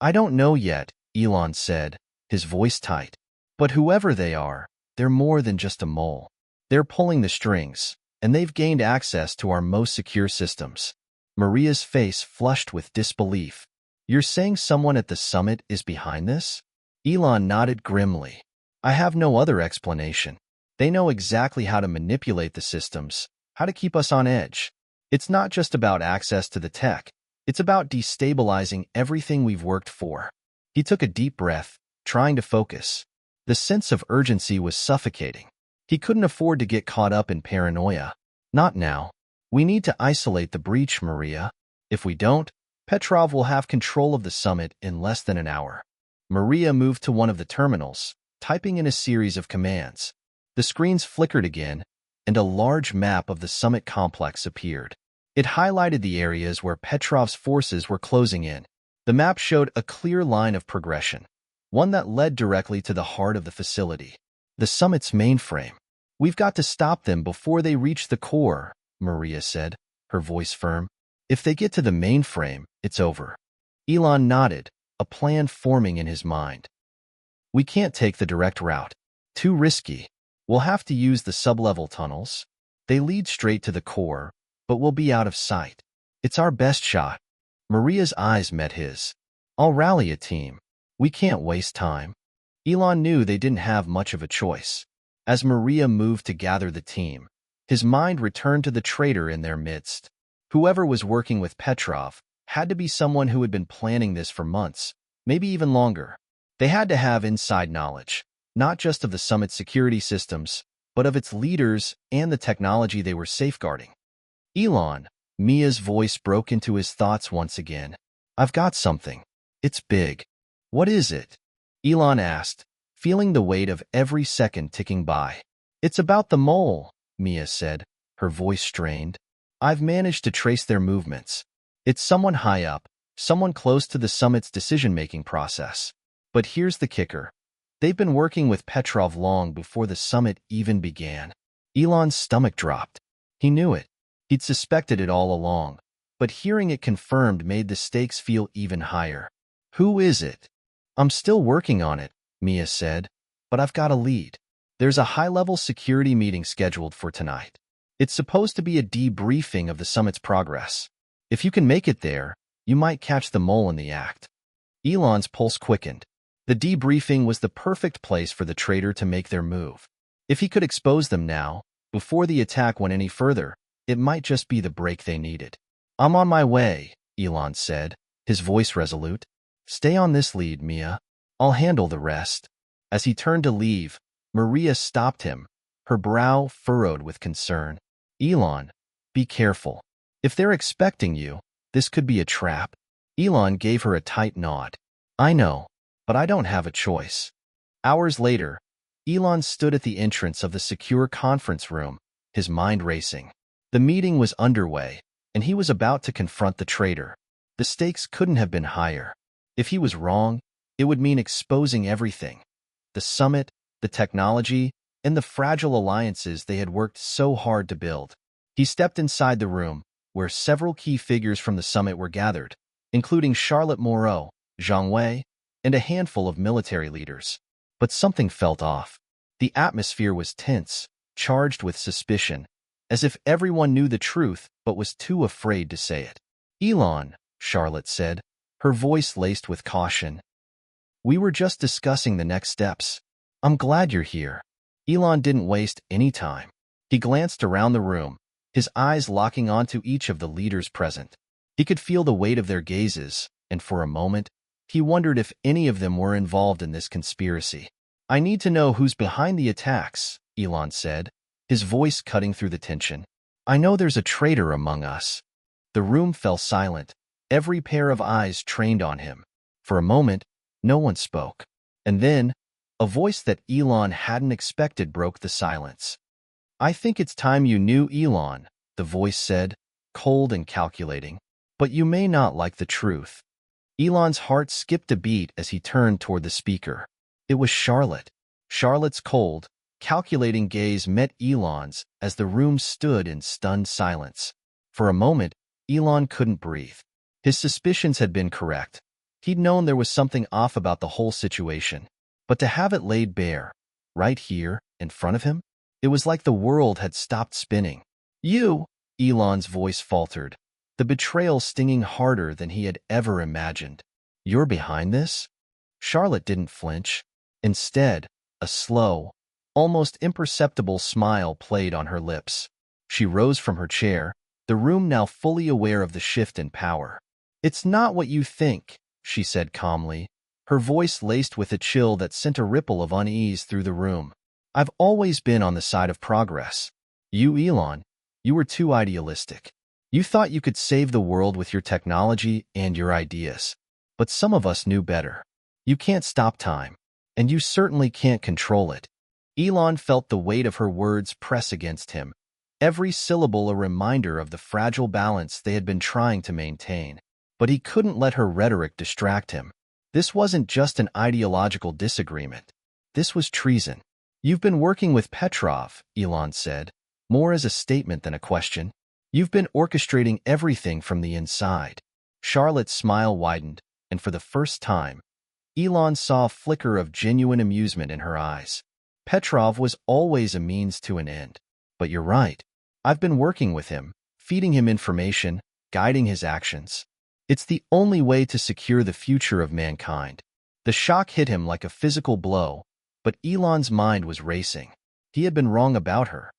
I don't know yet, Elon said, his voice tight. But whoever they are, they're more than just a mole. They're pulling the strings, and they've gained access to our most secure systems. Maria's face flushed with disbelief. You're saying someone at the Summit is behind this? Elon nodded grimly. I have no other explanation. They know exactly how to manipulate the systems, how to keep us on edge. It's not just about access to the tech. It's about destabilizing everything we've worked for. He took a deep breath, trying to focus. The sense of urgency was suffocating. He couldn't afford to get caught up in paranoia. Not now. We need to isolate the breach, Maria. If we don't, Petrov will have control of the Summit in less than an hour. Maria moved to one of the terminals, typing in a series of commands. The screens flickered again, and a large map of the Summit complex appeared. It highlighted the areas where Petrov's forces were closing in. The map showed a clear line of progression, one that led directly to the heart of the facility. The Summit's mainframe. We've got to stop them before they reach the core, Maria said, her voice firm. If they get to the mainframe, it's over. Elon nodded, a plan forming in his mind. We can't take the direct route. Too risky. We'll have to use the sublevel tunnels. They lead straight to the core, but we'll be out of sight. It's our best shot. Maria's eyes met his. I'll rally a team. We can't waste time. Elon knew they didn't have much of a choice. As Maria moved to gather the team, his mind returned to the traitor in their midst. Whoever was working with Petrov had to be someone who had been planning this for months, maybe even longer. They had to have inside knowledge, not just of the Summit security systems, but of its leaders and the technology they were safeguarding. Elon, Mia's voice broke into his thoughts once again. I've got something. It's big. What is it? Elon asked, feeling the weight of every second ticking by. It's about the mole, Mia said, her voice strained. I've managed to trace their movements. It's someone high up, someone close to the summit's decision-making process. But here's the kicker. They've been working with Petrov long before the summit even began. Elon's stomach dropped. He knew it. He'd suspected it all along. But hearing it confirmed made the stakes feel even higher. Who is it? I'm still working on it, Mia said. But I've got a lead. There's a high-level security meeting scheduled for tonight. It's supposed to be a debriefing of the summit's progress. If you can make it there, you might catch the mole in the act. Elon's pulse quickened. The debriefing was the perfect place for the traitor to make their move. If he could expose them now, before the attack went any further, it might just be the break they needed. I'm on my way, Elon said, his voice resolute. Stay on this lead, Mia. I'll handle the rest. As he turned to leave, Maria stopped him, her brow furrowed with concern. Elon, be careful. If they're expecting you, this could be a trap. Elon gave her a tight nod. I know, but I don't have a choice. Hours later, Elon stood at the entrance of the secure conference room, his mind racing. The meeting was underway, and he was about to confront the traitor. The stakes couldn't have been higher. If he was wrong, it would mean exposing everything. The summit, the technology, and the fragile alliances they had worked so hard to build. He stepped inside the room, where several key figures from the summit were gathered, including Charlotte Moreau, Zhang Wei, and a handful of military leaders. But something felt off. The atmosphere was tense, charged with suspicion, as if everyone knew the truth but was too afraid to say it. Elon, Charlotte said, her voice laced with caution. We were just discussing the next steps. I'm glad you're here. Elon didn't waste any time. He glanced around the room, his eyes locking onto each of the leaders present. He could feel the weight of their gazes, and for a moment, he wondered if any of them were involved in this conspiracy. I need to know who's behind the attacks, Elon said, his voice cutting through the tension. I know there's a traitor among us. The room fell silent, every pair of eyes trained on him. For a moment, no one spoke. And then, a voice that Elon hadn't expected broke the silence. I think it's time you knew, Elon, the voice said, cold and calculating. But you may not like the truth. Elon's heart skipped a beat as he turned toward the speaker. It was Charlotte. Charlotte's cold, calculating gaze met Elon's as the room stood in stunned silence. For a moment, Elon couldn't breathe. His suspicions had been correct. He'd known there was something off about the whole situation. But to have it laid bare, right here, in front of him, it was like the world had stopped spinning. You, Elon's voice faltered, the betrayal stinging harder than he had ever imagined. You're behind this? Charlotte didn't flinch. Instead, a slow, almost imperceptible smile played on her lips. She rose from her chair, the room now fully aware of the shift in power. It's not what you think, she said calmly, her voice laced with a chill that sent a ripple of unease through the room. I've always been on the side of progress. You, Elon, you were too idealistic. You thought you could save the world with your technology and your ideas. But some of us knew better. You can't stop time, and you certainly can't control it. Elon felt the weight of her words press against him, every syllable a reminder of the fragile balance they had been trying to maintain. But he couldn't let her rhetoric distract him. This wasn't just an ideological disagreement. This was treason. You've been working with Petrov, Elon said, more as a statement than a question. You've been orchestrating everything from the inside. Charlotte's smile widened, and for the first time, Elon saw a flicker of genuine amusement in her eyes. Petrov was always a means to an end. But you're right. I've been working with him, feeding him information, guiding his actions. It's the only way to secure the future of mankind. The shock hit him like a physical blow, but Elon's mind was racing. He had been wrong about her.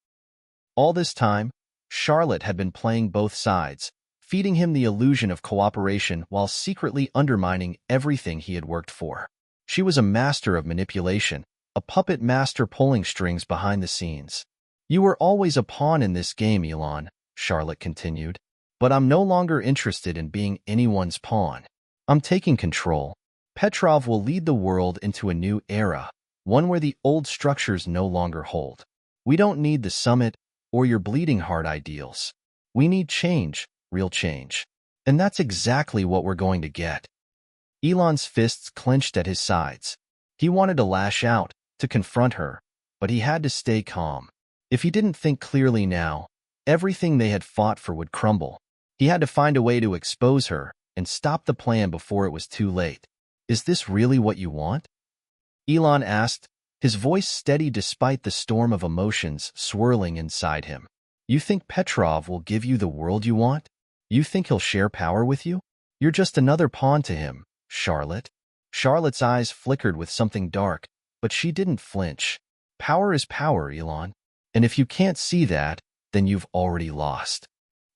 All this time, Charlotte had been playing both sides, feeding him the illusion of cooperation while secretly undermining everything he had worked for. She was a master of manipulation, a puppet master pulling strings behind the scenes. You were always a pawn in this game, Elon, Charlotte continued. But I'm no longer interested in being anyone's pawn. I'm taking control. Petrov will lead the world into a new era, one where the old structures no longer hold. We don't need the summit or your bleeding heart ideals. We need change, real change. And that's exactly what we're going to get. Elon's fists clenched at his sides. He wanted to lash out, to confront her, but he had to stay calm. If he didn't think clearly now, everything they had fought for would crumble. He had to find a way to expose her and stop the plan before it was too late. Is this really what you want? Elon asked, his voice steady despite the storm of emotions swirling inside him. You think Petrov will give you the world you want? You think he'll share power with you? You're just another pawn to him, Charlotte. Charlotte's eyes flickered with something dark, but she didn't flinch. Power is power, Elon. And if you can't see that, then you've already lost.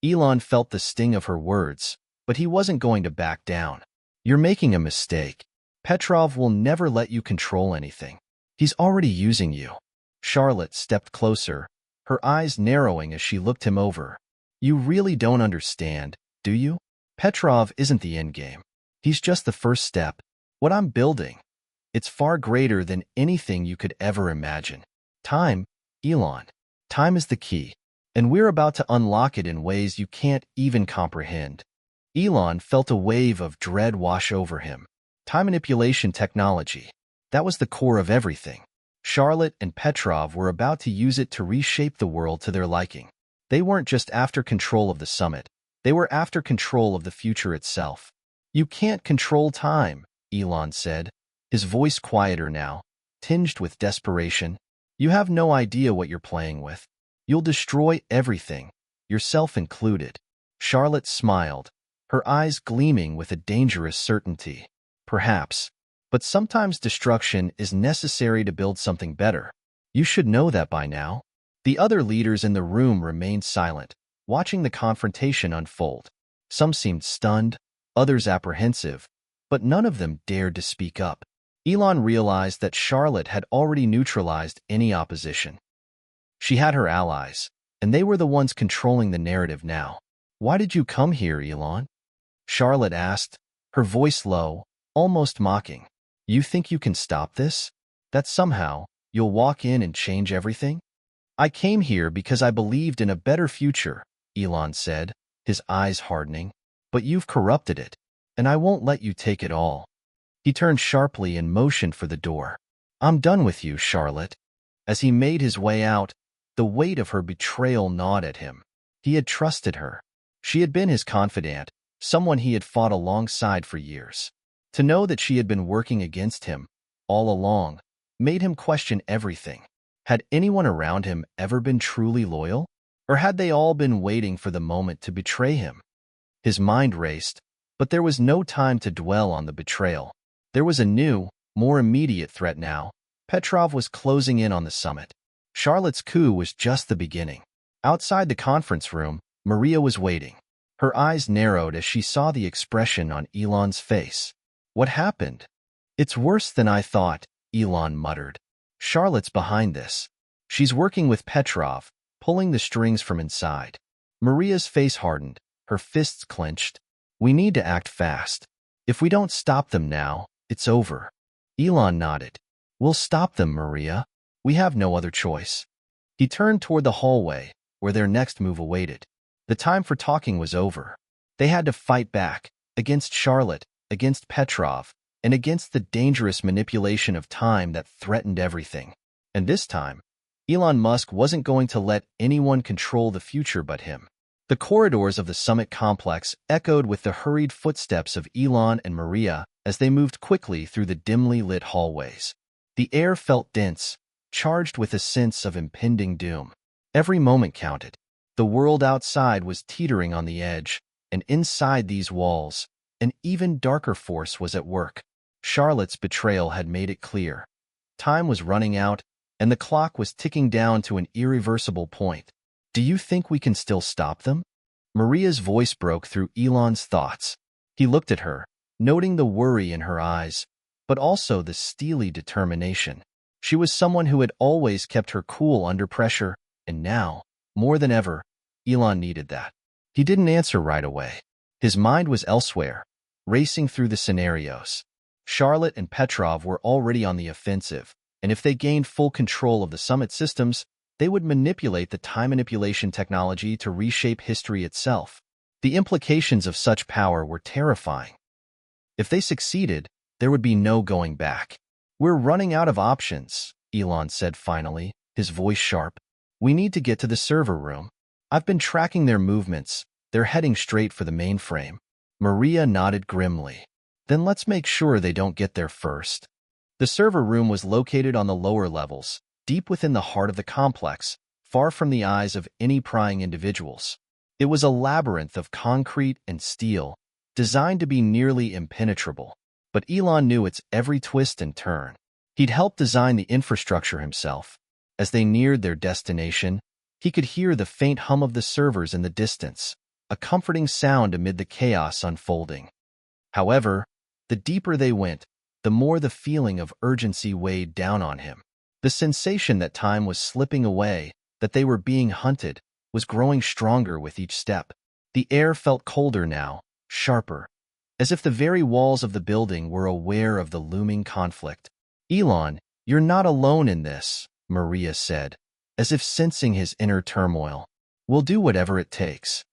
Elon felt the sting of her words, but he wasn't going to back down. You're making a mistake. Petrov will never let you control anything. He's already using you. Charlotte stepped closer, her eyes narrowing as she looked him over. You really don't understand, do you? Petrov isn't the endgame. He's just the first step. What I'm building, it's far greater than anything you could ever imagine. Time, Elon. Time is the key, and we're about to unlock it in ways you can't even comprehend. Elon felt a wave of dread wash over him. Time manipulation technology. That was the core of everything. Charlotte and Petrov were about to use it to reshape the world to their liking. They weren't just after control of the summit. They were after control of the future itself. You can't control time, Elon said, his voice quieter now, tinged with desperation. You have no idea what you're playing with. You'll destroy everything, yourself included. Charlotte smiled, her eyes gleaming with a dangerous certainty. Perhaps, but sometimes destruction is necessary to build something better. You should know that by now. The other leaders in the room remained silent, watching the confrontation unfold. Some seemed stunned, others apprehensive, but none of them dared to speak up. Elon realized that Charlotte had already neutralized any opposition. She had her allies, and they were the ones controlling the narrative now. Why did you come here, Elon? Charlotte asked, her voice low, almost mocking. You think you can stop this? That somehow you'll walk in and change everything? I came here because I believed in a better future, Elon said, his eyes hardening. But you've corrupted it, and I won't let you take it all. He turned sharply and motioned for the door. I'm done with you, Charlotte. As he made his way out, the weight of her betrayal gnawed at him. He had trusted her. She had been his confidant, someone he had fought alongside for years. To know that she had been working against him, all along, made him question everything. Had anyone around him ever been truly loyal? Or had they all been waiting for the moment to betray him? His mind raced, but there was no time to dwell on the betrayal. There was a new, more immediate threat now. Petrov was closing in on the summit. Charlotte's coup was just the beginning. Outside the conference room, Maria was waiting. Her eyes narrowed as she saw the expression on Elon's face. What happened? It's worse than I thought, Elon muttered. Charlotte's behind this. She's working with Petrov, pulling the strings from inside. Maria's face hardened, her fists clenched. We need to act fast. If we don't stop them now, it's over. Elon nodded. We'll stop them, Maria. We have no other choice. He turned toward the hallway, where their next move awaited. The time for talking was over. They had to fight back, against Charlotte, against Petrov, and against the dangerous manipulation of time that threatened everything. And this time, Elon Musk wasn't going to let anyone control the future but him. The corridors of the summit complex echoed with the hurried footsteps of Elon and Maria as they moved quickly through the dimly lit hallways. The air felt dense, charged with a sense of impending doom. Every moment counted. The world outside was teetering on the edge, and inside these walls, an even darker force was at work. Charlotte's betrayal had made it clear. Time was running out, and the clock was ticking down to an irreversible point. Do you think we can still stop them? Maria's voice broke through Elon's thoughts. He looked at her, noting the worry in her eyes, but also the steely determination. She was someone who had always kept her cool under pressure, and now, more than ever, Elon needed that. He didn't answer right away. His mind was elsewhere, racing through the scenarios. Charlotte and Petrov were already on the offensive, and if they gained full control of the summit systems, They would manipulate the time manipulation technology to reshape history itself. The implications of such power were terrifying. If they succeeded, there would be no going back. "We're running out of options," Elon said finally, his voice sharp. "We need to get to the server room. I've been tracking their movements. They're heading straight for the mainframe." Maria nodded grimly. "Then let's make sure they don't get there first." The server room was located on the lower levels, deep within the heart of the complex, far from the eyes of any prying individuals. It was a labyrinth of concrete and steel, designed to be nearly impenetrable. But Elon knew its every twist and turn. He'd helped design the infrastructure himself. As they neared their destination, he could hear the faint hum of the servers in the distance, a comforting sound amid the chaos unfolding. However, the deeper they went, the more the feeling of urgency weighed down on him. The sensation that time was slipping away, that they were being hunted, was growing stronger with each step. The air felt colder now, sharper, as if the very walls of the building were aware of the looming conflict. "Elon, you're not alone in this," Maria said, as if sensing his inner turmoil. "We'll do whatever it takes."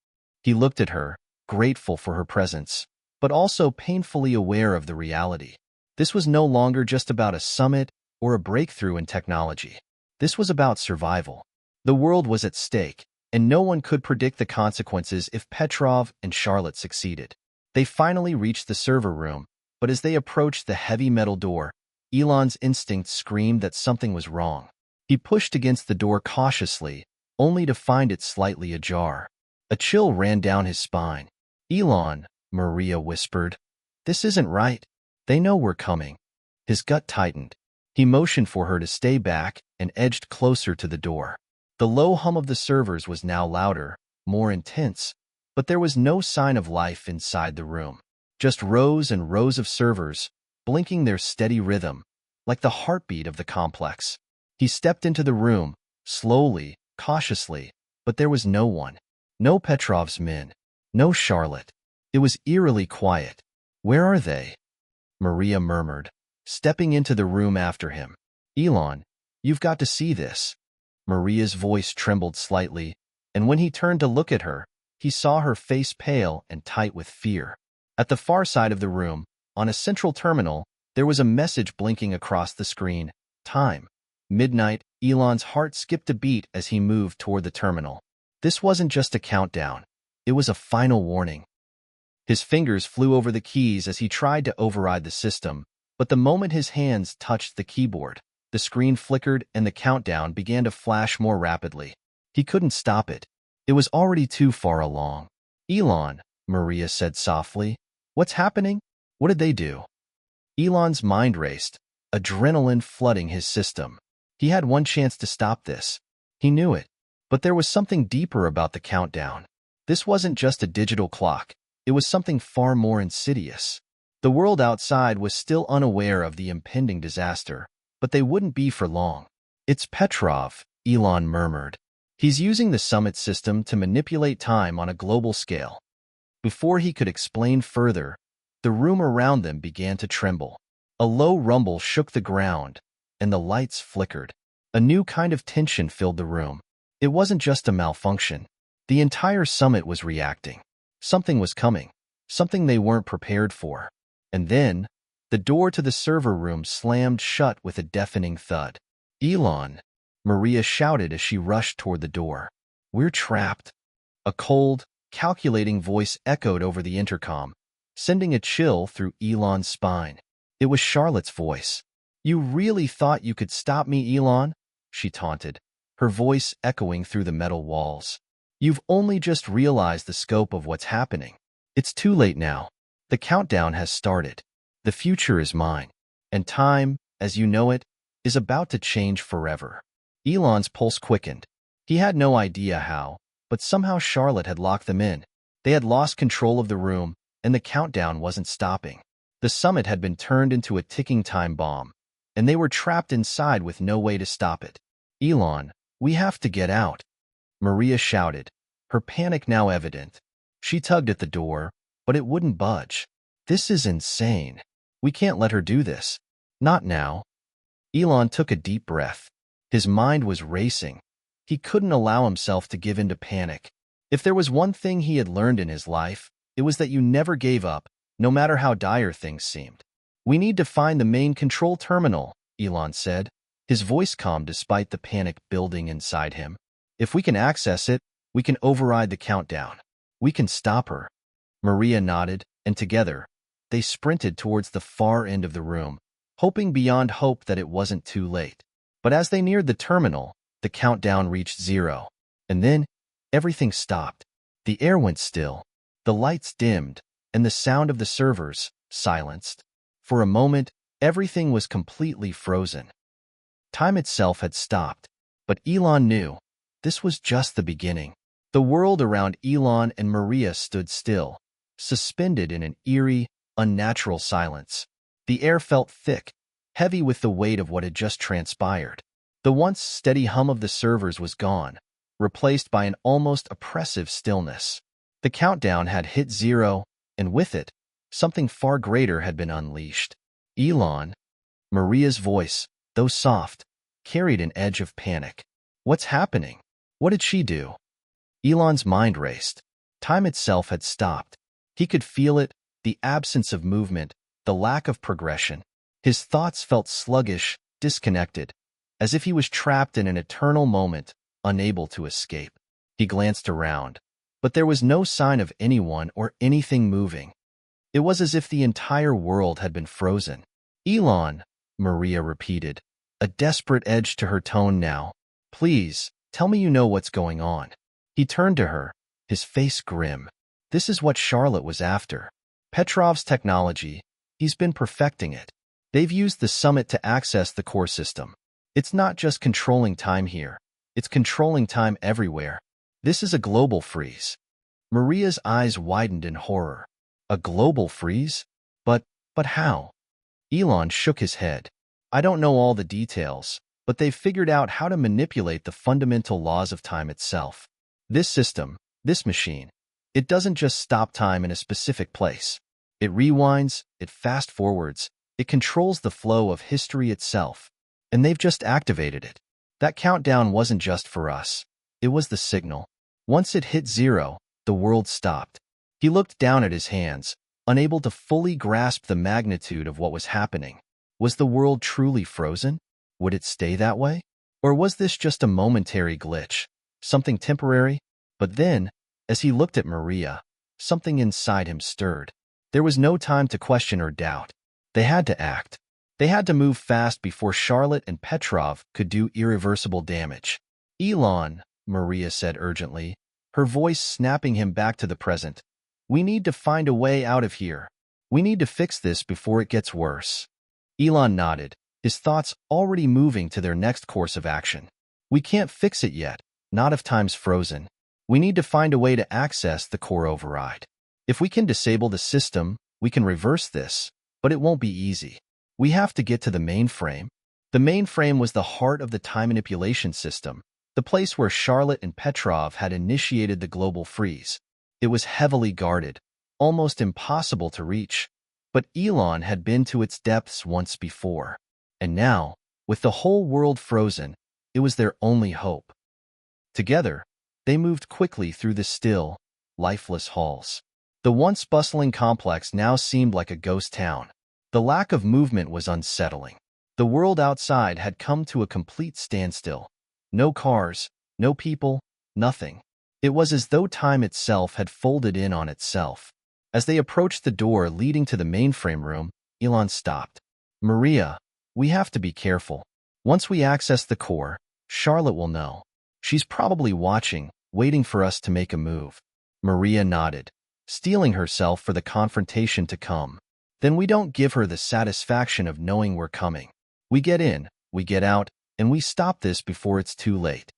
He looked at her, grateful for her presence, but also painfully aware of the reality. This was no longer just about a summit or a breakthrough in technology. This was about survival. The world was at stake, and no one could predict the consequences if Petrov and Charlotte succeeded. They finally reached the server room, but as they approached the heavy metal door, Elon's instinct screamed that something was wrong. He pushed against the door cautiously, only to find it slightly ajar. A chill ran down his spine. "Elon," Maria whispered, "this isn't right. They know we're coming." His gut tightened. He motioned for her to stay back and edged closer to the door. The low hum of the servers was now louder, more intense, but there was no sign of life inside the room. Just rows and rows of servers, blinking their steady rhythm, like the heartbeat of the complex. He stepped into the room, slowly, cautiously, but there was no one. No Petrov's men. No Charlotte. It was eerily quiet. "Where are they?" Maria murmured, stepping into the room after him. "Elon, you've got to see this." Maria's voice trembled slightly, and when he turned to look at her, he saw her face pale and tight with fear. At the far side of the room, on a central terminal, there was a message blinking across the screen. "Time. Midnight." Elon's heart skipped a beat as he moved toward the terminal. This wasn't just a countdown. It was a final warning. His fingers flew over the keys as he tried to override the system, but the moment his hands touched the keyboard, the screen flickered and the countdown began to flash more rapidly. He couldn't stop it. It was already too far along. "Elon," Maria said softly, "what's happening? What did they do?" Elon's mind raced, adrenaline flooding his system. He had one chance to stop this. He knew it. But there was something deeper about the countdown. This wasn't just a digital clock. It was something far more insidious. The world outside was still unaware of the impending disaster, but they wouldn't be for long. "It's Petrov," Elon murmured. "He's using the summit system to manipulate time on a global scale." Before he could explain further, the room around them began to tremble. A low rumble shook the ground, and the lights flickered. A new kind of tension filled the room. It wasn't just a malfunction. The entire summit was reacting. Something was coming, something they weren't prepared for. And then, the door to the server room slammed shut with a deafening thud. "Elon," Maria shouted as she rushed toward the door. "We're trapped." A cold, calculating voice echoed over the intercom, sending a chill through Elon's spine. It was Charlotte's voice. "You really thought you could stop me, Elon?" she taunted, her voice echoing through the metal walls. "You've only just realized the scope of what's happening. It's too late now. The countdown has started. The future is mine. And time, as you know it, is about to change forever." Elon's pulse quickened. He had no idea how, but somehow Charlotte had locked them in. They had lost control of the room, and the countdown wasn't stopping. The summit had been turned into a ticking time bomb, and they were trapped inside with no way to stop it. "Elon, we have to get out," Maria shouted, her panic now evident. She tugged at the door, but it wouldn't budge. "This is insane. We can't let her do this. Not now." Elon took a deep breath. His mind was racing. He couldn't allow himself to give in to panic. If there was one thing he had learned in his life, it was that you never gave up, no matter how dire things seemed. "We need to find the main control terminal," Elon said, his voice calm despite the panic building inside him. "If we can access it, we can override the countdown. We can stop her." Maria nodded, and together, they sprinted towards the far end of the room, hoping beyond hope that it wasn't too late. But as they neared the terminal, the countdown reached 0. And then, everything stopped. The air went still, the lights dimmed, and the sound of the servers silenced. For a moment, everything was completely frozen. Time itself had stopped, but Elon knew this was just the beginning. The world around Elon and Maria stood still, suspended in an eerie, unnatural silence. The air felt thick, heavy with the weight of what had just transpired. The once steady hum of the servers was gone, replaced by an almost oppressive stillness. The countdown had hit 0, and with it, something far greater had been unleashed. "Elon," Maria's voice, though soft, carried an edge of panic. "What's happening? What did she do?" Elon's mind raced. Time itself had stopped. He could feel it, the absence of movement, the lack of progression. His thoughts felt sluggish, disconnected, as if he was trapped in an eternal moment, unable to escape. He glanced around, but there was no sign of anyone or anything moving. It was as if the entire world had been frozen. "Elon," Maria repeated, a desperate edge to her tone now. "Please, tell me you know what's going on." He turned to her, his face grim. This is what Charlotte was after. Petrov's technology, he's been perfecting it. They've used the summit to access the core system. It's not just controlling time here. It's controlling time everywhere. This is a global freeze. Maria's eyes widened in horror. A global freeze? But how? Elon shook his head. "I don't know all the details, but they've figured out how to manipulate the fundamental laws of time itself. This system, this machine, it doesn't just stop time in a specific place. It rewinds, it fast-forwards, it controls the flow of history itself. And they've just activated it. That countdown wasn't just for us. It was the signal. Once it hit 0, the world stopped." He looked down at his hands, unable to fully grasp the magnitude of what was happening. Was the world truly frozen? Would it stay that way? Or was this just a momentary glitch, something temporary? But then, as he looked at Maria, something inside him stirred. There was no time to question or doubt. They had to act. They had to move fast before Charlotte and Petrov could do irreversible damage. "Elon," Maria said urgently, her voice snapping him back to the present. "We need to find a way out of here. We need to fix this before it gets worse." Elon nodded, his thoughts already moving to their next course of action. "We can't fix it yet, not if time's frozen. We need to find a way to access the core override. If we can disable the system, we can reverse this, but it won't be easy. We have to get to the mainframe." The mainframe was the heart of the time manipulation system, the place where Charlotte and Petrov had initiated the global freeze. It was heavily guarded, almost impossible to reach, but Elon had been to its depths once before. And now, with the whole world frozen, it was their only hope. Together, they moved quickly through the still, lifeless halls. The once bustling complex now seemed like a ghost town. The lack of movement was unsettling. The world outside had come to a complete standstill. No cars, no people, nothing. It was as though time itself had folded in on itself. As they approached the door leading to the mainframe room, Elon stopped. "Maria, we have to be careful. Once we access the core, Charlotte will know. She's probably watching, waiting for us to make a move." Maria nodded, steeling herself for the confrontation to come. "Then we don't give her the satisfaction of knowing we're coming. We get in, we get out, and we stop this before it's too late."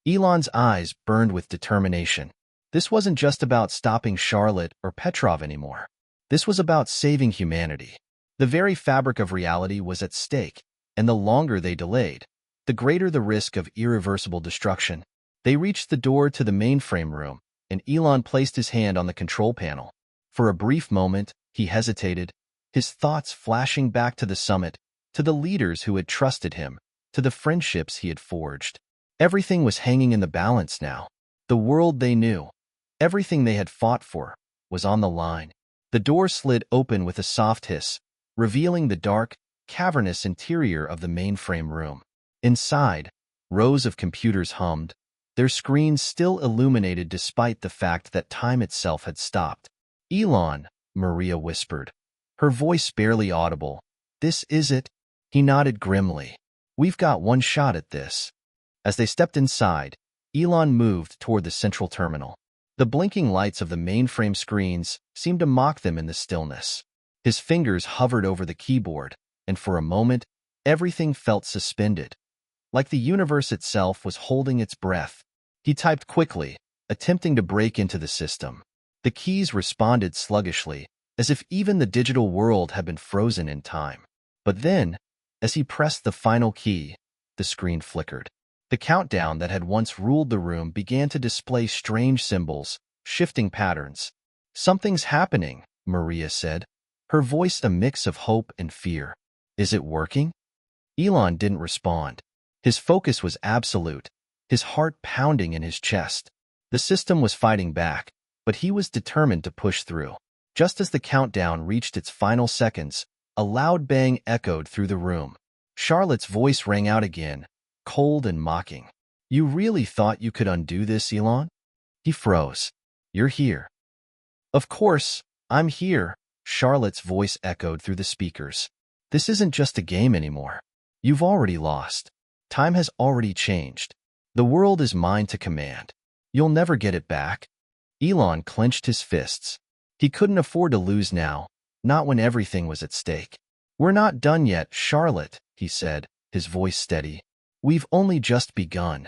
Elon's eyes burned with determination. This wasn't just about stopping Charlotte or Petrov anymore. This was about saving humanity. The very fabric of reality was at stake, and the longer they delayed, the greater the risk of irreversible destruction. They reached the door to the mainframe room, and Elon placed his hand on the control panel. For a brief moment, he hesitated, his thoughts flashing back to the summit, to the leaders who had trusted him, to the friendships he had forged. Everything was hanging in the balance now. The world they knew, everything they had fought for, was on the line. The door slid open with a soft hiss, revealing the dark, cavernous interior of the mainframe room. Inside, rows of computers hummed, their screens still illuminated despite the fact that time itself had stopped. "Elon," Maria whispered, her voice barely audible. "This is it?" He nodded grimly. "We've got one shot at this." As they stepped inside, Elon moved toward the central terminal. The blinking lights of the mainframe screens seemed to mock them in the stillness. His fingers hovered over the keyboard, and for a moment, everything felt suspended, like the universe itself was holding its breath. He typed quickly, attempting to break into the system. The keys responded sluggishly, as if even the digital world had been frozen in time. But then, as he pressed the final key, the screen flickered. The countdown that had once ruled the room began to display strange symbols, shifting patterns. "Something's happening," Maria said, her voice a mix of hope and fear. "Is it working?" Elon didn't respond. His focus was absolute, his heart pounding in his chest. The system was fighting back, but he was determined to push through. Just as the countdown reached its final seconds, a loud bang echoed through the room. Charlotte's voice rang out again, cold and mocking. "You really thought you could undo this, Elon?" He froze. "You're here." "Of course, I'm here," Charlotte's voice echoed through the speakers. "This isn't just a game anymore. You've already lost. Time has already changed. The world is mine to command. You'll never get it back." Elon clenched his fists. He couldn't afford to lose now, not when everything was at stake. "We're not done yet, Charlotte," he said, his voice steady. "We've only just begun."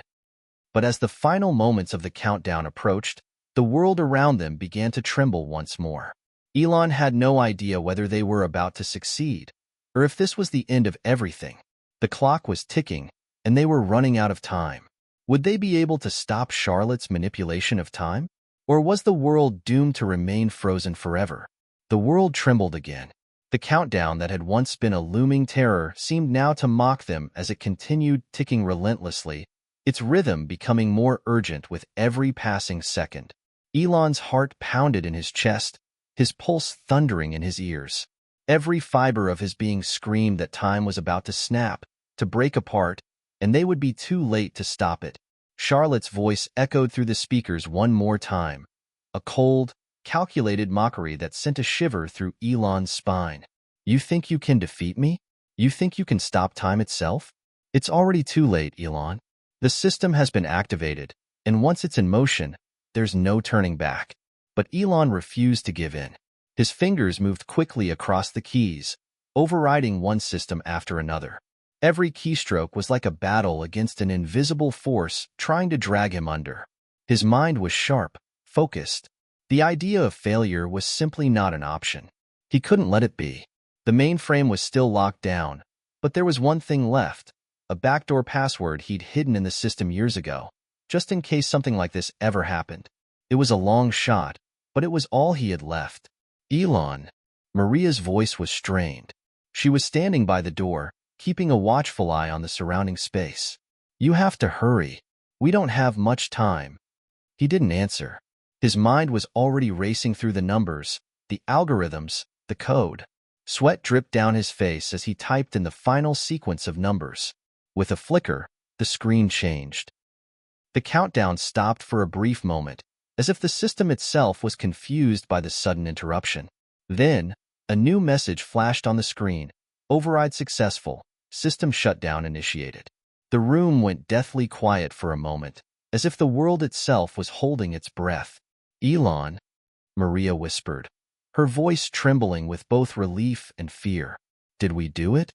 But as the final moments of the countdown approached, the world around them began to tremble once more. Elon had no idea whether they were about to succeed, or if this was the end of everything. The clock was ticking, and they were running out of time. Would they be able to stop Charlotte's manipulation of time? Or was the world doomed to remain frozen forever? The world trembled again. The countdown that had once been a looming terror seemed now to mock them as it continued ticking relentlessly, its rhythm becoming more urgent with every passing second. Elon's heart pounded in his chest, his pulse thundering in his ears. Every fiber of his being screamed that time was about to snap, to break apart, and they would be too late to stop it. Charlotte's voice echoed through the speakers one more time, a cold, calculated mockery that sent a shiver through Elon's spine. "You think you can defeat me? You think you can stop time itself? It's already too late, Elon. The system has been activated, and once it's in motion, there's no turning back." But Elon refused to give in. His fingers moved quickly across the keys, overriding one system after another. Every keystroke was like a battle against an invisible force trying to drag him under. His mind was sharp, focused. The idea of failure was simply not an option. He couldn't let it be. The mainframe was still locked down, but there was one thing left, a backdoor password he'd hidden in the system years ago, just in case something like this ever happened. It was a long shot, but it was all he had left. "Elon." Maria's voice was strained. She was standing by the door, keeping a watchful eye on the surrounding space. "You have to hurry. We don't have much time." He didn't answer. His mind was already racing through the numbers, the algorithms, the code. Sweat dripped down his face as he typed in the final sequence of numbers. With a flicker, the screen changed. The countdown stopped for a brief moment, as if the system itself was confused by the sudden interruption. Then, a new message flashed on the screen. "Override successful. System shutdown initiated." The room went deathly quiet for a moment, as if the world itself was holding its breath. "Elon," Maria whispered, her voice trembling with both relief and fear. "Did we do it?"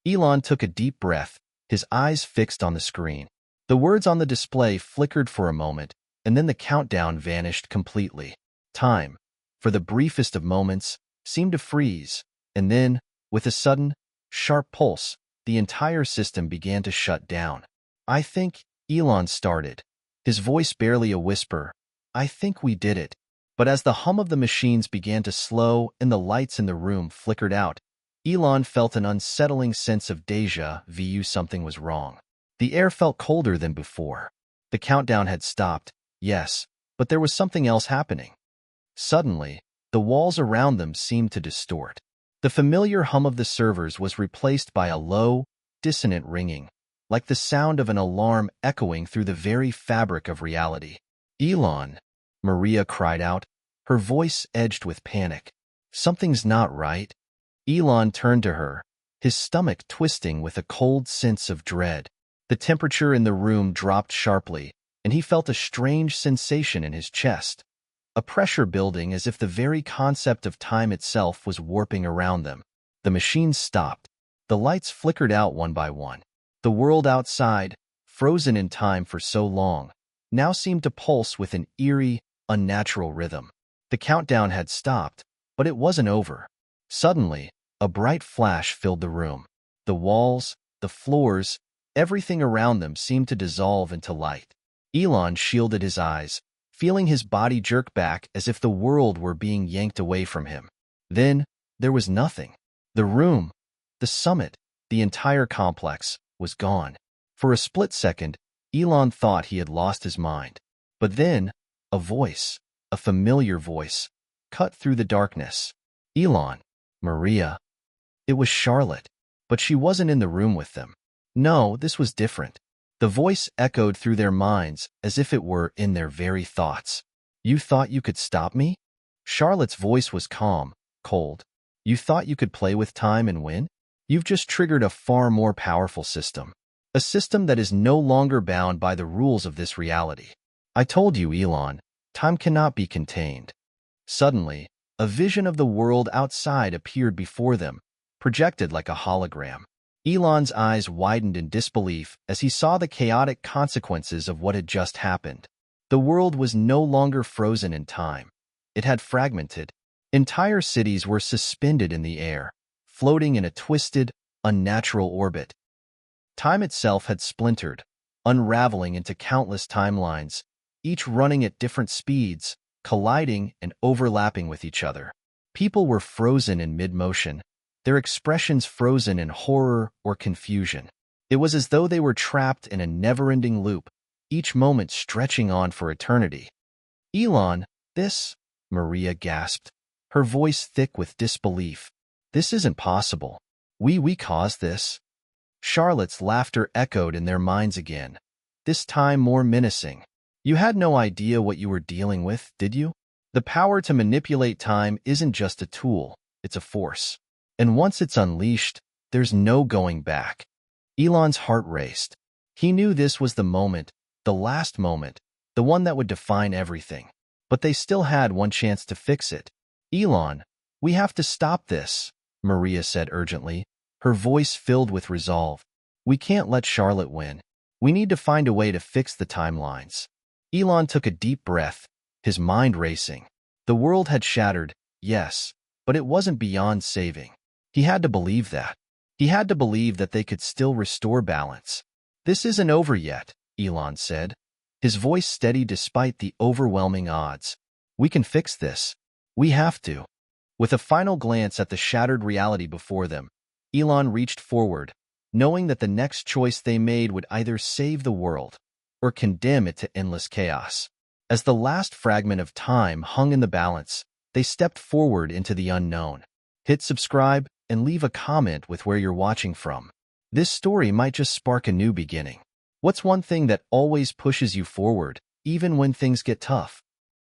Elon took a deep breath, his eyes fixed on the screen. The words on the display flickered for a moment, and then the countdown vanished completely. Time, for the briefest of moments, seemed to freeze, and then, with a sudden, sharp pulse, the entire system began to shut down. "I think," Elon started, his voice barely a whisper, "I think we did it." But as the hum of the machines began to slow and the lights in the room flickered out, Elon felt an unsettling sense of déjà vu. Something was wrong. The air felt colder than before. The countdown had stopped, yes, but there was something else happening. Suddenly, the walls around them seemed to distort. The familiar hum of the servers was replaced by a low, dissonant ringing, like the sound of an alarm echoing through the very fabric of reality. "Elon," Maria cried out, her voice edged with panic. "Something's not right." Elon turned to her, his stomach twisting with a cold sense of dread. The temperature in the room dropped sharply, and he felt a strange sensation in his chest, a pressure building as if the very concept of time itself was warping around them. The machines stopped. The lights flickered out one by one. The world outside, frozen in time for so long, now seemed to pulse with an eerie, unnatural rhythm. The countdown had stopped, but it wasn't over. Suddenly, a bright flash filled the room. The walls, the floors, everything around them seemed to dissolve into light. Elon shielded his eyes, feeling his body jerk back as if the world were being yanked away from him. Then, there was nothing. The room, the summit, the entire complex, was gone. For a split second, Elon thought he had lost his mind. But then, a voice, a familiar voice, cut through the darkness. "Elon, Maria." It was Charlotte, but she wasn't in the room with them. No, this was different. The voice echoed through their minds as if it were in their very thoughts. "You thought you could stop me?" Charlotte's voice was calm, cold. "You thought you could play with time and win? You've just triggered a far more powerful system. A system that is no longer bound by the rules of this reality. I told you, Elon, time cannot be contained." Suddenly, a vision of the world outside appeared before them, projected like a hologram. Elon's eyes widened in disbelief as he saw the chaotic consequences of what had just happened. The world was no longer frozen in time. It had fragmented. Entire cities were suspended in the air, floating in a twisted, unnatural orbit. Time itself had splintered, unraveling into countless timelines, each running at different speeds, colliding and overlapping with each other. People were frozen in mid-motion, their expressions frozen in horror or confusion. It was as though they were trapped in a never-ending loop, each moment stretching on for eternity. "Elon, this," Maria gasped, her voice thick with disbelief. "This isn't possible. We caused this." Charlotte's laughter echoed in their minds again, this time more menacing. "You had no idea what you were dealing with, did you? The power to manipulate time isn't just a tool, it's a force. And once it's unleashed, there's no going back." Elon's heart raced. He knew this was the moment, the last moment, the one that would define everything. But they still had one chance to fix it. "Elon, we have to stop this," Maria said urgently, her voice filled with resolve. "We can't let Charlotte win. We need to find a way to fix the timelines." Elon took a deep breath, his mind racing. The world had shattered, yes, but it wasn't beyond saving. He had to believe that. He had to believe that they could still restore balance. "This isn't over yet," Elon said, his voice steady despite the overwhelming odds. "We can fix this. We have to." With a final glance at the shattered reality before them, Elon reached forward, knowing that the next choice they made would either save the world or condemn it to endless chaos. As the last fragment of time hung in the balance, they stepped forward into the unknown. Hit subscribe and leave a comment with where you're watching from. This story might just spark a new beginning. What's one thing that always pushes you forward, even when things get tough?